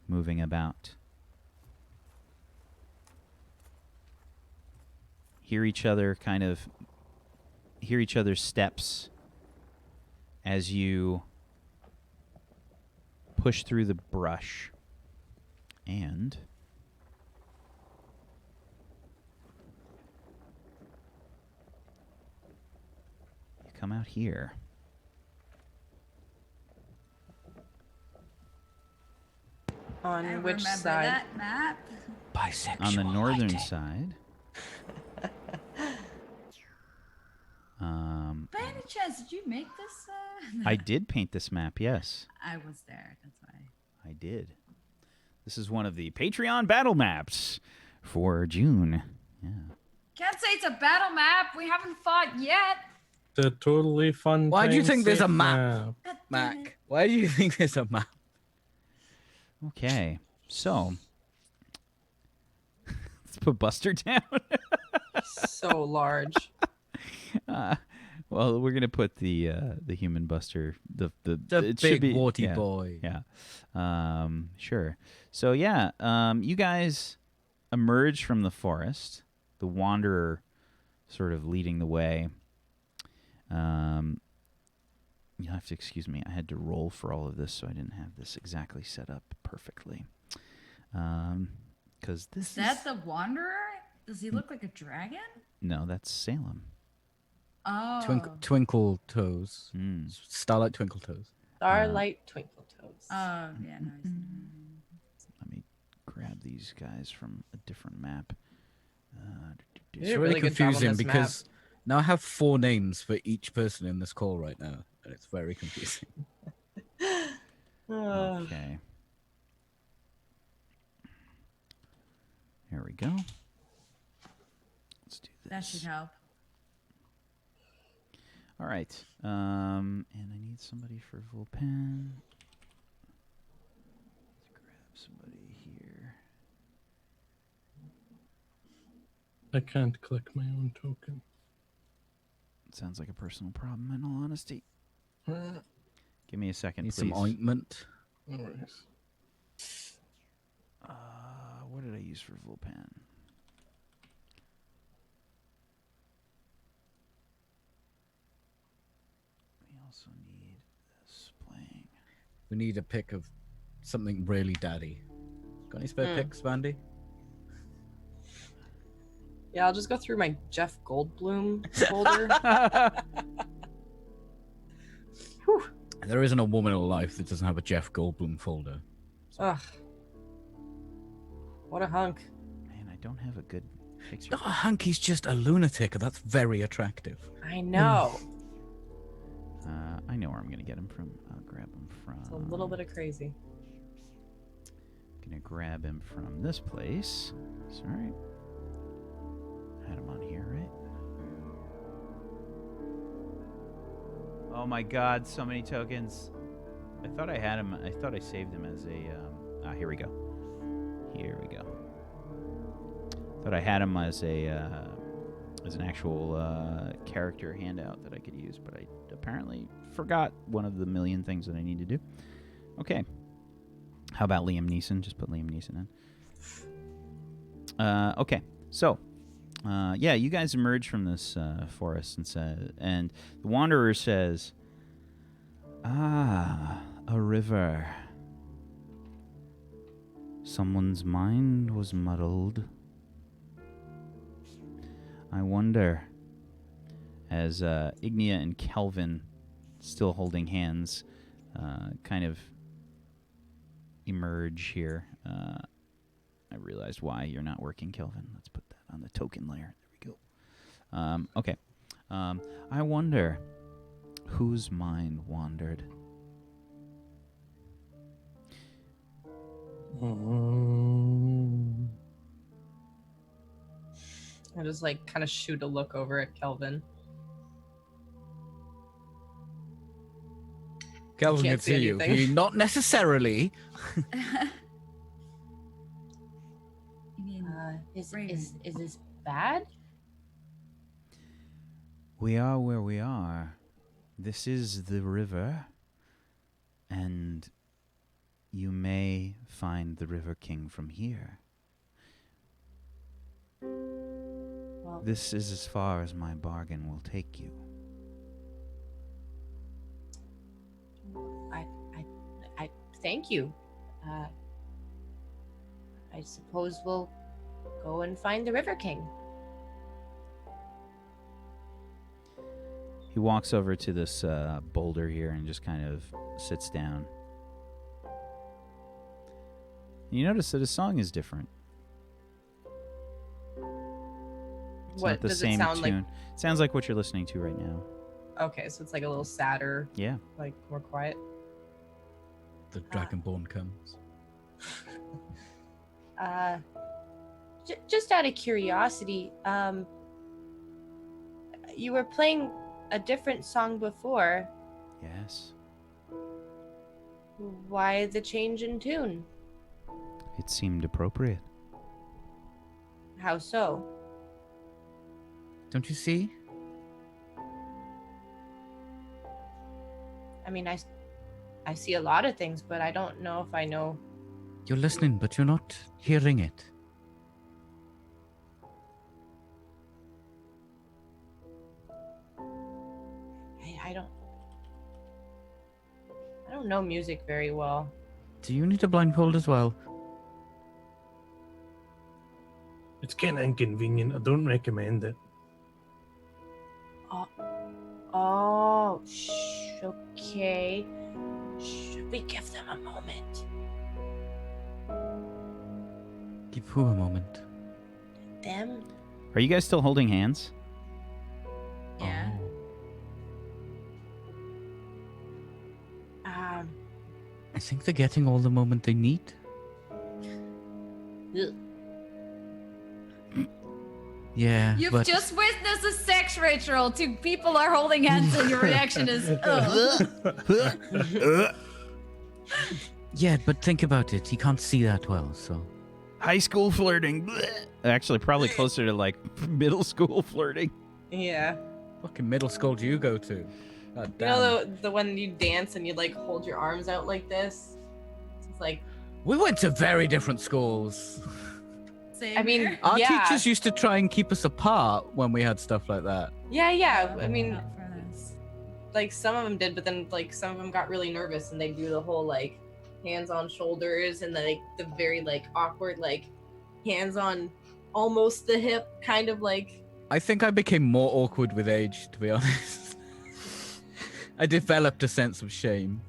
moving about. Hear each other's steps as you push through the brush. And you come out here. On I which remember side? that map. Bisexual. On the northern lighting. side. By any chance, did you make this? I did paint this map, yes. I was there. That's why. I did. This is one of the Patreon battle maps for June. Yeah. Can't say it's a battle map. We haven't fought yet. It's a totally fun. Why do you time think there's a safe map? God damn it. Mac, why do you think there's a map? Okay. So let's put Buster down. So large. Well, we're gonna put the human Buster. The The should big be, warty yeah, boy. Yeah. Sure. So yeah, you guys emerge from the forest. The Wanderer sort of leading the way. You'll have to excuse me. I had to roll for all of this, so I didn't have this exactly set up perfectly. Because this Is that the Wanderer? Does he look like a dragon? no, that's Salem. Oh. Twinkle toes. Mm. Starlight twinkle toes. Starlight Twinkle Toes. Oh, yeah, no. Let me grab these guys from a different map. You It's did a really really good job on confusing this map. because now I have 4 names for each person in this call right now, and it's very confusing. Okay. Here we go. Let's do this. That should help. All right. And I need somebody for Vulpen. Let's grab somebody here. I can't click my own token. Sounds like a personal problem, in all honesty. Give me a second, Need please. some ointment. No worries. What did I use for Vulpen? We also need this playing. We need a pick of something really daddy. Got any spare picks, Vandy? Yeah, I'll just go through my Jeff Goldblum folder. Whew. There isn't a woman alive that doesn't have a Jeff Goldblum folder. Ugh. What a hunk. Man, I don't have a good picture. Oh, Hanky's just a lunatic. That's very attractive. I know. I know where I'm gonna get him from. I'll grab him from. It's a little bit of crazy. Gonna grab him from this place. Sorry. Had him on here, right? Oh my God! So many tokens. I thought I had him. I thought I saved him as a. Here we go. Here we go. Thought I had him as an actual character handout that I could use, but I apparently forgot one of the million things that I need to do. Okay. How about Liam Neeson? Just put Liam Neeson in. Okay. So, yeah, you guys emerge from this forest and the Wanderer says, "Ah, a river. Someone's mind was muddled. I wonder," as Ignia and Kelvin, still holding hands, kind of emerge here. I realized why you're not working, Kelvin. Let's put that on the token layer. There we go. Okay. I wonder whose mind wandered. I just like kind of shoot a look over at Kelvin. Kelvin Can't can see see you. anything. He not necessarily. You mean Is Raven. this bad? We are where we are. This is the river, and you may find the River King from here. Well, This is as far as my bargain will take you. I thank you. I suppose we'll go and find the River King. He walks over to this boulder here and just kind of sits down. You notice that his song is different. It's What not the does same it sound like? tune. It sounds like what you're listening to right now. Okay, so it's like a little sadder, Yeah. like more quiet. The Dragonborn comes. Just out of curiosity, you were playing a different song before. Yes. Why the change in tune? It seemed appropriate. How so? Don't you see? I mean, I see a lot of things, but I don't know if I know. You're listening, but you're not hearing it. I don't know music very well. Do you need a blindfold as well? It's kind of inconvenient. I don't recommend it. Oh, okay. Should we give them a moment? Give who a moment? Them? Are you guys still holding hands? Yeah. Oh. I think they're getting all the moment they need. Ugh. Yeah, You've but just witnessed a sex ritual. Two people are holding hands, and your reaction is, ugh. yeah, but think about it. He can't see that well, so High school flirting. Blech. Actually, probably closer to like middle school flirting. Yeah. fucking middle school do you go to? God You damn. know the when you dance and you like hold your arms out like this? It's like, We went to very different schools. Same I mean, here. Our yeah. teachers used to try and keep us apart when we had stuff like that. Yeah. I mean, Not for us. like some of them did, but then like some of them got really nervous and they do the whole like hands on shoulders and the very like awkward like hands on almost the hip kind of like. I think I became more awkward with age, to be honest. I developed a sense of shame.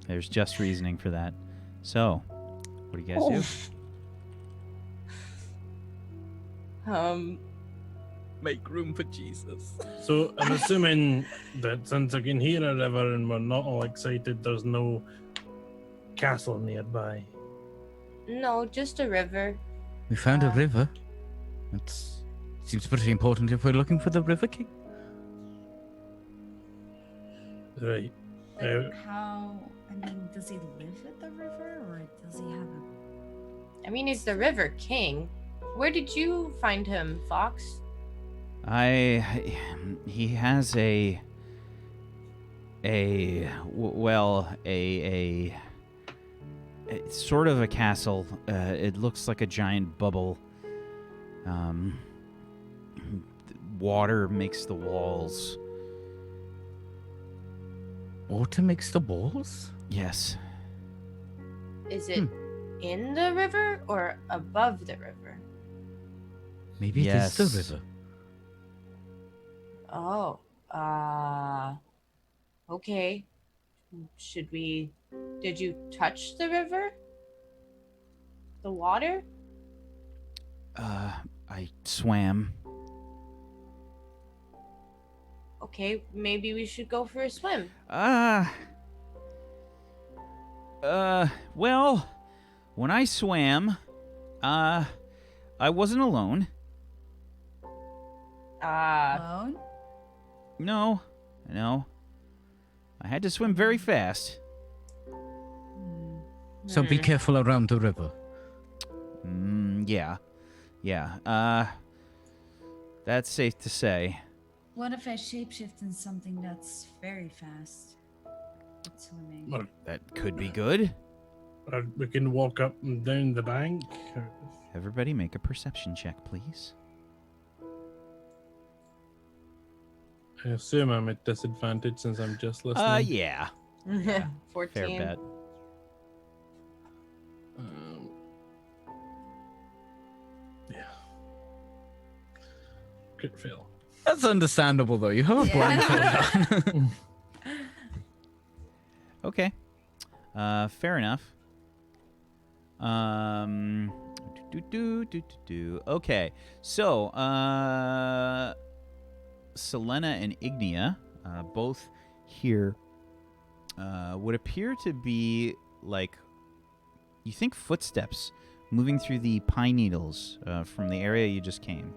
There's just reasoning for that. So, what do you guys do? Make room for Jesus. So I'm assuming that since I can hear a river and we're not all excited, there's no castle nearby. No, just a river. We found a river. That seems pretty important if we're looking for the River King. Right. Like how? I mean, does he live at the river, or does he have a? I mean, he's the River King. Where did you find him, Fox? He has a it's sort of a castle. It looks like a giant bubble. Water makes the walls. Water makes the walls? Yes. Is it in the river or above the river? Maybe Yes. it is the river. Oh, okay. Should we? Did you touch the river? The water? I swam. Okay, maybe we should go for a swim. Well, when I swam, I wasn't alone. Alone? No. I had to swim very fast. So be careful around the river. Yeah. That's safe to say. What if I shapeshift in something that's very fast? It's swimming. Well, That could be good. we can walk up and down the bank. Everybody make a perception check, please. I assume I'm at disadvantage since I'm just listening. Yeah. 14. Fair bet. Yeah. Could fail. That's understandable, though. You have a blindfold on. Okay. Fair enough. Okay. So, Selena and Ignia, both here, would appear to be like, you think footsteps moving through the pine needles from the area you just came.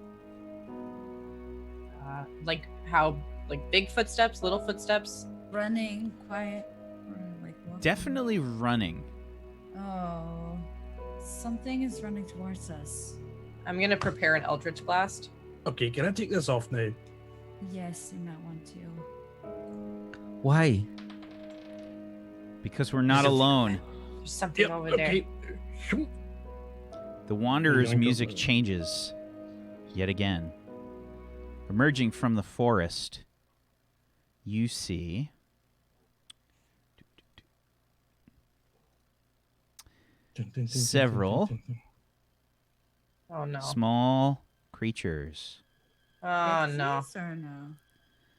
Like how, like big footsteps, little footsteps. Running, quiet, or like walking? Definitely running. Oh, something is running towards us. I'm gonna prepare an Eldritch Blast. Okay, can I take this off now? Yes, you might want to. Why? Because we're not alone. There's something over there. The Wanderer's Yeah, I music go- changes yet again. Emerging from the forest, you see several Oh no. small creatures. Oh no. Pixies or no?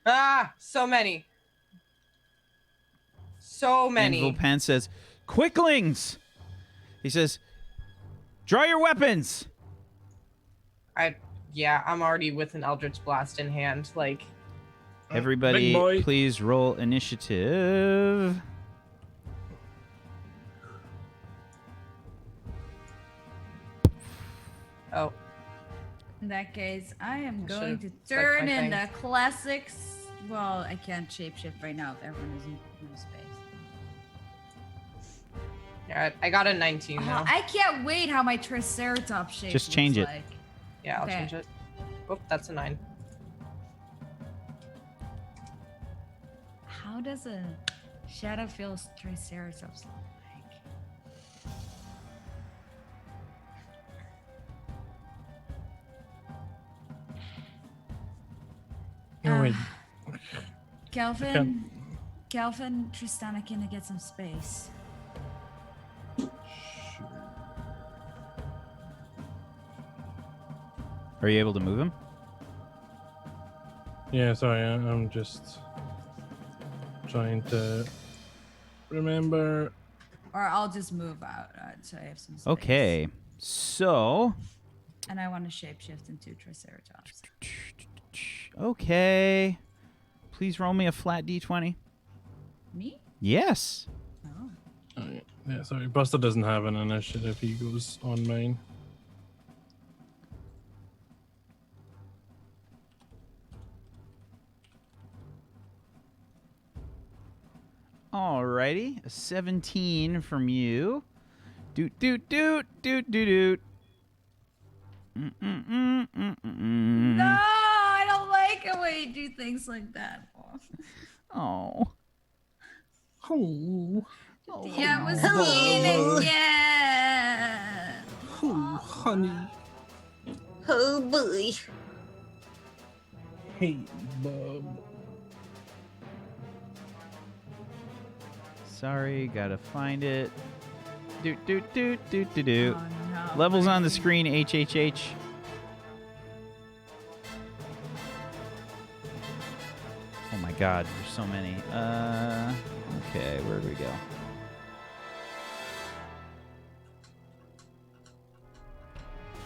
Ah, so many. So And many. Vulpan says, "Quicklings!" He says, "Draw your weapons!" I'm already with an Eldritch Blast in hand. Like, Everybody, Big boy. please roll initiative. oh, In that case, I am I going to should've spiked turn my in thing. the classics. Well, I can't shapeshift right now if everyone is in no space. yeah, I got a 19 now. I can't wait how my Triceratops shape Just change looks it. like. Yeah, I'll Okay. change it. Oh, that's a 9. How does a Shadowfield's Triceratops look like? Oh, wait. Kelvin, Tristana, can I get some space? Are you able to move him? Yeah, sorry, I'm just trying to remember. Or I'll just move out so I have some space. Okay. So. And I want to shapeshift into Triceratops. Okay. Please roll me a flat d20. Me? Yes. Oh. Oh, yeah, sorry. Buster doesn't have an initiative. He goes on mine. Alrighty. A 17 from you. Doot, doot, doot, doot, doot, doot. No, I don't like it when you do things like that. Oh. Oh, Yeah, it was eating. Yeah. oh, honey. Oh boy. Hey, bub. Sorry, gotta find it. Doot, doot, doot, doot, doot, doot. Oh, no. Levels on the screen, HHH. Oh my god, there's so many. Okay, where do we go?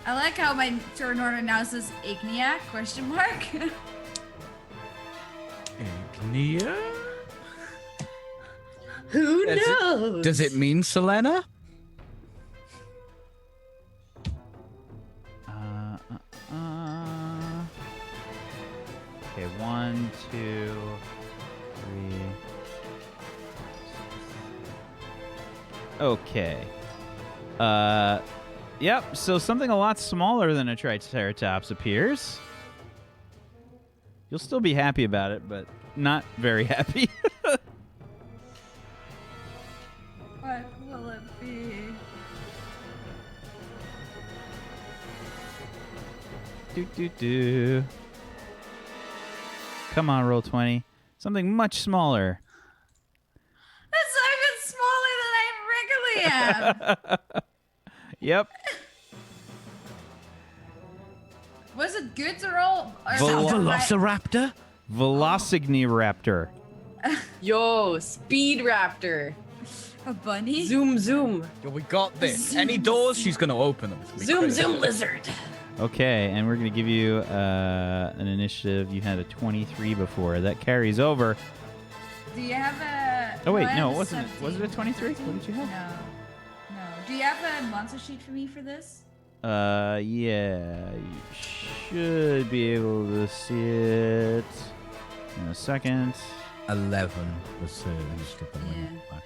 I like how my turn order now says Igniac, question mark. Ignia? Who knows? Does it mean Selena? Okay, 1, 2, 3. Okay. Yep, so something a lot smaller than a Triceratops appears. You'll still be happy about it, but not very happy. What will it be? Do. Come on, roll 20. Something much smaller. That's even smaller than I regularly am. Yep. Was it good to roll? Or Velociraptor? Velocigniraptor. Yo, Speed Raptor. A bunny? Zoom, zoom. Yo, we got this. Any doors, she's gonna open them. It's gonna be Zoom, crazy. zoom, lizard. Okay, and we're going to give you an initiative. You had a 23 before. That carries over. Do you have a... Oh, wait, I no, have a wasn't it? Was it a 23? 17? What did you have? No. Do you have a monster sheet for me for this? Yeah, you should be able to see it in a second. 11 was initiative. Yeah.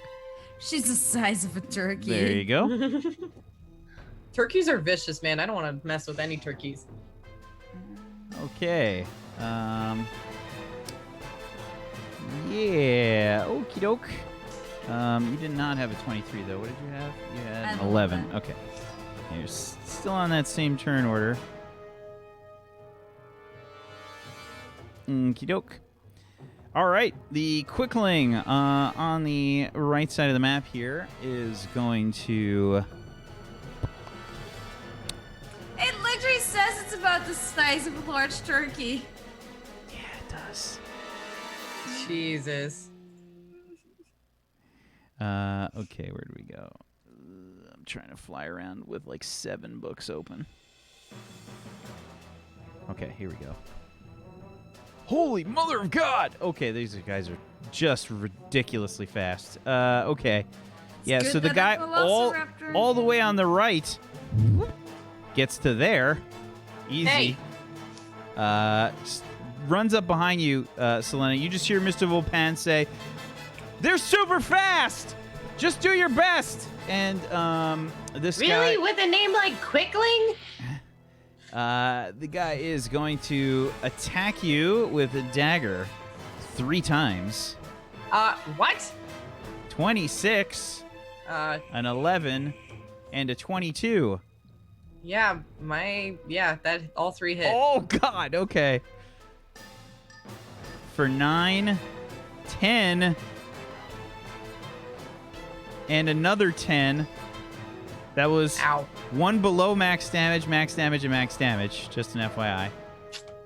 She's the size of a turkey. There you go. Turkeys are vicious, man. I don't want to mess with any turkeys. Okay. Yeah, okie doke. You did not have a 23, though. What did you have? You had an 11. Okay. You're still on that same turn order. Okie doke. All right. The Quickling on the right side of the map here is going to... It literally says it's about the size of a large turkey. Yeah, it does. Jesus. Okay, where do we go? I'm trying to fly around with like 7 books open. Okay, here we go. Holy mother of God! Okay, these guys are just ridiculously fast. Okay. Yeah, so the guy all the way on the right gets to there. Easy. Hey. Runs up behind you, Selena. You just hear Mr. Volpan say, "They're super fast! Just do your best!" And this guy... Really? With a name like Quickling? The guy is going to attack you with a dagger 3 times. What? 26, an 11, and a 22. Yeah, that all 3 hit. Oh, God. Okay. For 9 10 and another 10. That was Ow. one below max damage, and max damage. Just an FYI.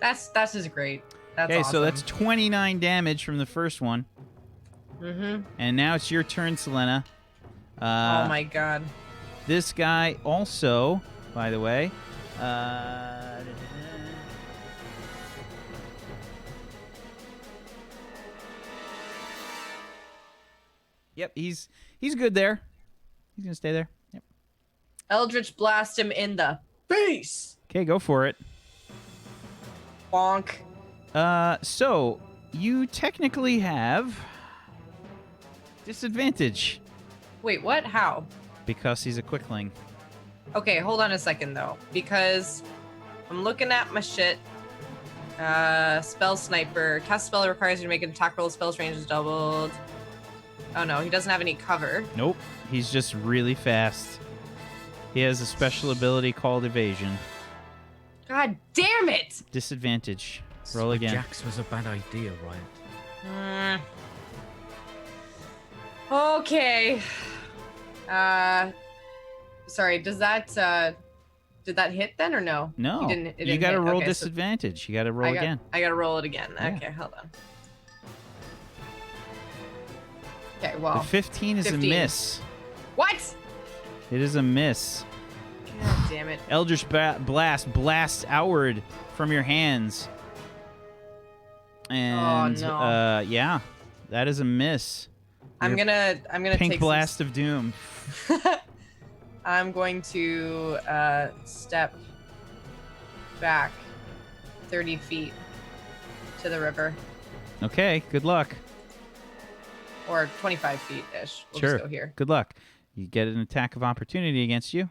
That's just great. That's Okay, awesome. so that's 29 damage from the first one. Mm-hmm. And now it's your turn, Selena. Oh my god. This guy also, by the way, yep, he's good there. He's gonna stay there. Yep. Eldritch blast him in the face. Okay, go for it. Bonk. So you technically have disadvantage Wait, what? How? because he's a quickling. Okay, hold on a second though, because I'm looking at my shit. Spell sniper. Cast spell requires you to make an attack roll. Spell's range is doubled. Oh no, he doesn't have any cover. Nope, he's just really fast. He has a special ability called evasion. God damn it! Disadvantage. Roll again. Jax was a bad idea, right? Okay. Sorry. Does that did that hit then or no? No, It didn't you got to hit. roll Okay, so disadvantage. You got to roll again. I gotta roll it again. Yeah. Okay, hold on. Okay, The well. 15 is 15. a miss. What? It is a miss. God damn it. Eldritch Blast blasts outward from your hands. And no. yeah, that is a miss. I'm gonna Pink take Blast of Doom. I'm going to step back 30 feet to the river, Okay, good luck. or 25 feet ish. We'll Sure. just go here. Good luck. You get an attack of opportunity against you.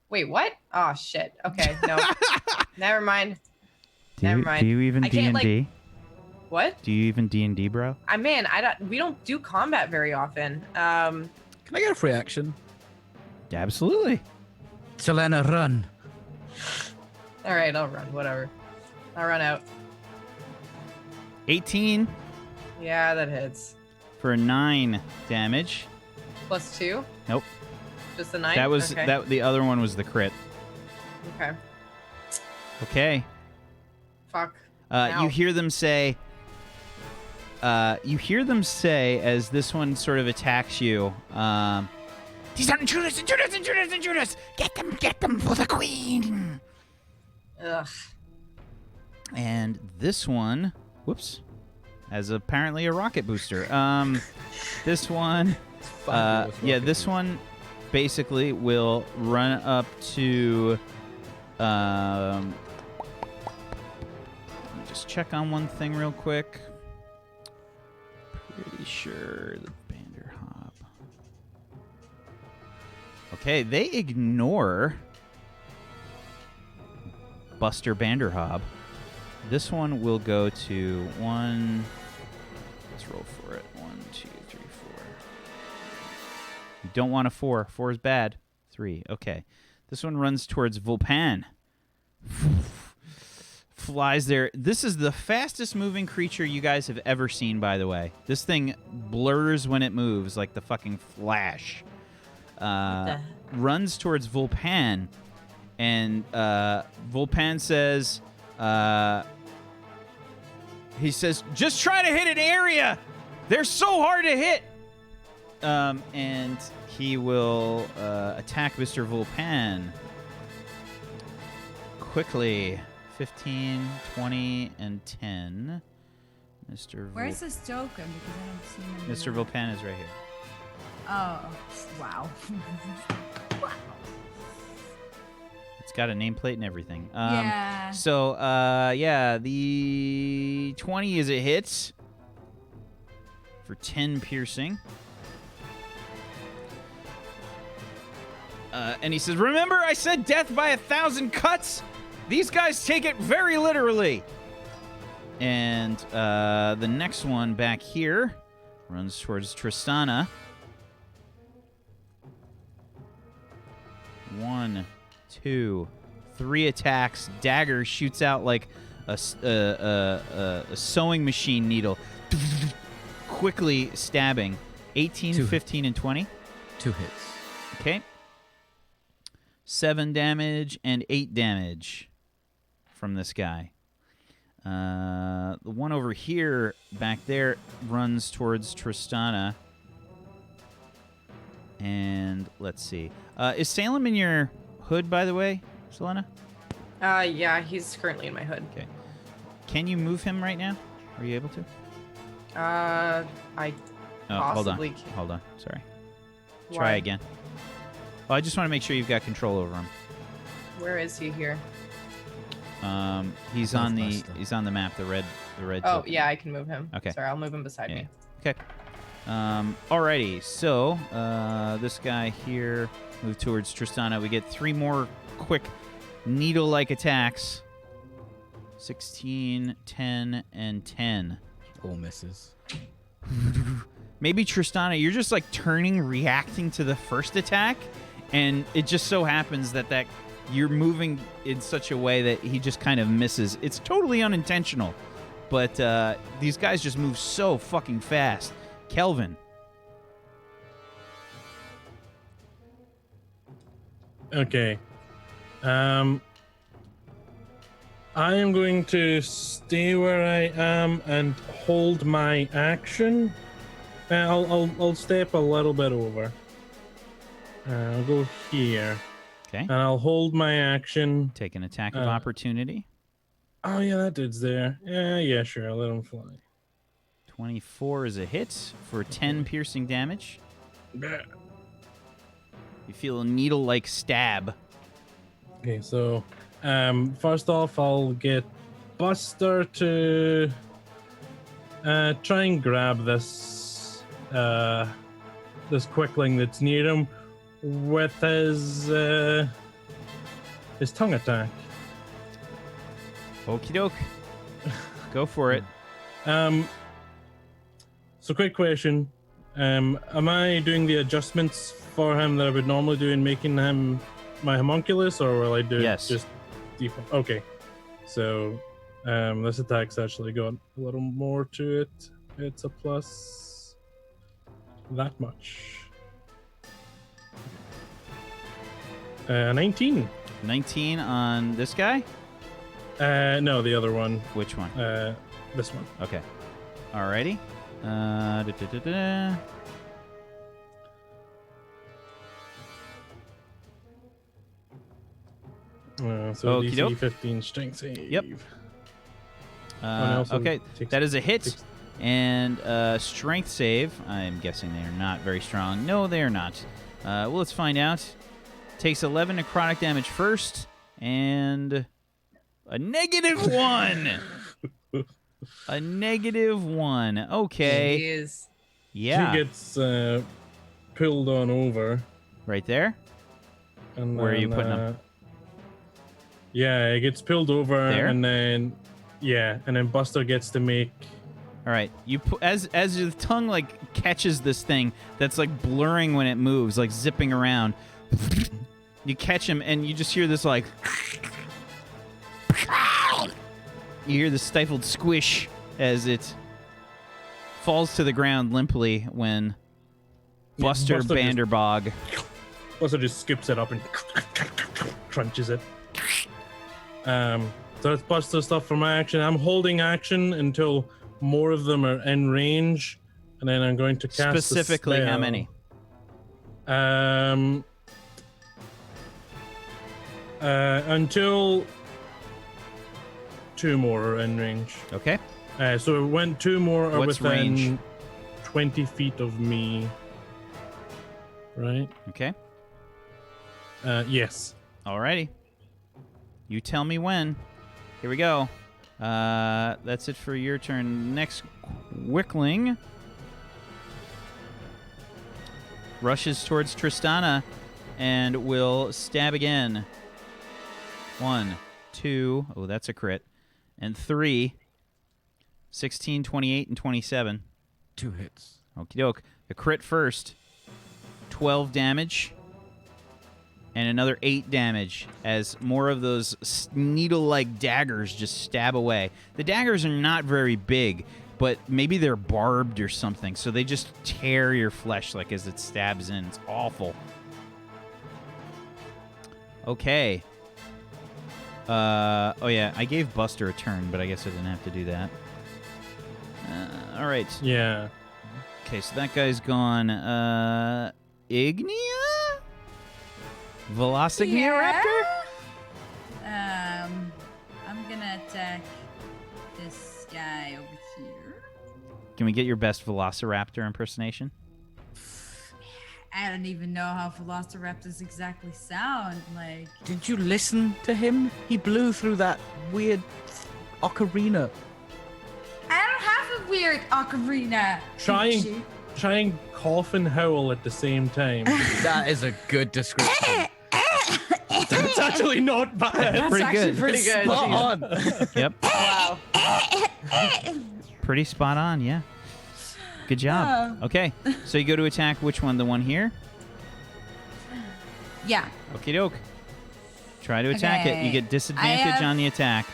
Wait, what? Oh shit. Okay, no. Never mind. Do Never you, mind. Do you even I can't, D&D? What? Do you even D&D, bro? We don't do combat very often. Can I get a free action? Absolutely. Selena, run. All right, I'll run. Whatever. I'll run out. 18 Yeah, that hits. for 9 damage. +2. Nope. Just a 9. That was okay. that. The other one was the crit. Okay. Okay. Fuck. You Ow. hear them say. You hear them say as this one sort of attacks you. These are intruders! Get them for the queen! Ugh. And this one, whoops, has apparently a rocket booster. This one, yeah, this one basically will run up to. Let me just check on one thing real quick. Pretty sure the Banderhob. Okay, they ignore Buster Banderhob. This one will go to 1. Let's roll for it. 1, 2, 3, 4. You don't want a 4. 4 is bad. 3. Okay. This one runs towards Vulpan. Flies there. This is the fastest moving creature you guys have ever seen, by the way. This thing blurs when it moves like the fucking Flash. Runs towards Vulpan. And Vulpan says, he says, just try to hit an area. They're so hard to hit. And he will attack Mr. Vulpan quickly. 15, 20, and 10. Mr. Where's this token? Because I don't see him. Mr. Vulpan is right here. Oh, wow. Wow. It's got a nameplate and everything. Yeah. So, yeah, the 20 is a hit for 10 piercing. And he says, remember I said death by 1,000 cuts? These guys take it very literally. And the next one back here runs towards Tristana. 1, 2, 3 attacks. Dagger shoots out like a sewing machine needle. quickly stabbing. 18, Two. 15, and 20. 2 hits. Okay. 7 damage and 8 damage from this guy. The one over here, back there, runs towards Tristana. And let's see. Is Salem in your hood, by the way, Selena? Yeah, he's currently in my hood. Okay. Can you move him right now? Are you able to? I Hold possibly on. can. Hold on. Sorry. Why? Try again. Well, I just want to make sure you've got control over him. Where is he here? He's on the Northwest. map. The red. Oh, token. yeah, I can move him. Okay. Sorry, I'll move him beside Yeah. me. Okay. Alrighty. So this guy here moved towards Tristana. We get 3 more quick needle-like attacks. 16, 10, and 10. All misses. Maybe Tristana, you're just like turning, reacting to the first attack, and it just so happens that you're moving in such a way that he just kind of misses. It's totally unintentional, but these guys just move so fucking fast. Kelvin. Okay. I am going to stay where I am and hold my action. I'll step a little bit over. I'll go here. Okay. And I'll hold my action. Take an attack of opportunity. Oh yeah, that dude's there. Yeah, sure. I'll let him fly. 24 is a hit for 10 piercing damage. Bleh. You feel a needle-like stab. Okay, so first off, I'll get Buster to try and grab this quickling that's near him with his tongue attack. Okie doke. Go for it. So quick question. Am I doing the adjustments for him that I would normally do in making him my homunculus, or will I do Yes. just default? Okay. So this attack's actually got a little more to it. It's a plus that much. 19. 19 on this guy? No, the other one. Which one? This one. Okay. Alrighty. Da-da-da-da. So Okie DC doke. 15 strength save. Yep. also Okay, takes- that is a hit. takes- And strength save. I'm guessing they are not very strong. No, they are not. Well, let's find out. Takes 11 necrotic damage first, and a -1. A -1. Okay. Jeez. Yeah. He gets pulled on over. Right there. And Where are you then, putting him? Yeah, it gets pulled over, There? and then Buster gets to make. All right. You as your tongue like catches this thing that's like blurring when it moves, like zipping around. You catch him, and you just hear this like. You hear the stifled squish as it falls to the ground limply when Buster Buster just- Banderbog. Buster just scoops it up and crunches it. So that's Buster stuff for my action. I'm holding action until more of them are in range, and then I'm going to cast the Specifically, how spell. many? Until 2 more are in range. Okay. So when 2 more are What's within range? 20 feet of me. Right? Okay. Yes. Alrighty. You tell me when. Here we go. That's it for your turn. Next, Wickling rushes towards Tristana and will stab again. 1, 2. Oh, that's a crit. And 3. 16, 28, and 27. 2 hits. Okie doke. The crit first. 12 damage. And another 8 damage as more of those needle-like daggers just stab away. The daggers are not very big, but maybe they're barbed or something, so they just tear your flesh like as it stabs in. It's awful. Okay. Oh yeah, I gave Buster a turn, but I guess I didn't have to do that. All right. Yeah. Okay, so that guy's gone. Ignia? Velocigniaraptor? I'm gonna attack this guy over here. Can we get your best Velociraptor impersonation? I don't even know how velociraptors exactly sound. Like, Did you listen to him? He blew through that weird ocarina. I don't have a weird ocarina. Try and cough and howl at the same time. That is a good description. That's actually not bad. That's Pretty actually good. pretty good. Spot on. Yep. Wow. Pretty spot on, yeah. Good job. Okay, so you go to attack which one? The one here? Yeah. Okie doke. Try to attack it. You Okay. get disadvantage on the attack.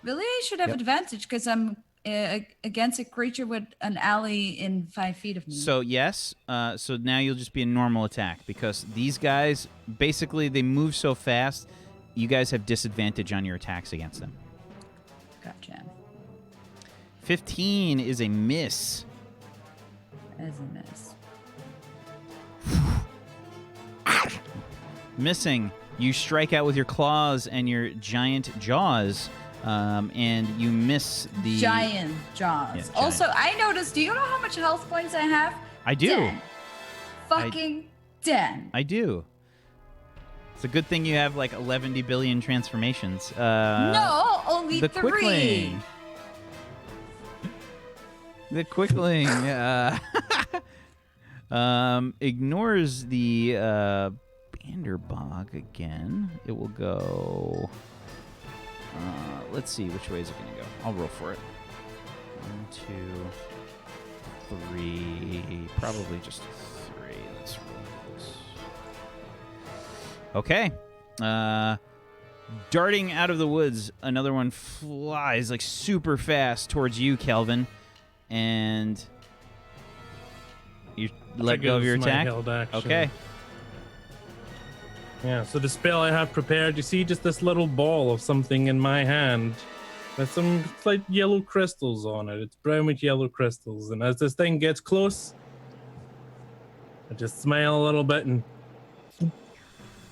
Really, I should have advantage because I'm against a creature with an ally in 5 feet of me. So yes, so now you'll just be a normal attack because these guys, basically they move so fast, you guys have disadvantage on your attacks against them. Gotcha. 15 is a miss. As a miss. Missing. You strike out with your claws and your giant jaws, and you miss the... Giant jaws. Yeah, giant. Also, I noticed, do you know how much health points I have? I do. 10. Fucking 10. I do. It's a good thing you have like 11 billion transformations. No, only The 3. Quickling. The Quickling ignores the Banderbog again. It will go... let's see, which way is it going to go? I'll roll for it. 1, 2, 3. Probably just 3. Let's roll this. Okay. Darting out of the woods, another one flies like super fast towards you, Kelvin. And you let go of your Triggers my attack? held action. Okay. Yeah, so the spell I have prepared, you see just this little ball of something in my hand with some slight yellow crystals on it. It's brown with yellow crystals. And as this thing gets close, I just smile a little bit and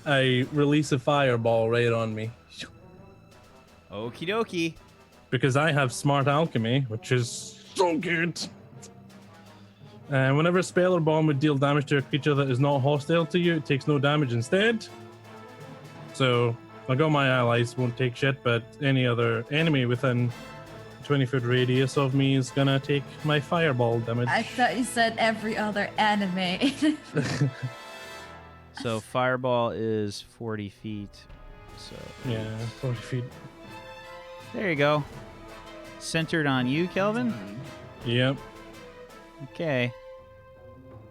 I release a fireball right on me. Okie dokie. Because I have smart alchemy, which is so good. And whenever a spell or bomb would deal damage to a creature that is not hostile to you, it takes no damage instead. So I got my allies won't take shit, but any other enemy within 20-foot radius of me is gonna take my fireball damage. I thought you said every other anime. So fireball is 40 feet. So Yeah, 40 feet. there you go. Centered on you, Kelvin. Yep. Okay.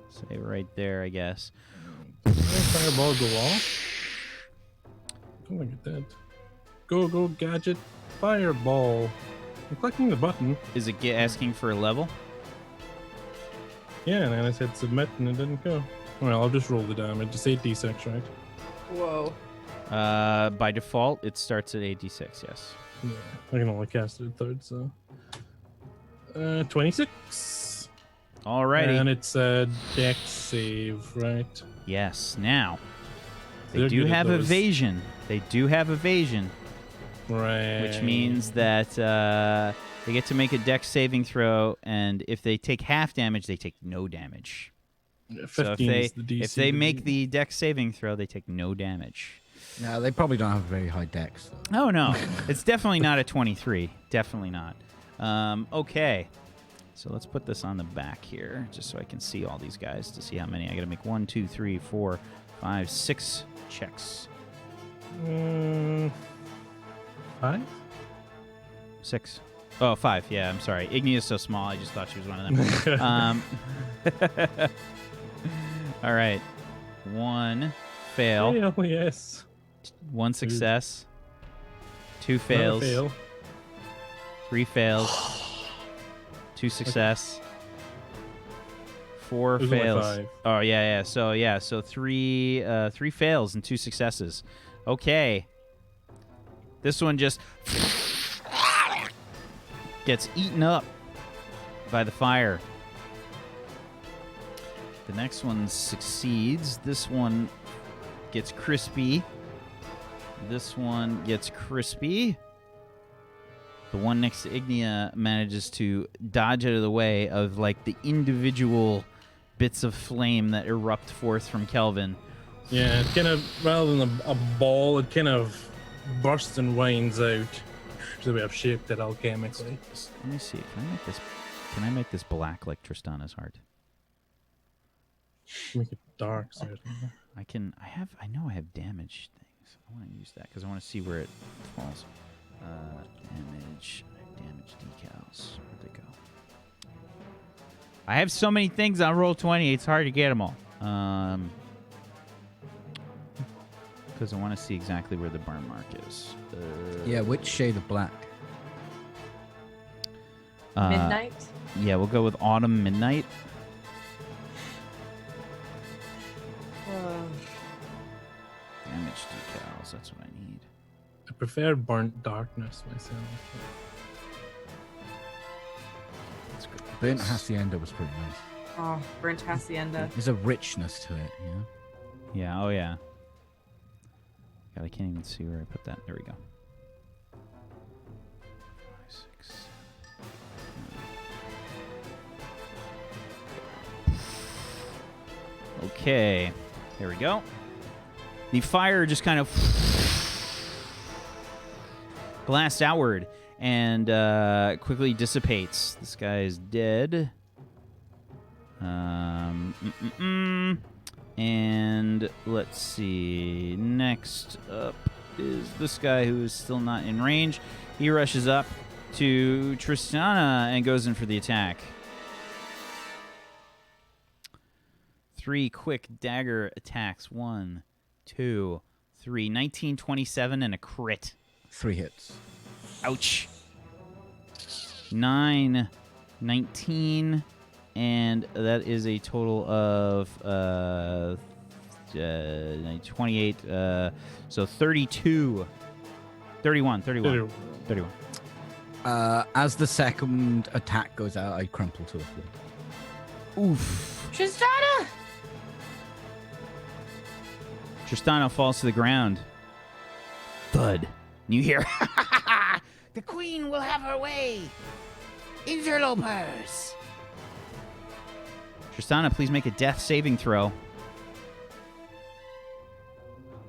Say right there, I guess. Fireball go off. Oh, look at that. Go, gadget. Fireball. I'm clicking the button. Is it asking for a level? Yeah, and then I said submit and it didn't go. Well, I'll just roll the damage. It's 8d6, right? Whoa. By default, it starts at 8d6, yes. Yeah, I can only cast it at third, so. 26. Alrighty. And it's a dex save, right? Yes. Now, they They're do good at have those. evasion. They do have evasion, Right. which means that they get to make a dex saving throw, and if they take half damage, they take no damage. 15 So is the DC. if they make the dex saving throw, they take no damage. No, they probably don't have very high decks. Though. Oh no, it's definitely not a 23. Definitely not. Okay, so let's put this on the back here, just so I can see all these guys to see how many. I got to make 1, 2, 3, 4, 5, 6 checks. 5? 6. Oh, 5. Yeah, I'm sorry. Igni is so small. I just thought she was one of them. All right. 1 fail. Fail, yes. 1 success. 2 fails. Fail. 3 fails. 2 success. 4 There's only fails. 5. Oh yeah. So 3 fails and 2 successes. Okay. This one just gets eaten up by the fire. The next one succeeds. This one gets crispy. This one gets crispy. The one next to Ignia manages to dodge out of the way of like the individual bits of flame that erupt forth from Kelvin. Yeah, it kind of, rather than a ball, it kind of bursts and winds out. So we have shaped it alchemically. Let me see. Can I make this black like Tristana's heart? Make it dark, certainly. I know I have damage things. I want to use that because I want to see where it falls. Damage decals. Where'd they go? I have so many things on Roll20. It's hard to get them all. Because I want to see exactly where the burn mark is. Yeah, which shade of black? Midnight. Yeah, we'll go with Autumn Midnight. Damage decals. That's what I need. I prefer burnt darkness myself. That's good. Burnt Hacienda was pretty nice. Oh, burnt hacienda. There's a richness to it, you know? Yeah, oh yeah. God, I can't even see where I put that. There we go. 5, 6, 7. Okay, there we go. The fire just kind of blasts outward and quickly dissipates. This guy is dead. And let's see. Next up is this guy who is still not in range. He rushes up to Tristana and goes in for the attack. 3 quick dagger attacks. 1, 2, 3. 19, 27, and a crit. 3 hits. Ouch. 9, 19, and that is a total of 28. So 32. 31. As the second attack goes out, I crumple to the floor. Oof. Tristana! Tristana falls to the ground. Thud. And you hear, The queen will have her way. Interlopers. Tristana, please make a death saving throw.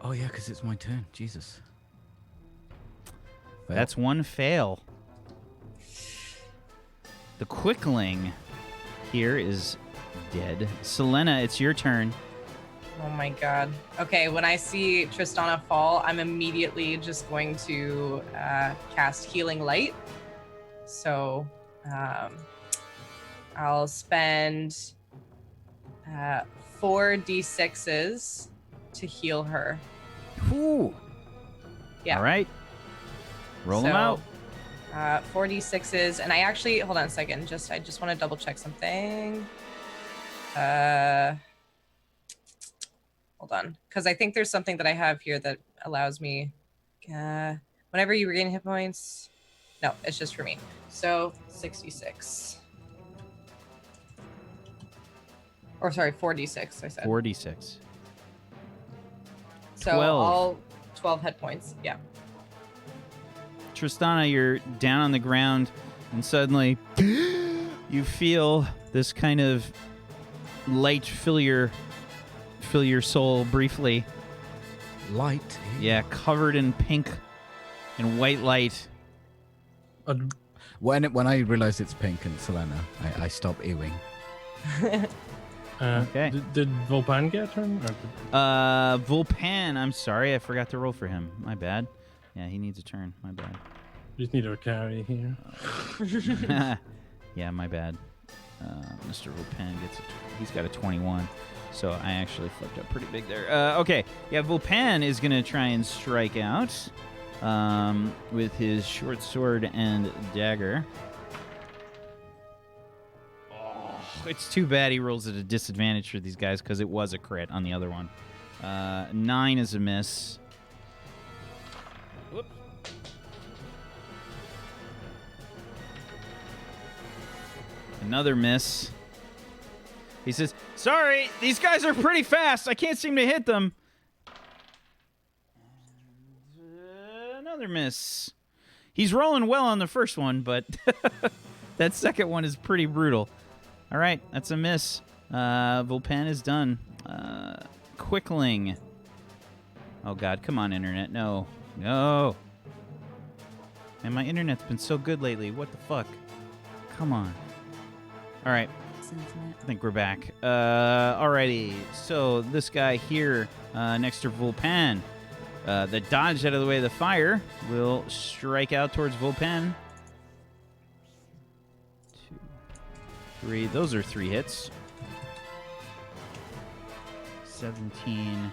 Oh, yeah, because it's my turn. Jesus. Fail. That's 1 fail. The quickling here is dead. Selena, it's your turn. Oh my god. Okay, when I see Tristana fall, I'm immediately just going to cast Healing Light. So I'll spend 4 d6s to heal her. Ooh. Yeah. All right. Roll them out. 4 d6s, and I actually hold on a second. I just want to double check something. Hold on, because I think there's something that I have here that allows me. Whenever you regain hit points. No, it's just for me. So 66. Or sorry, 4d6. I said. 4d6. So 12. all 12 hit points. Yeah. Tristana, you're down on the ground, and suddenly you feel this kind of light fill your soul briefly. Light? Yeah, covered in pink and white light. When I realize it's pink and Selena, I stop ewing. Okay. Did Volpan get a turn? Volpan, I'm sorry, I forgot to roll for him. My bad. Yeah, he needs a turn. My bad. Just need a carry here. Yeah, my bad. Mr. Volpan he's got a 21. So I actually fucked up pretty big there. Okay, yeah, Volpan is going to try and strike out with his short sword and dagger. It's too bad he rolls at a disadvantage for these guys because it was a crit on the other one. 9 is a miss. Whoops. Another miss. He says, sorry, these guys are pretty fast. I can't seem to hit them. Another miss. He's rolling well on the first one, but that second one is pretty brutal. All right, that's a miss. Vulpan is done. Quickling. Oh, God. Come on, Internet. No. No. Man, my Internet's been so good lately. What the fuck? Come on. All right. I think we're back. Alrighty. So this guy here next to Vulpan that dodged out of the way of the fire will strike out towards Vulpan. 2, 3. Those are 3 hits. 17,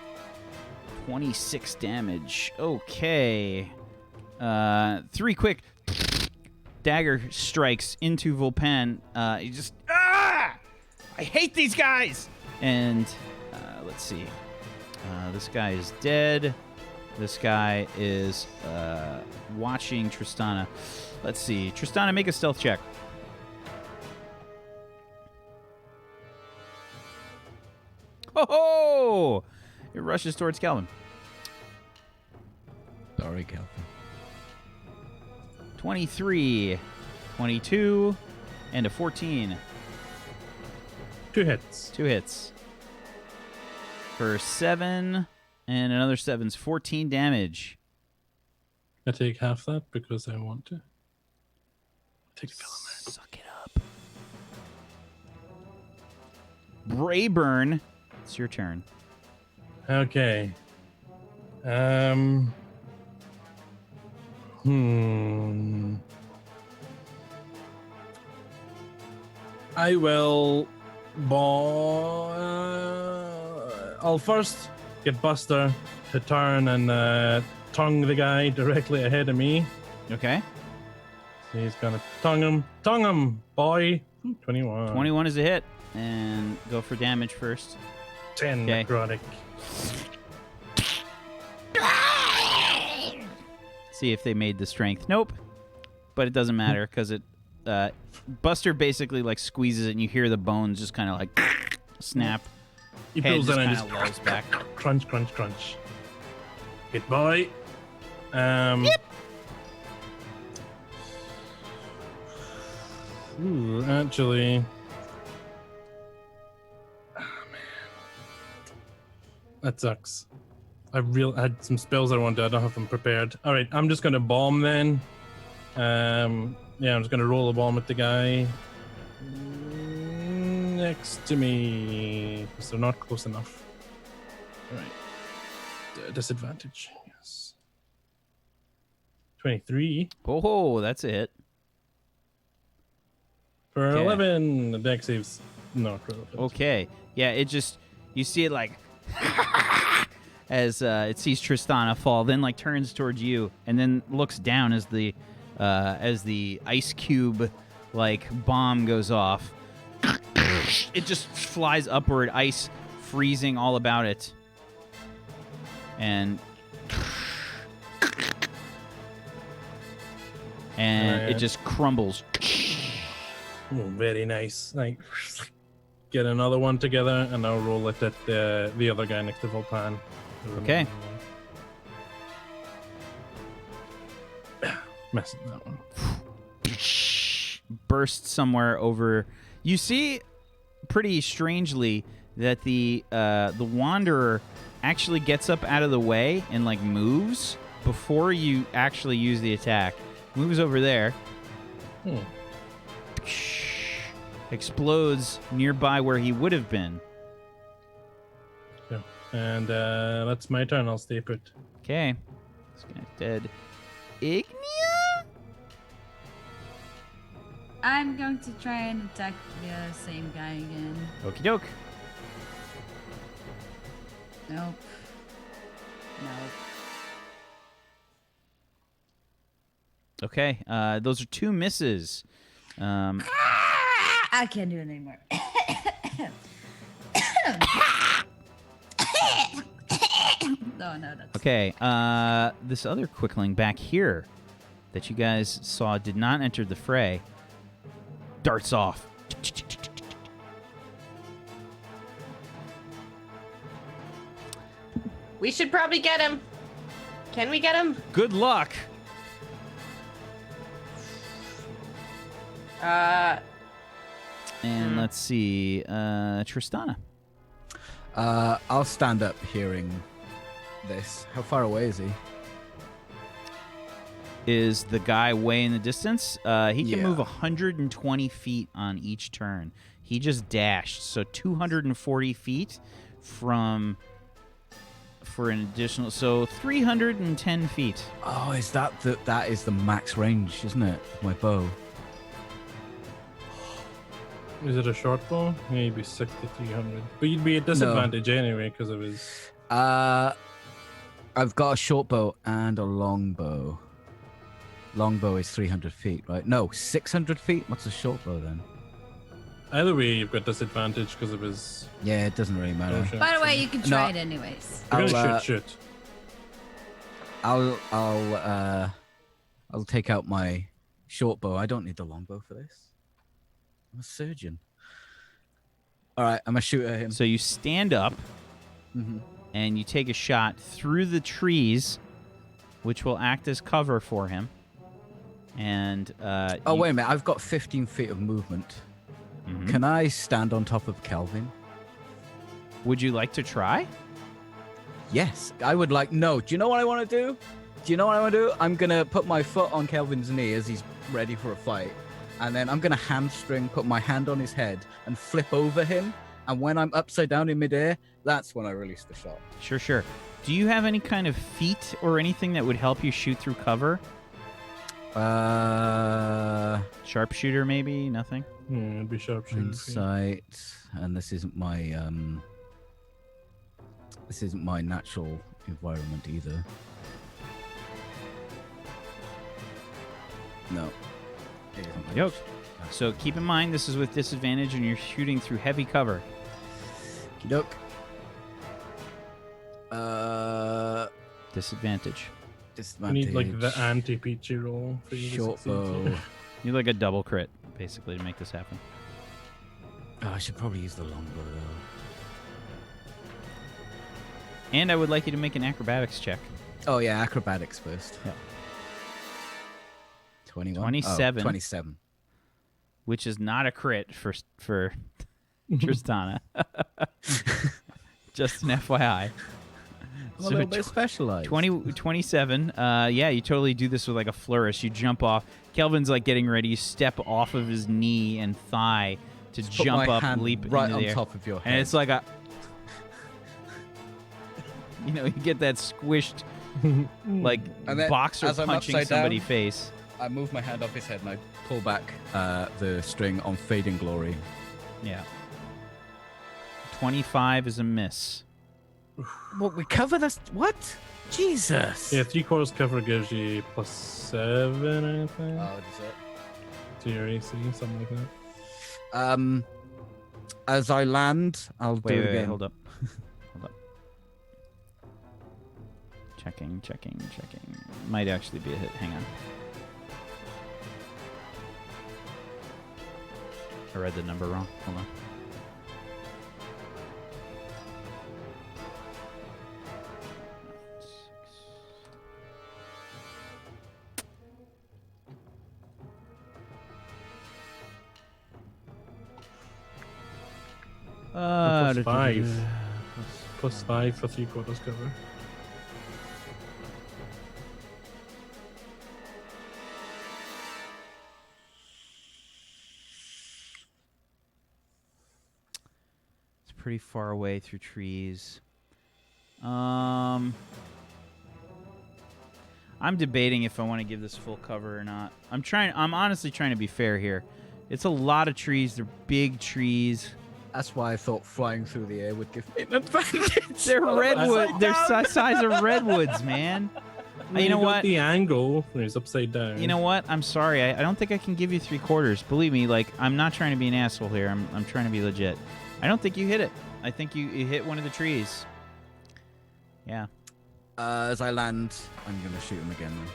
26 damage. Okay. 3 quick dagger strikes into Vulpan. He just... I hate these guys! And let's see. This guy is dead. This guy is watching Tristana. Let's see. Tristana, make a stealth check. Oh! It rushes towards Calvin. Sorry, Calvin. 23, 22, and a 14. 2 hits. 2 hits. For 7, and another 7's 14 damage. I take half that because I want to. Take the element. Suck it up. Brayburn, it's your turn. Okay. I will. I'll first get Buster to turn and tongue the guy directly ahead of me. Okay. So he's gonna tongue him, boy. 21. 21 is a hit. And go for damage first. 10 Okay. necrotic. See if they made the strength. Nope. But it doesn't matter because it Buster basically like squeezes it and you hear the bones just kind of like snap. He Head pulls just in and kind of just lolls back. crunch, crunch, crunch. Good boy. Ooh, actually. Oh, man. That sucks. I had some spells I wanted. I don't have them prepared. All right, I'm just gonna bomb then. Yeah, I'm just gonna roll a bomb at the guy next to me because they're not close enough. All right, disadvantage. Yes. 23 Oh, that's a hit. for Okay. 11. The deck saves not relevant. Okay. Yeah, it just you see it like as it sees Tristana fall, then like turns towards you, and then looks down as the ice cube like bomb goes off. It just flies upward, ice freezing all about it, and it just crumbles. Oh, very nice. Like, get another one together, and I'll roll it at the other guy next to Volpan. Okay. Messing that one. Burst somewhere over. You see, pretty strangely, that the Wanderer actually gets up out of the way and like moves before you actually use the attack. Moves over there. Explodes nearby where he would have been. Yeah. And that's my turn. I'll stay put. Okay. This guy's dead. Ignia? I'm going to try and attack the same guy again. Okie doke. Nope. No. Okay. Those are 2 misses. I can't do it anymore. Oh no, that's Okay, this other quickling back here that you guys saw did not enter the fray. Darts off. We should probably get him. Can we get him? Good luck. And let's see, Tristana. I'll stand up hearing this. How far away is he? Is the guy way in the distance? He can Yeah. move 120 feet on each turn. He just dashed, so 240 feet for an additional, so 310 feet. Oh, is that is the max range, isn't it? My bow. Is it a short bow? Yeah, you'd be 6,300. But you'd be at disadvantage anyway because of his. I've got a short bow and a long bow. Long bow is 300 feet, right? No, 600 feet. What's a short bow then? Either way, you've got disadvantage because of his. Yeah, it doesn't really matter. motion. By the way, you can No. try it anyways. You're I'll, gonna shoot. I'll take out my short bow. I don't need the long bow for this. I'm a surgeon. All right, I'm gonna shoot at him. So you stand up Mm-hmm. and you take a shot through the trees, which will act as cover for him. And Oh, wait a minute. I've got 15 feet of movement. Mhm. Can I stand on top of Kelvin? Would you like to try? Yes. I would like. No. Do you know what I want to do? I'm going to put my foot on Kelvin's knee as he's ready for a fight. And then I'm going to hamstring, put my hand on his head, and flip over him. And when I'm upside down in midair, that's when I release the shot. Sure. Do you have any kind of feat or anything that would help you shoot through cover? Sharpshooter, maybe? Nothing? Yeah, it'd be sharpshooter. Insight. And this isn't my natural environment either. No. It isn't my Yoke. So keep in mind, this is with disadvantage and you're shooting through heavy cover. Okey-doke. Disadvantage. You Disadvantage. need like the anti-peachy roll for you to short succeed. bow. You need like a double crit, basically, to make this happen. Oh, I should probably use the longbow though. And I would like you to make an acrobatics check. Oh yeah, acrobatics first. Yeah. 21. 27. 27. Which is not a crit for Tristana. Just an FYI. I'm a little bit specialized. 27. Yeah, you totally do this with like a flourish. You jump off. Kelvin's like getting ready. You step off of his knee and thigh to Put jump my up, hand leap right into on the air. top of your head. And it's like a, you get that squished, like And then, boxer as I'm punching upside somebody down- face. I move my hand off his head and I pull back the string on Fading Glory. Yeah. 25 is a miss. What, we cover this? What? Jesus. Yeah, 3/4 cover gives you +7, I think, Oh, does it? to your AC, something like that. As I land, I'll do it Wait, again. hold up. Hold up. Checking. Might actually be a hit. Hang on. I read the number wrong. Hold on. +5. +5 for 3/4 cover. It's pretty far away through trees. I'm debating if I want to give this full cover or not. I'm honestly trying to be fair here. It's a lot of trees. They're big trees. That's why I thought flying through the air would give me an advantage. They're redwood. They're size of redwoods, man. You know got what? The angle when he's upside down. You know what? I'm sorry. I don't think I can give you 3/4. Believe me, like, I'm not trying to be an asshole here. I'm trying to be legit. I don't think you hit it. I think you hit one of the trees. Yeah. As I land, I'm gonna shoot him again. Then.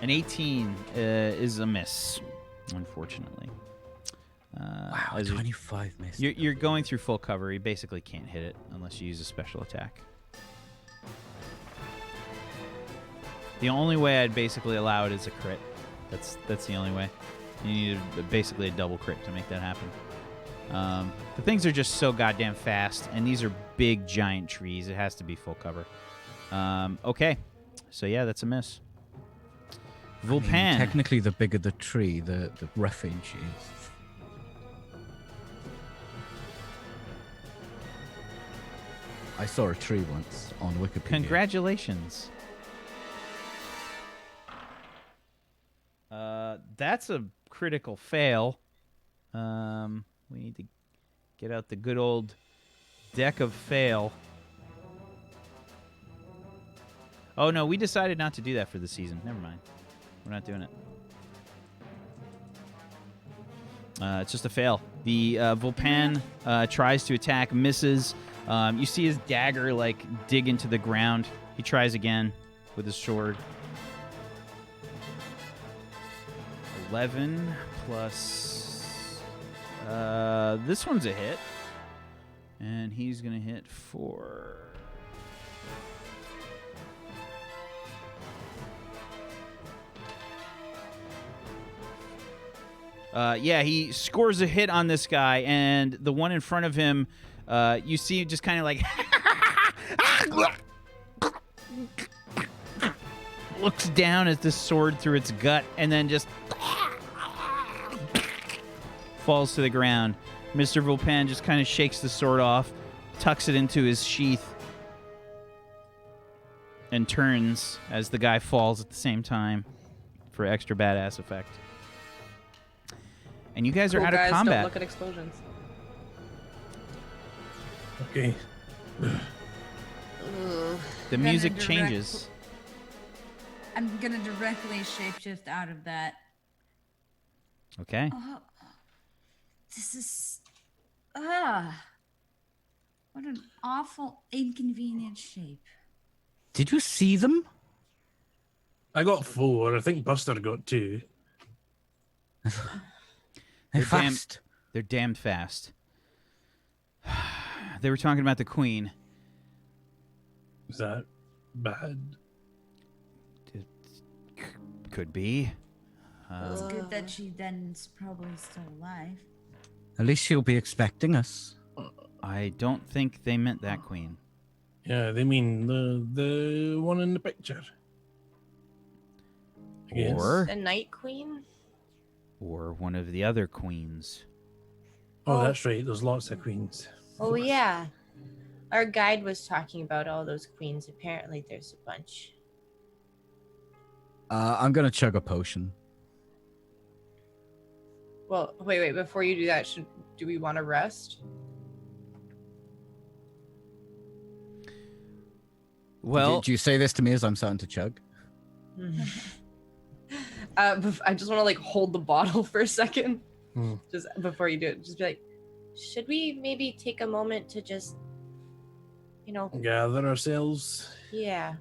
An 18 is a miss, unfortunately. Wow, as 25 missed. you're going through full cover. You basically can't hit it unless you use a special attack. The only way I'd basically allow it is a crit. That's the only way. You need basically a double crit to make that happen. The things are just so goddamn fast, and these are big, giant trees. It has to be full cover. Okay. So, yeah, that's a miss. Vulpan. I mean, technically, the bigger the tree, the roughage is. I saw a tree once on Wikipedia. Congratulations. That's a critical fail. We need to get out the good old deck of fail. Oh, no, we decided not to do that for the season. Never mind. We're not doing it. It's just a fail. The Vulpan tries to attack, misses. You see his dagger, dig into the ground. He tries again with his sword. 11 plus... this one's a hit. And he's going to hit for... yeah, he scores a hit on this guy, and the one in front of him, you see just kind of looks down at this sword through its gut, and then just falls to the ground. Mr. Vulpan just kind of shakes the sword off, tucks it into his sheath, and turns as the guy falls at the same time for extra badass effect. And you guys are out of combat. Don't look at explosions. Okay. The music changes. I'm gonna directly shapeshift out of that. Okay. Oh, this is what an awful, inconvenient shape. Did you see them? I got 4. I think Buster got 2. They're fast. They're damned fast. They were talking about the queen. Is that bad? It could be. It's good that she then's probably still alive. At least she'll be expecting us. I don't think they meant that queen. Yeah, they mean the one in the picture. I guess. The Night Queen? Or one of the other queens. Oh, that's right. There's lots of queens. Oh, yeah. Our guide was talking about all those queens. Apparently, there's a bunch. I'm gonna chug a potion. Well, wait. Before you do that, do we want to rest? Well, Do you say this to me as I'm starting to chug? I just want to hold the bottle for a second. Hmm. Just before you do it, just be like, Should we maybe take a moment to just, Gather ourselves. yeah.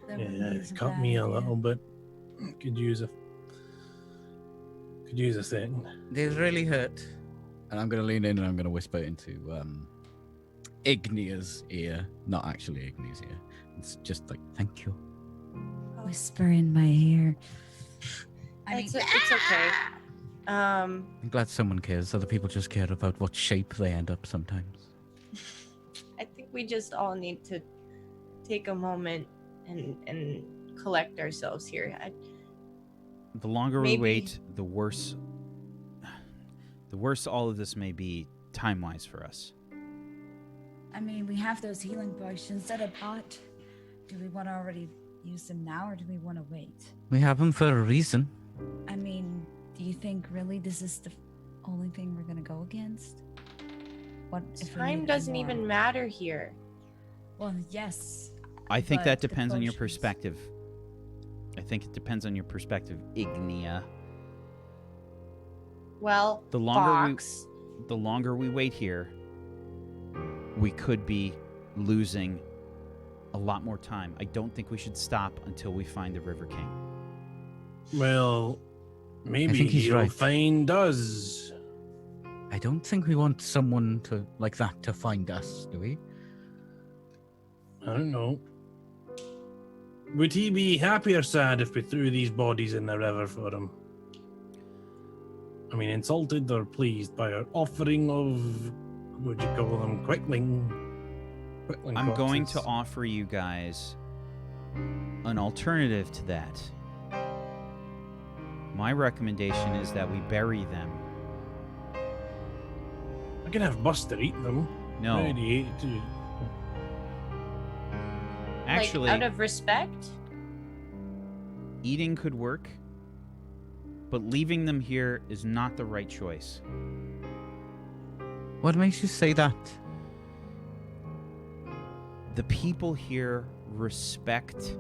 That Yeah, would be it a cut bad me a idea. little bit. Could use a thing. They really hurt. And I'm gonna lean in and I'm gonna whisper into Ignia's ear. Not actually Ignia's ear. It's just thank you. Whisper in my ear. It's okay. I'm glad someone cares. Other people just care about what shape they end up sometimes. I think we just all need to take a moment and collect ourselves here. the longer maybe- we wait, the worse all of this may be time-wise for us. I mean, we have those healing potions that I bought. Do we want to already use them now, or do we want to wait? We have them for a reason. I mean, do you think really this is the only thing we're gonna go against? What if we Time need doesn't more? even matter here. Well, yes. I think But that the depends on your potions- perspective. I think it depends on your perspective, Ignia. Well, The longer Fox. the longer we wait here, we could be losing a lot more time. I don't think we should stop until we find the River King. Well, maybe think he's he'll right. find us. I don't think we want someone to like that to find us, do we? I don't know. Would he be happy or sad if we threw these bodies in the river for him? I mean, insulted or pleased by our offering of, what would you call them, quickling I'm going to corpses? offer you guys an alternative to that. My recommendation is that we bury them. I can have Buster eat them. No. Why would he eat too? Actually, like, out of respect. eating could work, but leaving them here is not the right choice. What makes you say that? The people here respect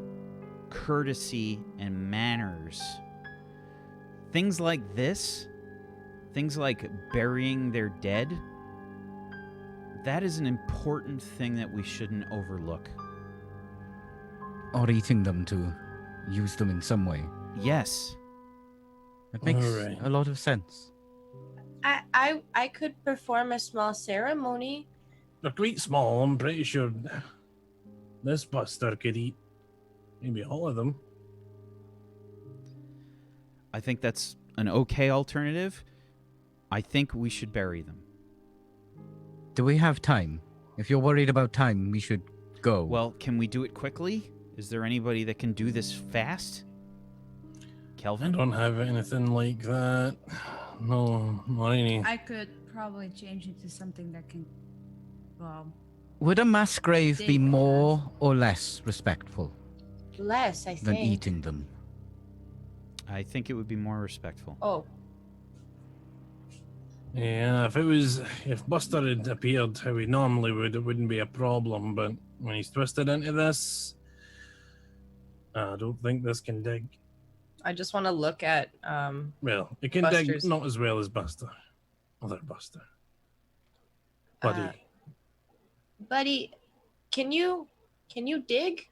courtesy and manners. Things like this, things like burying their dead, that is an important thing that we shouldn't overlook. Or eating them to use them in some way. Yes. It makes Alright. a lot of sense. I could perform a small ceremony. They're quite small. I'm pretty sure this Buster could eat maybe all of them. I think that's an okay alternative. I think we should bury them. Do we have time? If you're worried about time, we should go. Well, can we do it quickly? Is there anybody that can do this fast? I Kelvin? don't have anything like that. No, not any. I could probably change it to something that can, well, would a mass grave be Dig more or less respectful Less, I than think. eating them? I think it would be more respectful. Oh, Yeah, if Buster had appeared how he normally would, it wouldn't be a problem. But when he's twisted into this, I don't think this can dig. I just want to look at Well, it can Buster's- dig not as well as Buster. Other Buster. Buddy. buddy, can you dig?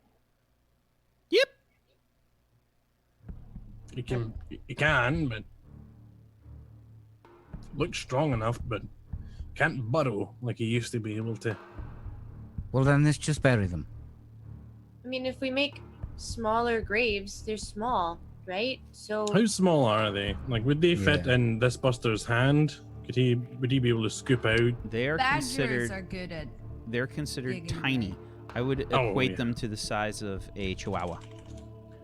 He can, but looks strong enough, but can't burrow like he used to be able to. Well, then let's just bury them. I mean, if we make smaller graves, they're small, right? So How small are they? Like, would they fit Yeah. in this Buster's hand? Would he be able to scoop out? They are badgers considered are good at. they're considered digging tiny. I would Oh, equate yeah. them to the size of a chihuahua.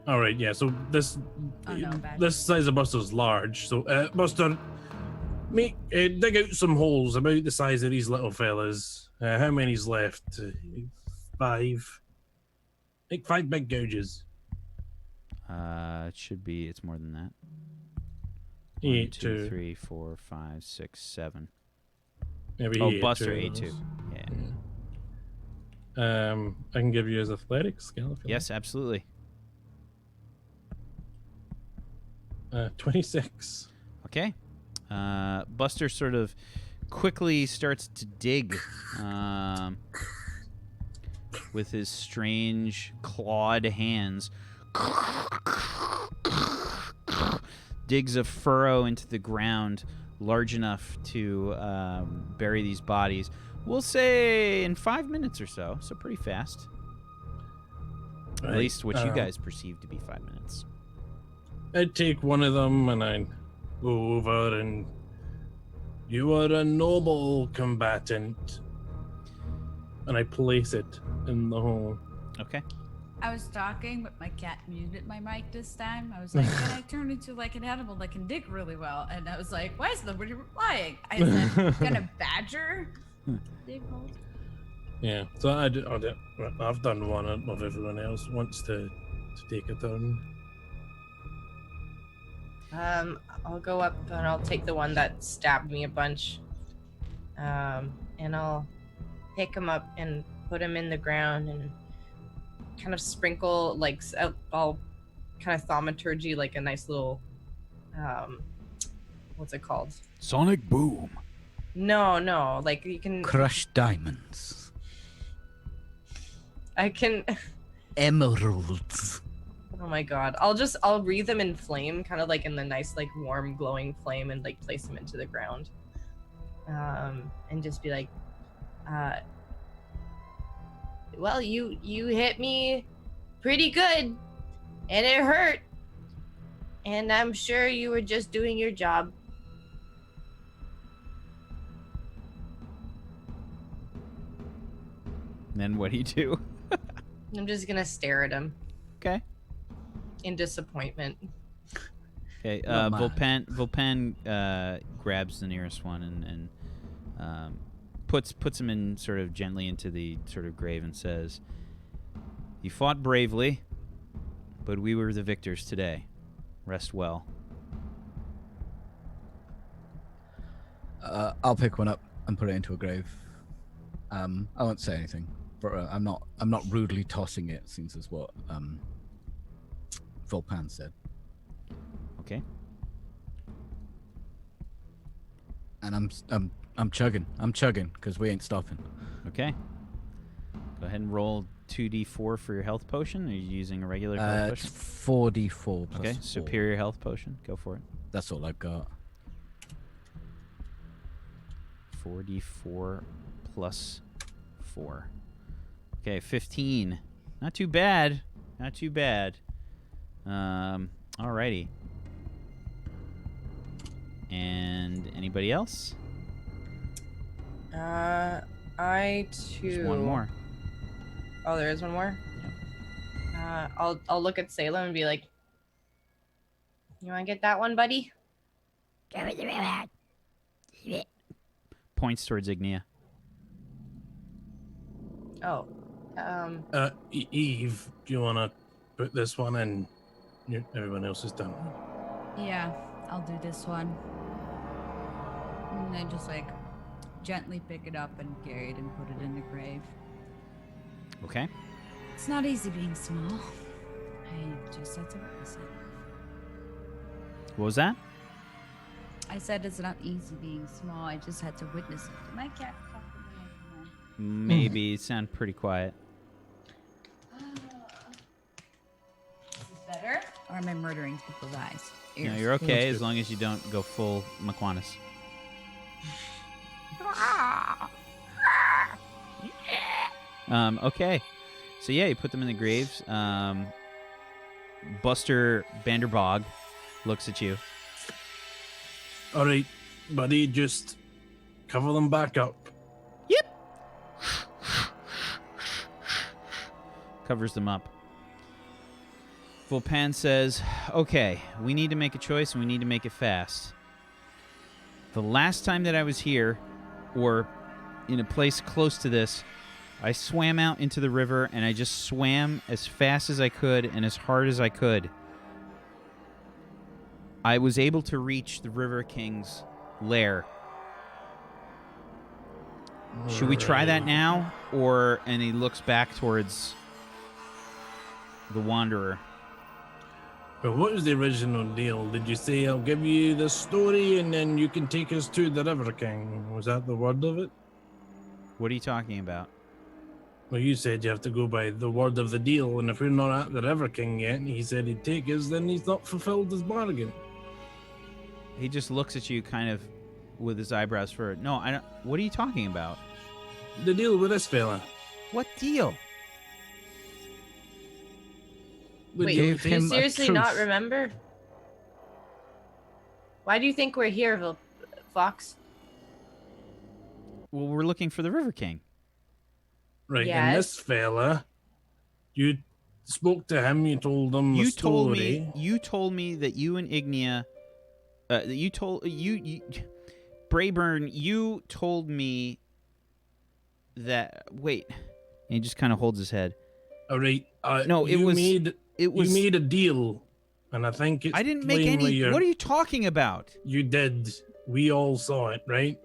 All right, yeah. So this Oh, no, bad. this size of Buster's large. So Buster, dig out some holes about the size of these little fellas. How many's left? 5. Make 5 big gouges. It should be. It's more than that. He 1, ate 2, 2. 3, 4, 5, 6, 7. Maybe Oh, he Buster 2 ate of 2. those. Yeah. I can give you his athletics skill. If you Yes, absolutely. like. 26. Okay. Buster sort of quickly starts to dig with his strange clawed hands. Digs a furrow into the ground large enough to bury these bodies. We'll say in 5 minutes or so, so pretty fast. At Right, least what you guys perceive to be 5 minutes. I'd take one of them and I'd go over and you are a noble combatant. And I place it in the hole. Okay. I was talking, but my cat muted my mic this time. I was like, can I turn into like an animal that can dig really well? And I was like, why is nobody replying? I said, can a badger dig holes? Yeah, so I've done one of everyone else wants to take a turn. I'll go up and I'll take the one that stabbed me a bunch. And I'll pick him up and put him in the ground and kind of sprinkle, like, I'll kind of thaumaturgy, like a nice little, what's it called? Sonic boom. No, like you can, Crushed diamonds. I can. Emeralds. Oh my god. I'll wreathe them in flame, kind of like in the nice, like warm, glowing flame, and like place them into the ground. And just be like, well, you hit me pretty good, and it hurt. And I'm sure you were just doing your job. And then what do you do? I'm just gonna stare at him Okay. in disappointment. Okay. Not mad. Volpen grabs the nearest one and puts him in sort of gently into the sort of grave and says, "You fought bravely, but we were the victors today. Rest well." I'll pick one up and put it into a grave. I won't say anything, but I'm not rudely tossing it, since it's what Volpan said. Okay. And I'm chugging because we ain't stopping. Okay. Go ahead and roll 2d4 for your health potion. Are you using a regular health It's potion? 4d4 plus Okay. 4. Superior health potion. Go for it. That's all I've got. 4d4 plus 4. Okay, 15. Not too bad. Not too bad. Alrighty. And anybody else? I too. There's one more. Oh, there is one more. I'll look at Salem and be like, "You want to get that one, buddy?" Points towards Ignia. Oh, Eve, do you want to put this one in? Everyone else is done. Yeah, I'll do this one. And then just like gently pick it up and carry it and put it in the grave. Okay. It's not easy being small. I just had to witness it. What was that? I said it's not easy being small. I just had to witness it. Did my cat talk to me? Maybe. You sound pretty quiet. Is this better? Or am I murdering people's eyes? No, Ears? you're okay That's as good. long as you don't go full McQuanus. Okay. So yeah, you put them in the graves. Buster Vanderbog looks at you. All right, buddy, just cover them back up. Covers them up. Volpan says, "Okay, we need to make a choice and we need to make it fast. The last time that I was here, or in a place close to this, I swam out into the river and I just swam as fast as I could and as hard as I could. I was able to reach the River King's lair. Should we try that now?" And he looks back towards the Wanderer. Well, what was the original deal? Did you say I'll give you the story and then you can take us to the River King? Was that the word of it? What are you talking about? Well, you said you have to go by the word of the deal, and if we're not at the River King yet, and he said he'd take us, then he's not fulfilled his bargain. He just looks at you kind of with his eyebrows furrowed. No, I don't. What are you talking about? The deal with this fella. What deal? Would Wait, you Gave do you him a seriously not truth. remember? Why do you think we're here, Fox? Well, we're looking for the River King. Right, Yes. and this fella, you spoke to him, you told him the You story. told me that you and Ignia, Brayburn, you told me that. Wait, and he just kind of holds his head. All right. No, it was. You made a deal, and I think it's I didn't make plainly any. your- What are you talking about? You did. We all saw it, right?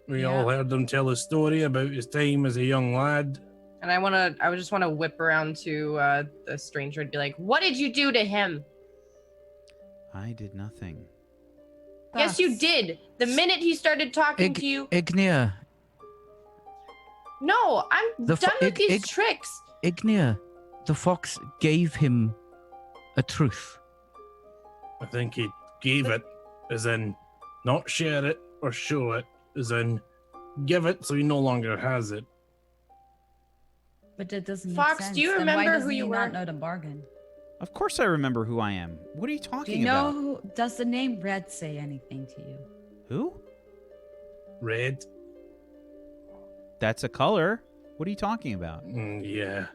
We all heard him tell a story about his time as a young lad. And I would just want to whip around to the stranger and be like, "What did you do to him?" I did nothing. Yes, you did. The minute he started talking to you. Ignia, No, I'm The done fu- with these Ig- tricks. Ignia, the fox gave him a truth. I think he gave it, as in not share it or show it, as in give it so he no longer has it. But that doesn't Fox, make sense. do you Then why remember doesn't who you he were? not know the bargain? Of course I remember who I am. What are you Do talking you know about? who? Does the name Red say anything to you? Who? Red? That's a color. What are you talking about? Yeah.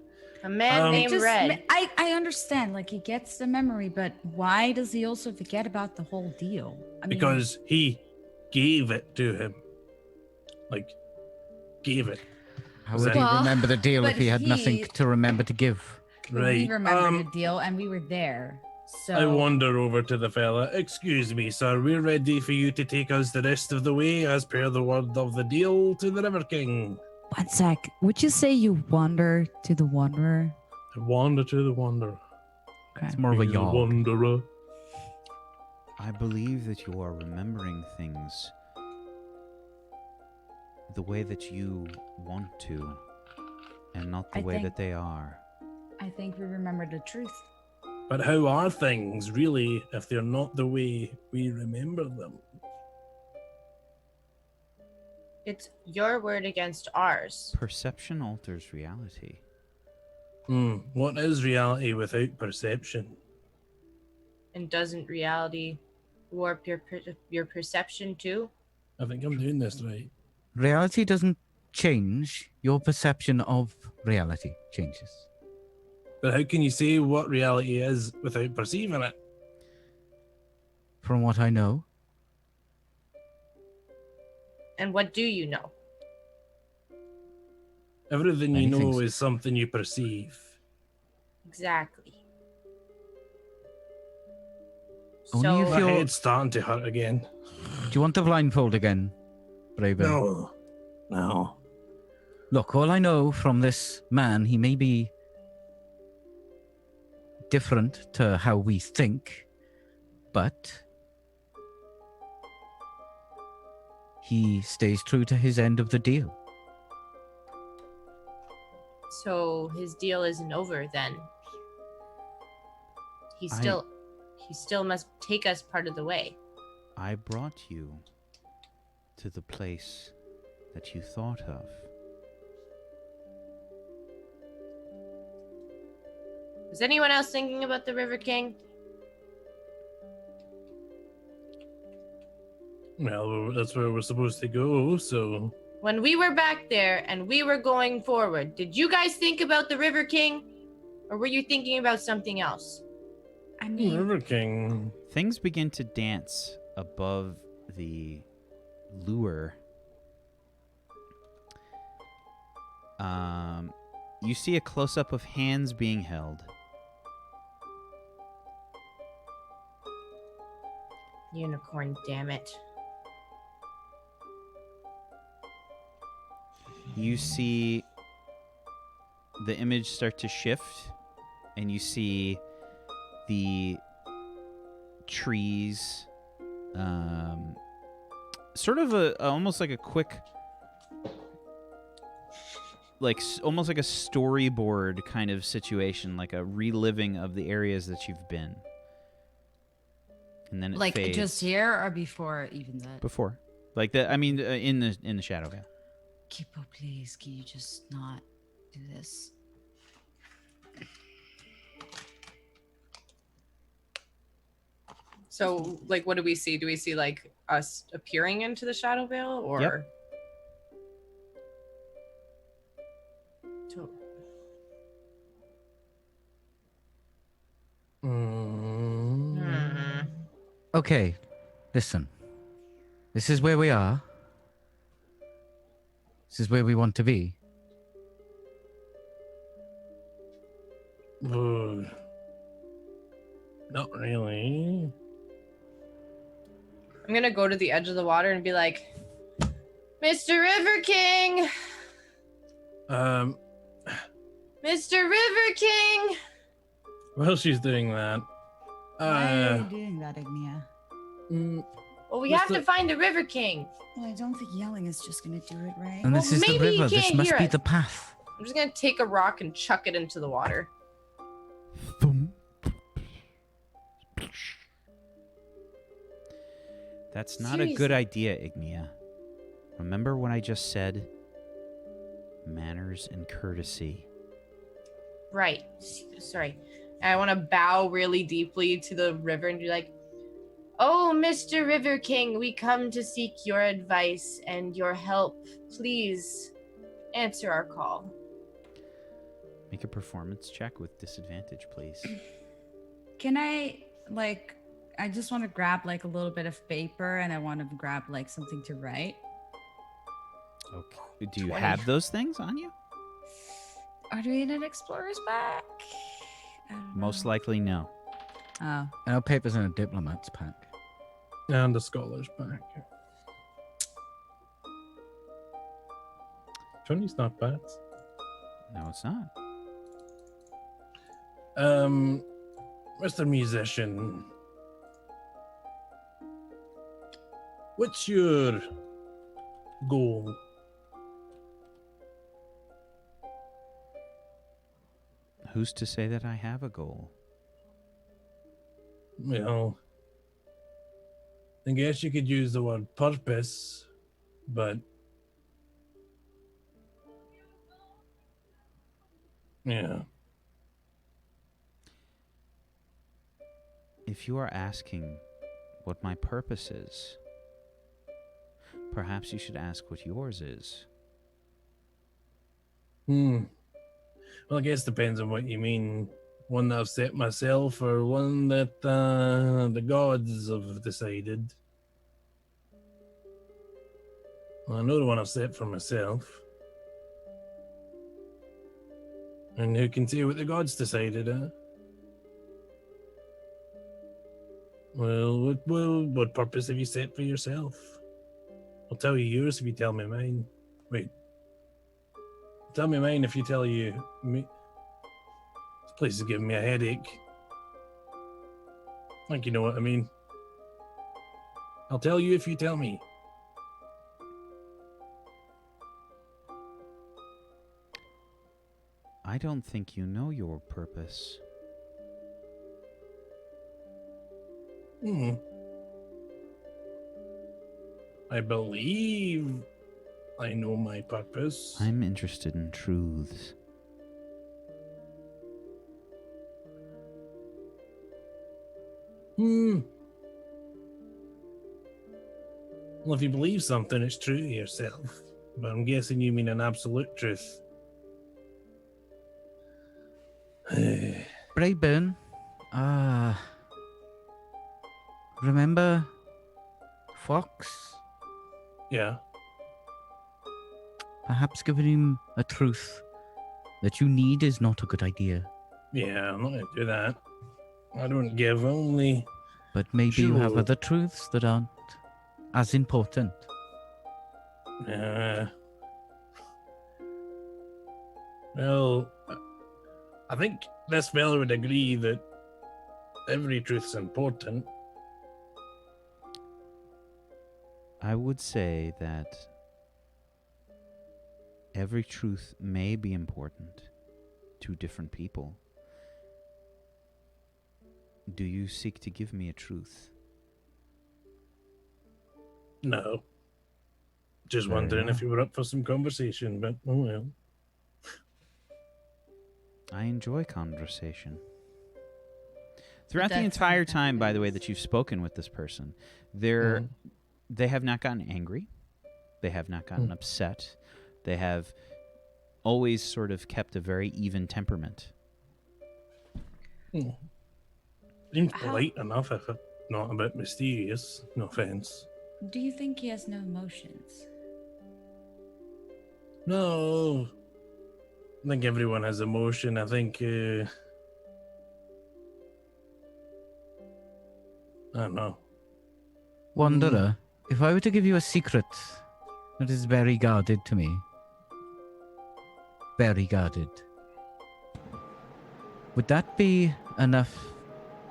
A man named Just, Red. I understand, like he gets the memory, but why does he also forget about the whole deal? I mean, Because he gave it to him. Like, gave it. How would he Well, remember the deal if but he had nothing he- to remember to give? Right. we remember the deal, and we were there. So I wander over to the fella. Excuse me, sir. We're ready for you to take us the rest of the way as per the word of the deal to the River King. One sec. Would you say you wander to the Wanderer? I wander to the wanderer. Okay. It's more of a He's yog. wanderer. I believe that you are remembering things the way that you want to, and not the I way think- that they are. I think we remember the truth. But how are things really if they're not the way we remember them? It's your word against ours. Perception alters reality. What is reality without perception? And doesn't reality warp your perception too? I think I'm doing this right. Reality doesn't change. Your perception of reality changes. But how can you say what reality is without perceiving it? From what I know, And what do you know? Everything Many you know things. is something you perceive. Exactly. Only if My you're- head's starting to hurt again. do you want the blindfold again, Braven? No. Look, all I know from this man, he may be different to how we think, but he stays true to his end of the deal. So his deal isn't over then. He still must take us part of the way. I brought you to the place that you thought of. Was anyone else thinking about the River King? Well, that's where we're supposed to go, so... When we were back there and we were going forward, did you guys think about the River King? Or were you thinking about something else? I mean, River King. Things begin to dance above the lure. You see a close-up of hands being held. Unicorn, damn it. You see the image start to shift, and you see the trees, sort of almost like a quick, almost like a storyboard kind of situation, like a reliving of the areas that you've been. And then it like fades. just here or before even that? Before, like the, I mean, in the shadow, yeah. Kipo, please, can you just not do this? So, like, what do we see? Do we see, like, us appearing into the Shadow Veil? Or... Yep. So- Hmm. Okay, listen. This is where we are. This is where we want to be. Not really. I'm gonna go to the edge of the water and be like, Mr. River King! Mr. River King! While she's doing that, Why are you doing that, Ignia? Well, we What's have to the- find the River King. Well, I don't think yelling is just gonna do it, right? And this Well, is the maybe he river. This can't must hear be us. the path. I'm just gonna take a rock and chuck it into the water. Thump. That's not a good Seriously. idea, Ignia. Remember what I just said? Manners and courtesy. Right. Sorry. I want to bow really deeply to the river and be like, Oh, Mr. River King, we come to seek your advice and your help. Please answer our call. Make a performance check with disadvantage, please. Can I I just want to grab like a little bit of paper and I want to grab like something to write. Okay. Do you 20. have those things on you? Are we in an explorer's bag? I don't Most know. likely, no. Oh. I know papers in a diplomat's pack. And the scholar's back. 20's not bad. No, it's not. Mr. Musician, what's your goal? Who's to say that I have a goal? Well, I guess you could use the word purpose, but yeah. If you are asking what my purpose is, perhaps you should ask what yours is. Well, I guess depends on what you mean. One that I've set myself, or one that the gods have decided. Well, I know the one I've set for myself. And who can say what the gods decided, huh? Well, what purpose have you set for yourself? I'll tell you yours if you tell me mine. Wait. Tell me mine if you tell you me. This place is giving me a headache. I think you know what I mean. I'll tell you if you tell me. I don't think you know your purpose. I believe I know my purpose. I'm interested in truths. Well, if you believe something, it's true to yourself. But I'm guessing you mean an absolute truth. Brayburn, remember Fox? Yeah. Perhaps giving him a truth that you need is not a good idea. Yeah, I'm not going to do that. I don't give only. But maybe you have Sure. other truths that aren't as important. Well, I think this fella would agree that every truth's important. I would say that every truth may be important to different people. Do you seek to give me a truth? No. Just Very wondering if well. you were up for some conversation, but oh well. I enjoy conversation. Throughout the That's entire sometimes time, by the way, nice. that you've spoken with this person, they have not gotten angry. They have not gotten upset. They have always sort of kept a very even temperament. Seems How- polite enough if it's not a bit mysterious. No offense. Do you think he has no emotions? No. I think everyone has emotion. I think, I don't know. Wanderer, if I were to give you a secret that is very guarded to me, very guarded, would that be enough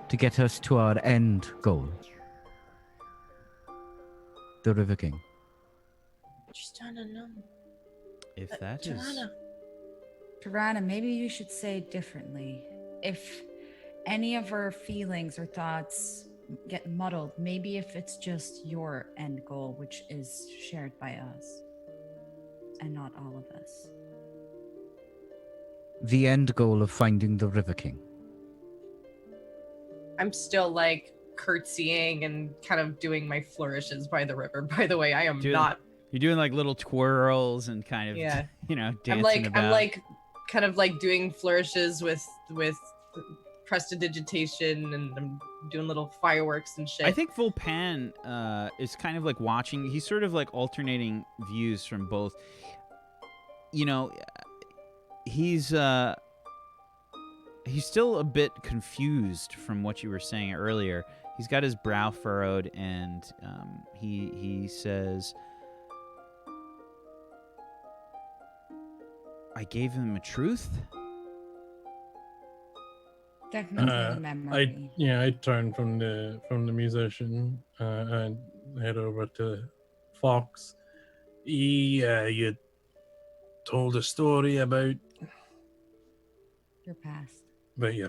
to get us to our end goal? The River King. Just wanna know. If that is Joanna. Tirana, maybe you should say it differently. If any of our feelings or thoughts get muddled, maybe if it's just your end goal, which is shared by us and not all of us. The end goal of finding the River King. I'm still like curtsying and kind of doing my flourishes by the river. By the way, I am not. You're doing like little twirls and kind of, Yeah. dancing about. I'm like kind of like doing flourishes with prestidigitation, and I'm doing little fireworks and shit. I think Volpan is kind of like watching. He's sort of like alternating views from both. He's still a bit confused from what you were saying earlier. He's got his brow furrowed, and he says, "I gave him the truth." Definitely a memory. I turn from the musician and head over to Fox. You told a story about Your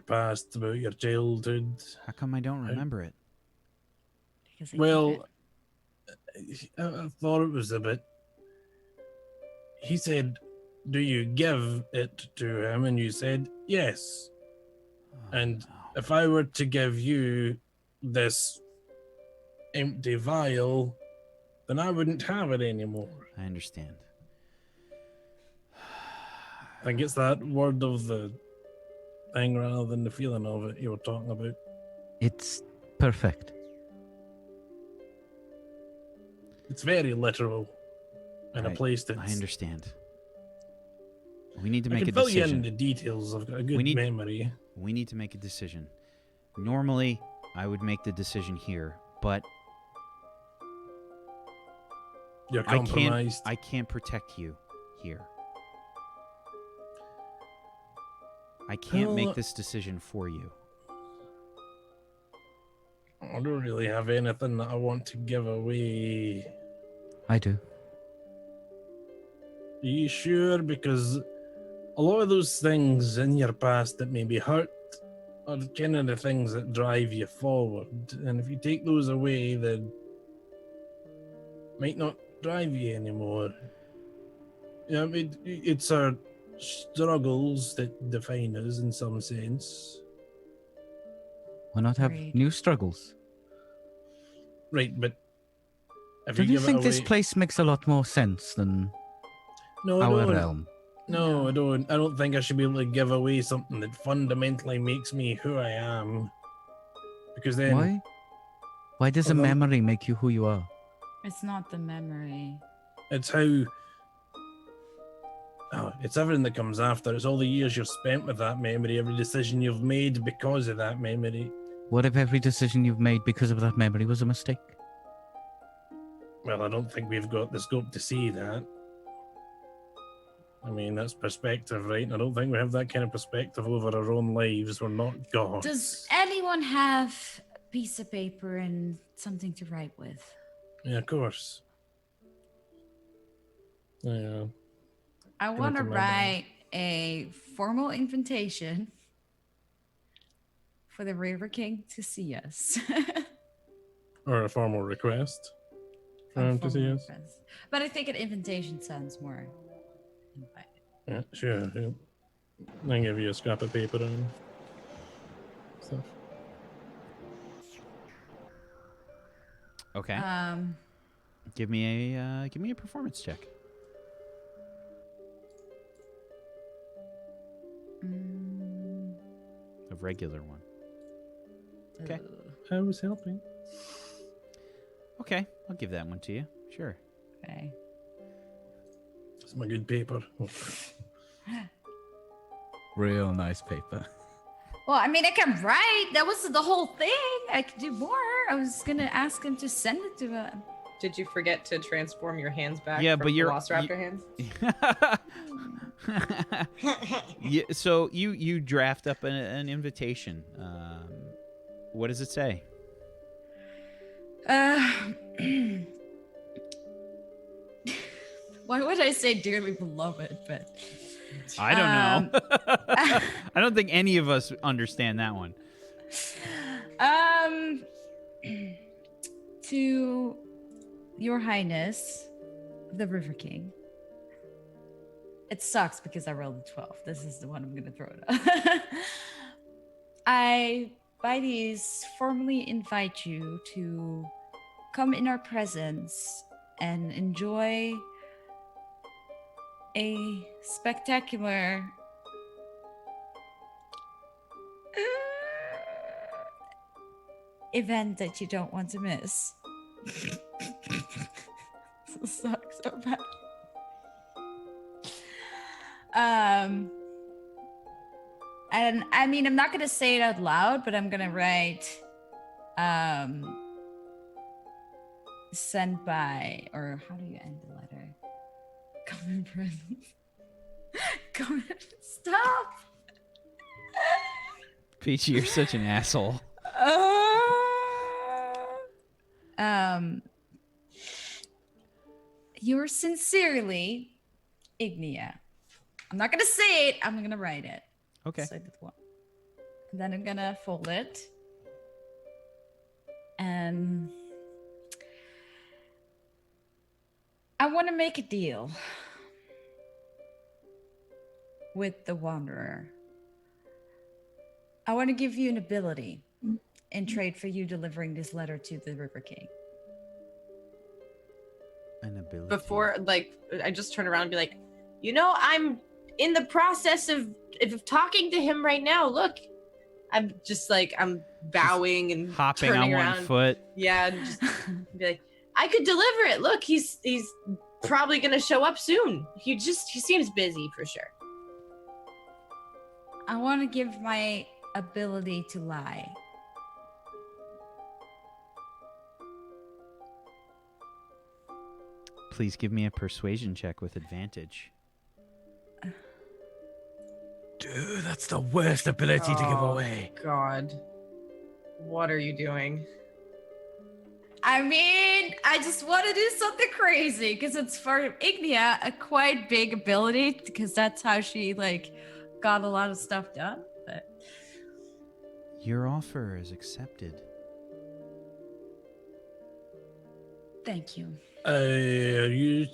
past. about your childhood. How come I don't remember it? Because I Well, I thought it was a bit. He said, "Do you give it to him?" And you said, "Yes." And if I were to give you this empty vial, then I wouldn't have it anymore. I understand. I think it's that word of the thing rather than the feeling of it you were talking about. It's perfect. It's very literal in a place I that's... understand. We need to I make can a fill you decision. in the details. I've got a good memory. We need to make a decision. Normally, I would make the decision here, but You're compromised. I can't protect you here. I can't make this decision for you. I don't really have anything that I want to give away. I do. Are you sure? Because a lot of those things in your past that maybe hurt are kind of the things that drive you forward. And if you take those away, then might not drive you anymore. Yeah, I mean, it's our struggles that define us in some sense. Why not have Agreed. new struggles? Right, but if Don't you give it think this away- place makes a lot more sense than No, I our don't. realm? No, I don't. I don't think I should be able to give away something that fundamentally makes me who I am. Because then, Why? Why does a Well, then- memory make you who you are? It's not the memory. it's how. Oh, it's everything that comes after. It's all the years you've spent with that memory, every decision you've made because of that memory. What if every decision you've made because of that memory was a mistake? Well, I don't think we've got the scope to see that. I mean, that's perspective, right? And I don't think we have that kind of perspective over our own lives. We're not gods. Does anyone have a piece of paper and something to write with? Yeah, of course. Yeah. I Give it want to to my write a formal invitation for the River King to see us. Or a formal request for A him to see formal us. request. But I think an invitation sounds more inviting. Yeah, sure. Yeah. I can give you a scrap of paper and stuff. Okay. Give me a performance check. A regular one. Okay. I was helping. Okay, I'll give that one to you. Sure. Okay. It's my good paper. Real nice paper. Well, I mean, I can write. That was the whole thing. I could do more. I was gonna ask him to send it to him. Did you forget to transform your hands back? Yeah, from but you're- Velociraptor hands. Yeah, so you draft up an invitation. What does it say? Why would I say dearly beloved? But I don't know. I don't think any of us understand that one. To Your Highness, the River King. It sucks because I rolled a 12. This is the one I'm gonna throw it up. I, by these, formally invite you to come in our presence and enjoy a spectacular event that you don't want to miss. This sucks so bad. And I mean, I'm not gonna say it out loud, but I'm gonna write, sent by, or how do you end the letter? Come in presence. Come in. Stop. Peachy, you're such an asshole. Yours sincerely, Ignia. I'm not gonna say it. I'm gonna write it. Okay. So I did one. And then I'm gonna fold it. And I want to make a deal with the Wanderer. I want to give you an ability in trade for you delivering this letter to the River King. An ability. Before, like, I just turn around and be like, you know, I'm in the process of talking to him right now. Look, I'm just like, I'm bowing and hopping turning on around. one foot. Yeah, and just be like, I could deliver it. Look, he's probably gonna show up soon. He seems busy for sure. I want to give my ability to lie. Please give me a persuasion check with advantage. Dude, that's the worst ability to give Oh, away. God, what are you doing? I mean, I just want to do something crazy because it's for Ignia a quite big ability because that's how she like got a lot of stuff done. But Your offer is accepted. thank you. I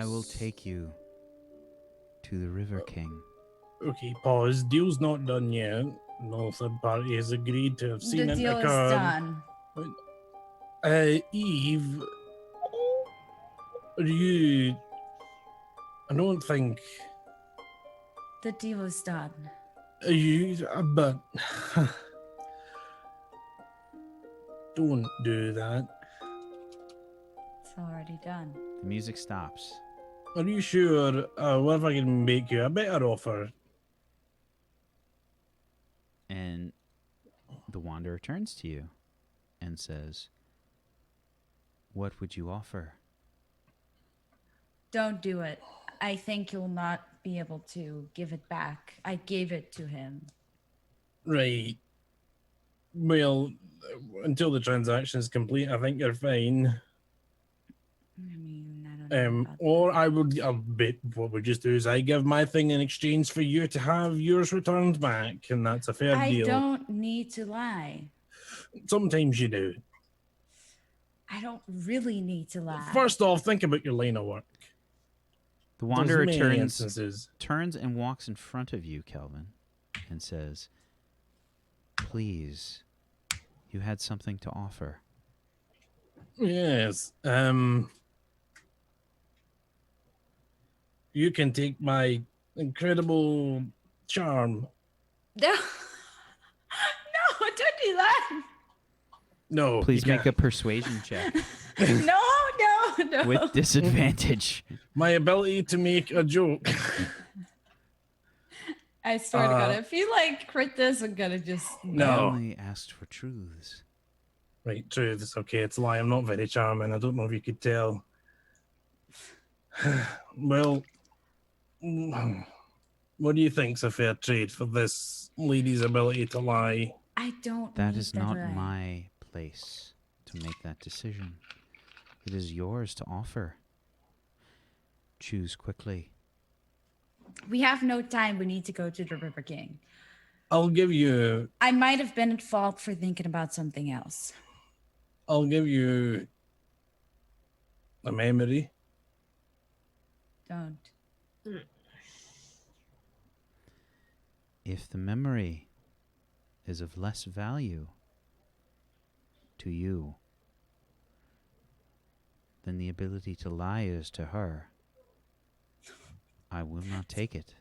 will take you to the River King. Okay, pause. Deal's not done yet. No third party has agreed to have seen The it deal is occur. done. Eve, you... I don't think The deal is done. you... But... don't do that. It's already done. The music stops. Are you sure? What if I can make you a better offer? And the Wanderer turns to you and says, "What would you offer?" Don't do it. I think you'll not be able to give it back. I gave it to him. Right. Well, until the transaction is complete, I think you're fine. I mean, I don't know. About Or I would, what we just do is I give my thing in exchange for you to have yours returned back, and that's a fair I deal. don't need to lie. Sometimes you do. I don't really need to lie. First off, think about your line of work. The Wanderer There's many instances. turns and walks in front of you, Kelvin, and says, "Please, you had something to offer." Yes. You can take my incredible charm. No, no, don't do that. No. Please you make a can't. persuasion check No. with disadvantage. My ability to make a joke. I swear to God, if you like crit this, I'm gonna just I No. only asked for truths. Right, true. It's okay. It's a lie. I'm not very charming. I don't know if you could tell. Well, what do you think's a fair trade for this lady's ability to lie? I don't. That need is to not lie. my place to make that decision. It is yours to offer. Choose quickly. We have no time. We need to go to the River King. I'll give you I might have been at fault for thinking about something else. a memory. Don't. If the memory is of less value to you than the ability to lie is to her, I will not take it.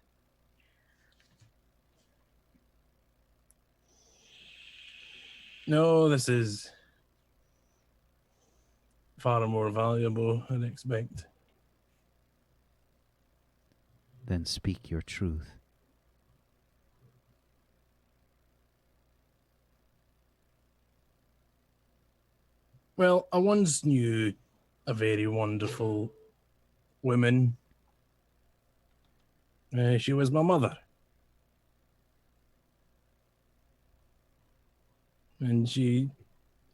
No, this is far more valuable than I expect. Then speak your truth. Well, I once knew a very wonderful woman. She was my mother. And she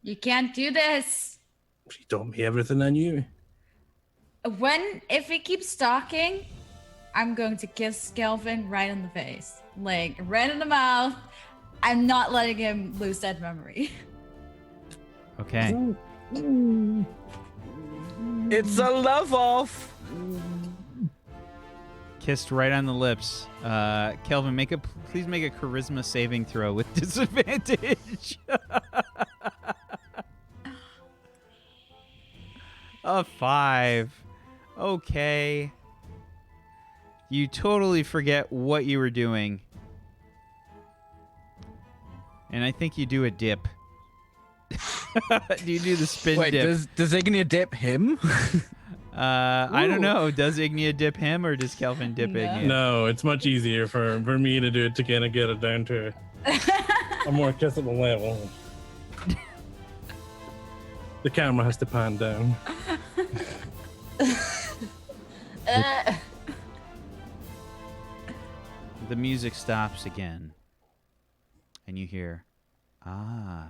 You can't do this. taught me everything I knew. If he keeps talking, I'm going to kiss Kelvin right in the face. Like, right in the mouth. I'm not letting him lose that memory. Okay. It's a love off. Kissed right on the lips. Kelvin, please make a charisma saving throw with disadvantage. A 5. Okay. You totally forget what you were doing. And I think you do a dip. Do you do the spin Wait, dip? does Ignia dip him? I don't know. Does Ignia dip him or does Kelvin dip No. Ignia? No, it's much easier for me to do it to kind of get it down to a more kissable level. The camera has to pan down. The music stops again. And you hear, the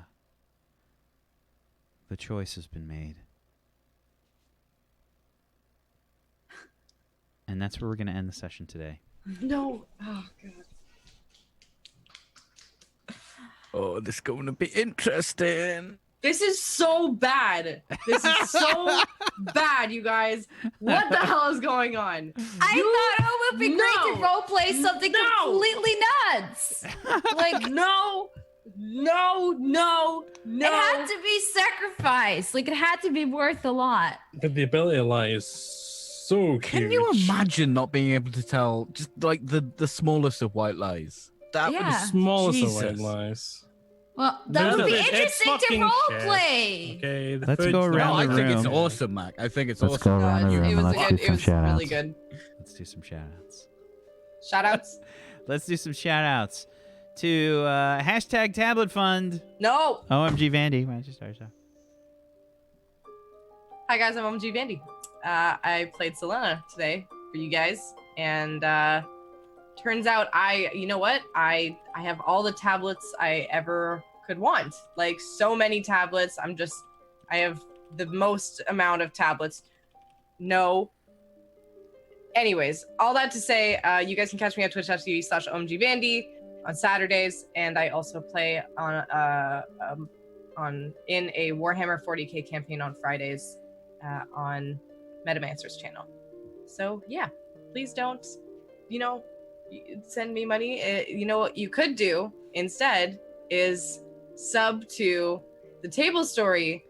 choice has been made. And that's where we're going to end the session today. No. Oh god. Oh, this is going to be interesting. This is so bad. This is so bad, you guys. What the hell is going on? I thought it would be great to No. roleplay something No. completely nuts. Like, No. it had to be sacrificed. Like, it had to be worth a lot. But the ability to lie is so huge. Can you imagine not being able to tell just like the smallest of white lies? That Yeah. The smallest of white Jesus. lies. Well, that None would of be it. It's interesting to fucking roleplay. Okay, the Let's food's go not- around No, I the think it's room. awesome, Mac. I think it's Let's awesome. go around the room It and was let's good. do It some was shout really outs. good. Let's do some shout outs. Shout outs. Let's do some shout outs to hashtag Tablet Fund. No. OMG Vandy. Why don't you start us off? Hi guys, I'm OMG Vandy. I played Selena today for you guys, and turns out you know what? I have all the tablets I ever could want. Like so many tablets. I have the most amount of tablets. No. Anyways, all that to say, you guys can catch me at twitch.tv/OMGVandy on Saturdays, and I also play in a Warhammer 40k campaign on Fridays on Metamancer's channel. So yeah, please don't, send me money. You know what you could do instead is sub to the Tablestory.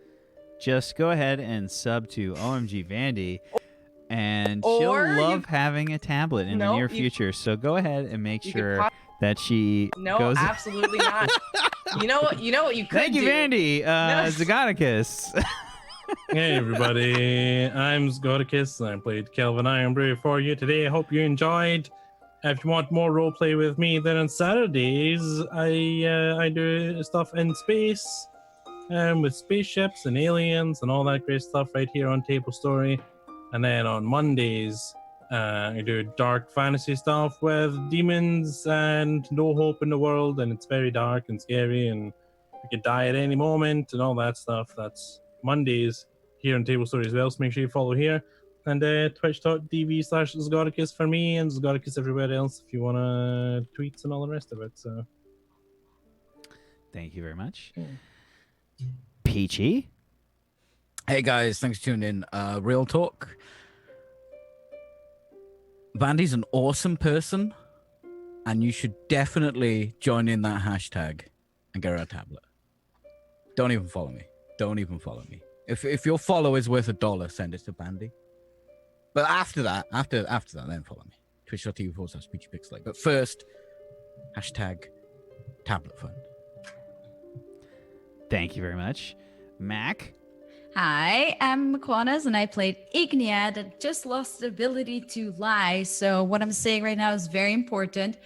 Just go ahead and sub to OMG Vandy, and Or she'll love you- having a tablet in the No, near you- future. So go ahead and make You could sure pop- that she No, goes. absolutely not. You know what you could Thank you, do? Vandy. Zagonicus. Hey everybody, I'm Zgodicus and I played Kelvin Ironbrew for you today. I hope you enjoyed. If you want more roleplay with me, then on Saturdays I do stuff in space, with spaceships and aliens and all that great stuff right here on Tablestory. And then on Mondays, I do dark fantasy stuff with demons and no hope in the world, and it's very dark and scary, and we could die at any moment and all that stuff. That's Mondays here on Tablestory as well, so make sure you follow here. And twitch.tv/Zgodicus for me and Zgodicus everywhere else if you want to tweets and all the rest of it. So Thank you very much. Peachy? Hey guys, thanks for tuning in. Real talk. Vandy's an awesome person, and you should definitely join in that hashtag and get her a tablet. Don't even follow me. Don't even follow me. If your follow is worth $1, send it to Bandy. But after that, then follow me. Twitch.tv/PeachyPixelate. But first, hashtag tablet fund. Thank you very much. Mac? Hi, I'm Makwanas, and I played Ignia that just lost the ability to lie. So what I'm saying right now is very important.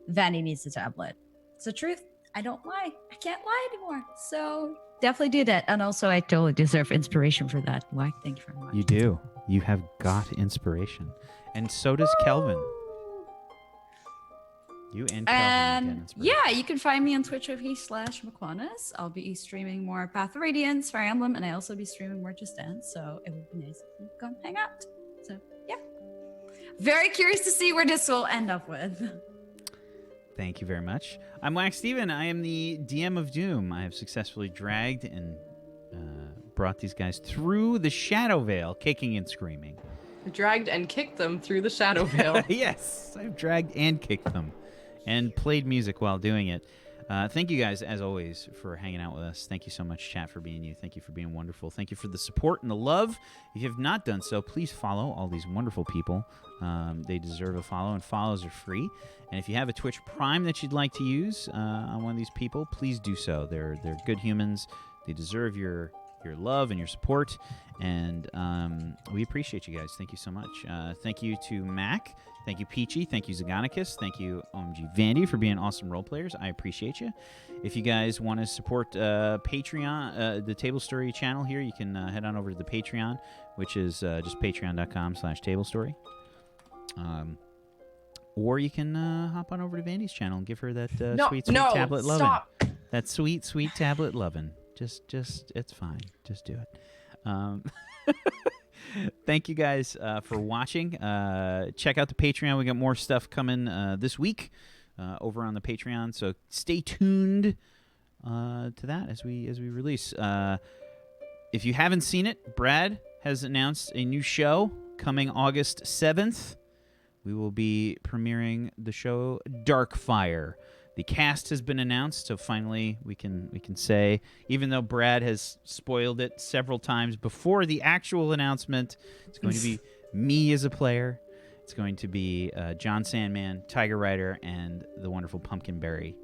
Vanny needs a tablet. It's the truth. I don't lie. I can't lie anymore. So definitely do that. And also, I totally deserve inspiration for that. Why? Thank you very much. You do. You have got inspiration. And so does Kelvin. You and Kelvin get inspiration. Yeah, you can find me on Twitch.tv/Makwanas. I'll be streaming more Path of Radiance, Fire Emblem, and I also be streaming more Just Dance. So it would be nice if you come hang out. So yeah, very curious to see where this will end up with. Thank you very much. I'm Wacksteven. I am the DM of Doom. I have successfully dragged and brought these guys through the Shadow Veil, kicking and screaming. Dragged and kicked them through the Shadow Veil. Yes, I've dragged and kicked them and played music while doing it. Thank you guys, as always, for hanging out with us. Thank you so much, chat, for being you. Thank you for being wonderful. Thank you for the support and the love. If you have not done so, please follow all these wonderful people. They deserve a follow, and follows are free. And if you have a Twitch Prime that you'd like to use on one of these people, please do so. They're good humans. They deserve your love and your support, and we appreciate you guys. Thank you so much. Thank you to Mac. Thank you, Peachy. Thank you, Zagonicus. Thank you, OMG Vandy, for being awesome role players. I appreciate you. If you guys want to support Patreon, the Tablestory channel here, you can head on over to the Patreon, which is just patreon.com/Tablestory. Or you can hop on over to Vandy's channel and give her that sweet tablet lovin'. Stop. That sweet tablet lovin'. Just, it's fine. Just do it. Thank you guys for watching. Check out the Patreon. We got more stuff coming this week over on the Patreon. So stay tuned to that as we release. If you haven't seen it, Brad has announced a new show coming August 7th. We will be premiering the show Darkfire. The cast has been announced, so finally we can say, even though Brad has spoiled it several times before the actual announcement, it's going to be me as a player. It's going to be John Sandman, Tiger Rider, and the wonderful Pumpkinberry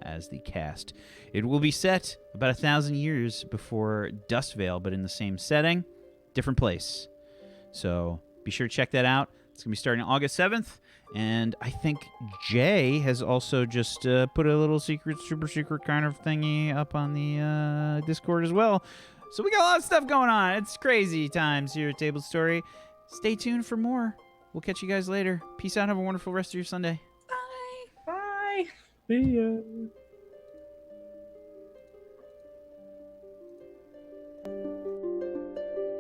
as the cast. It will be set about 1,000 years before Dustvale, but in the same setting, different place. So be sure to check that out. It's going to be starting August 7th. And I think Jay has also just put a little super secret kind of thingy up on the Discord as well. So we got a lot of stuff going on. It's crazy times here at Tablestory. Stay tuned for more. We'll catch you guys later. Peace out. Have a wonderful rest of your Sunday. Bye. Bye. see ya.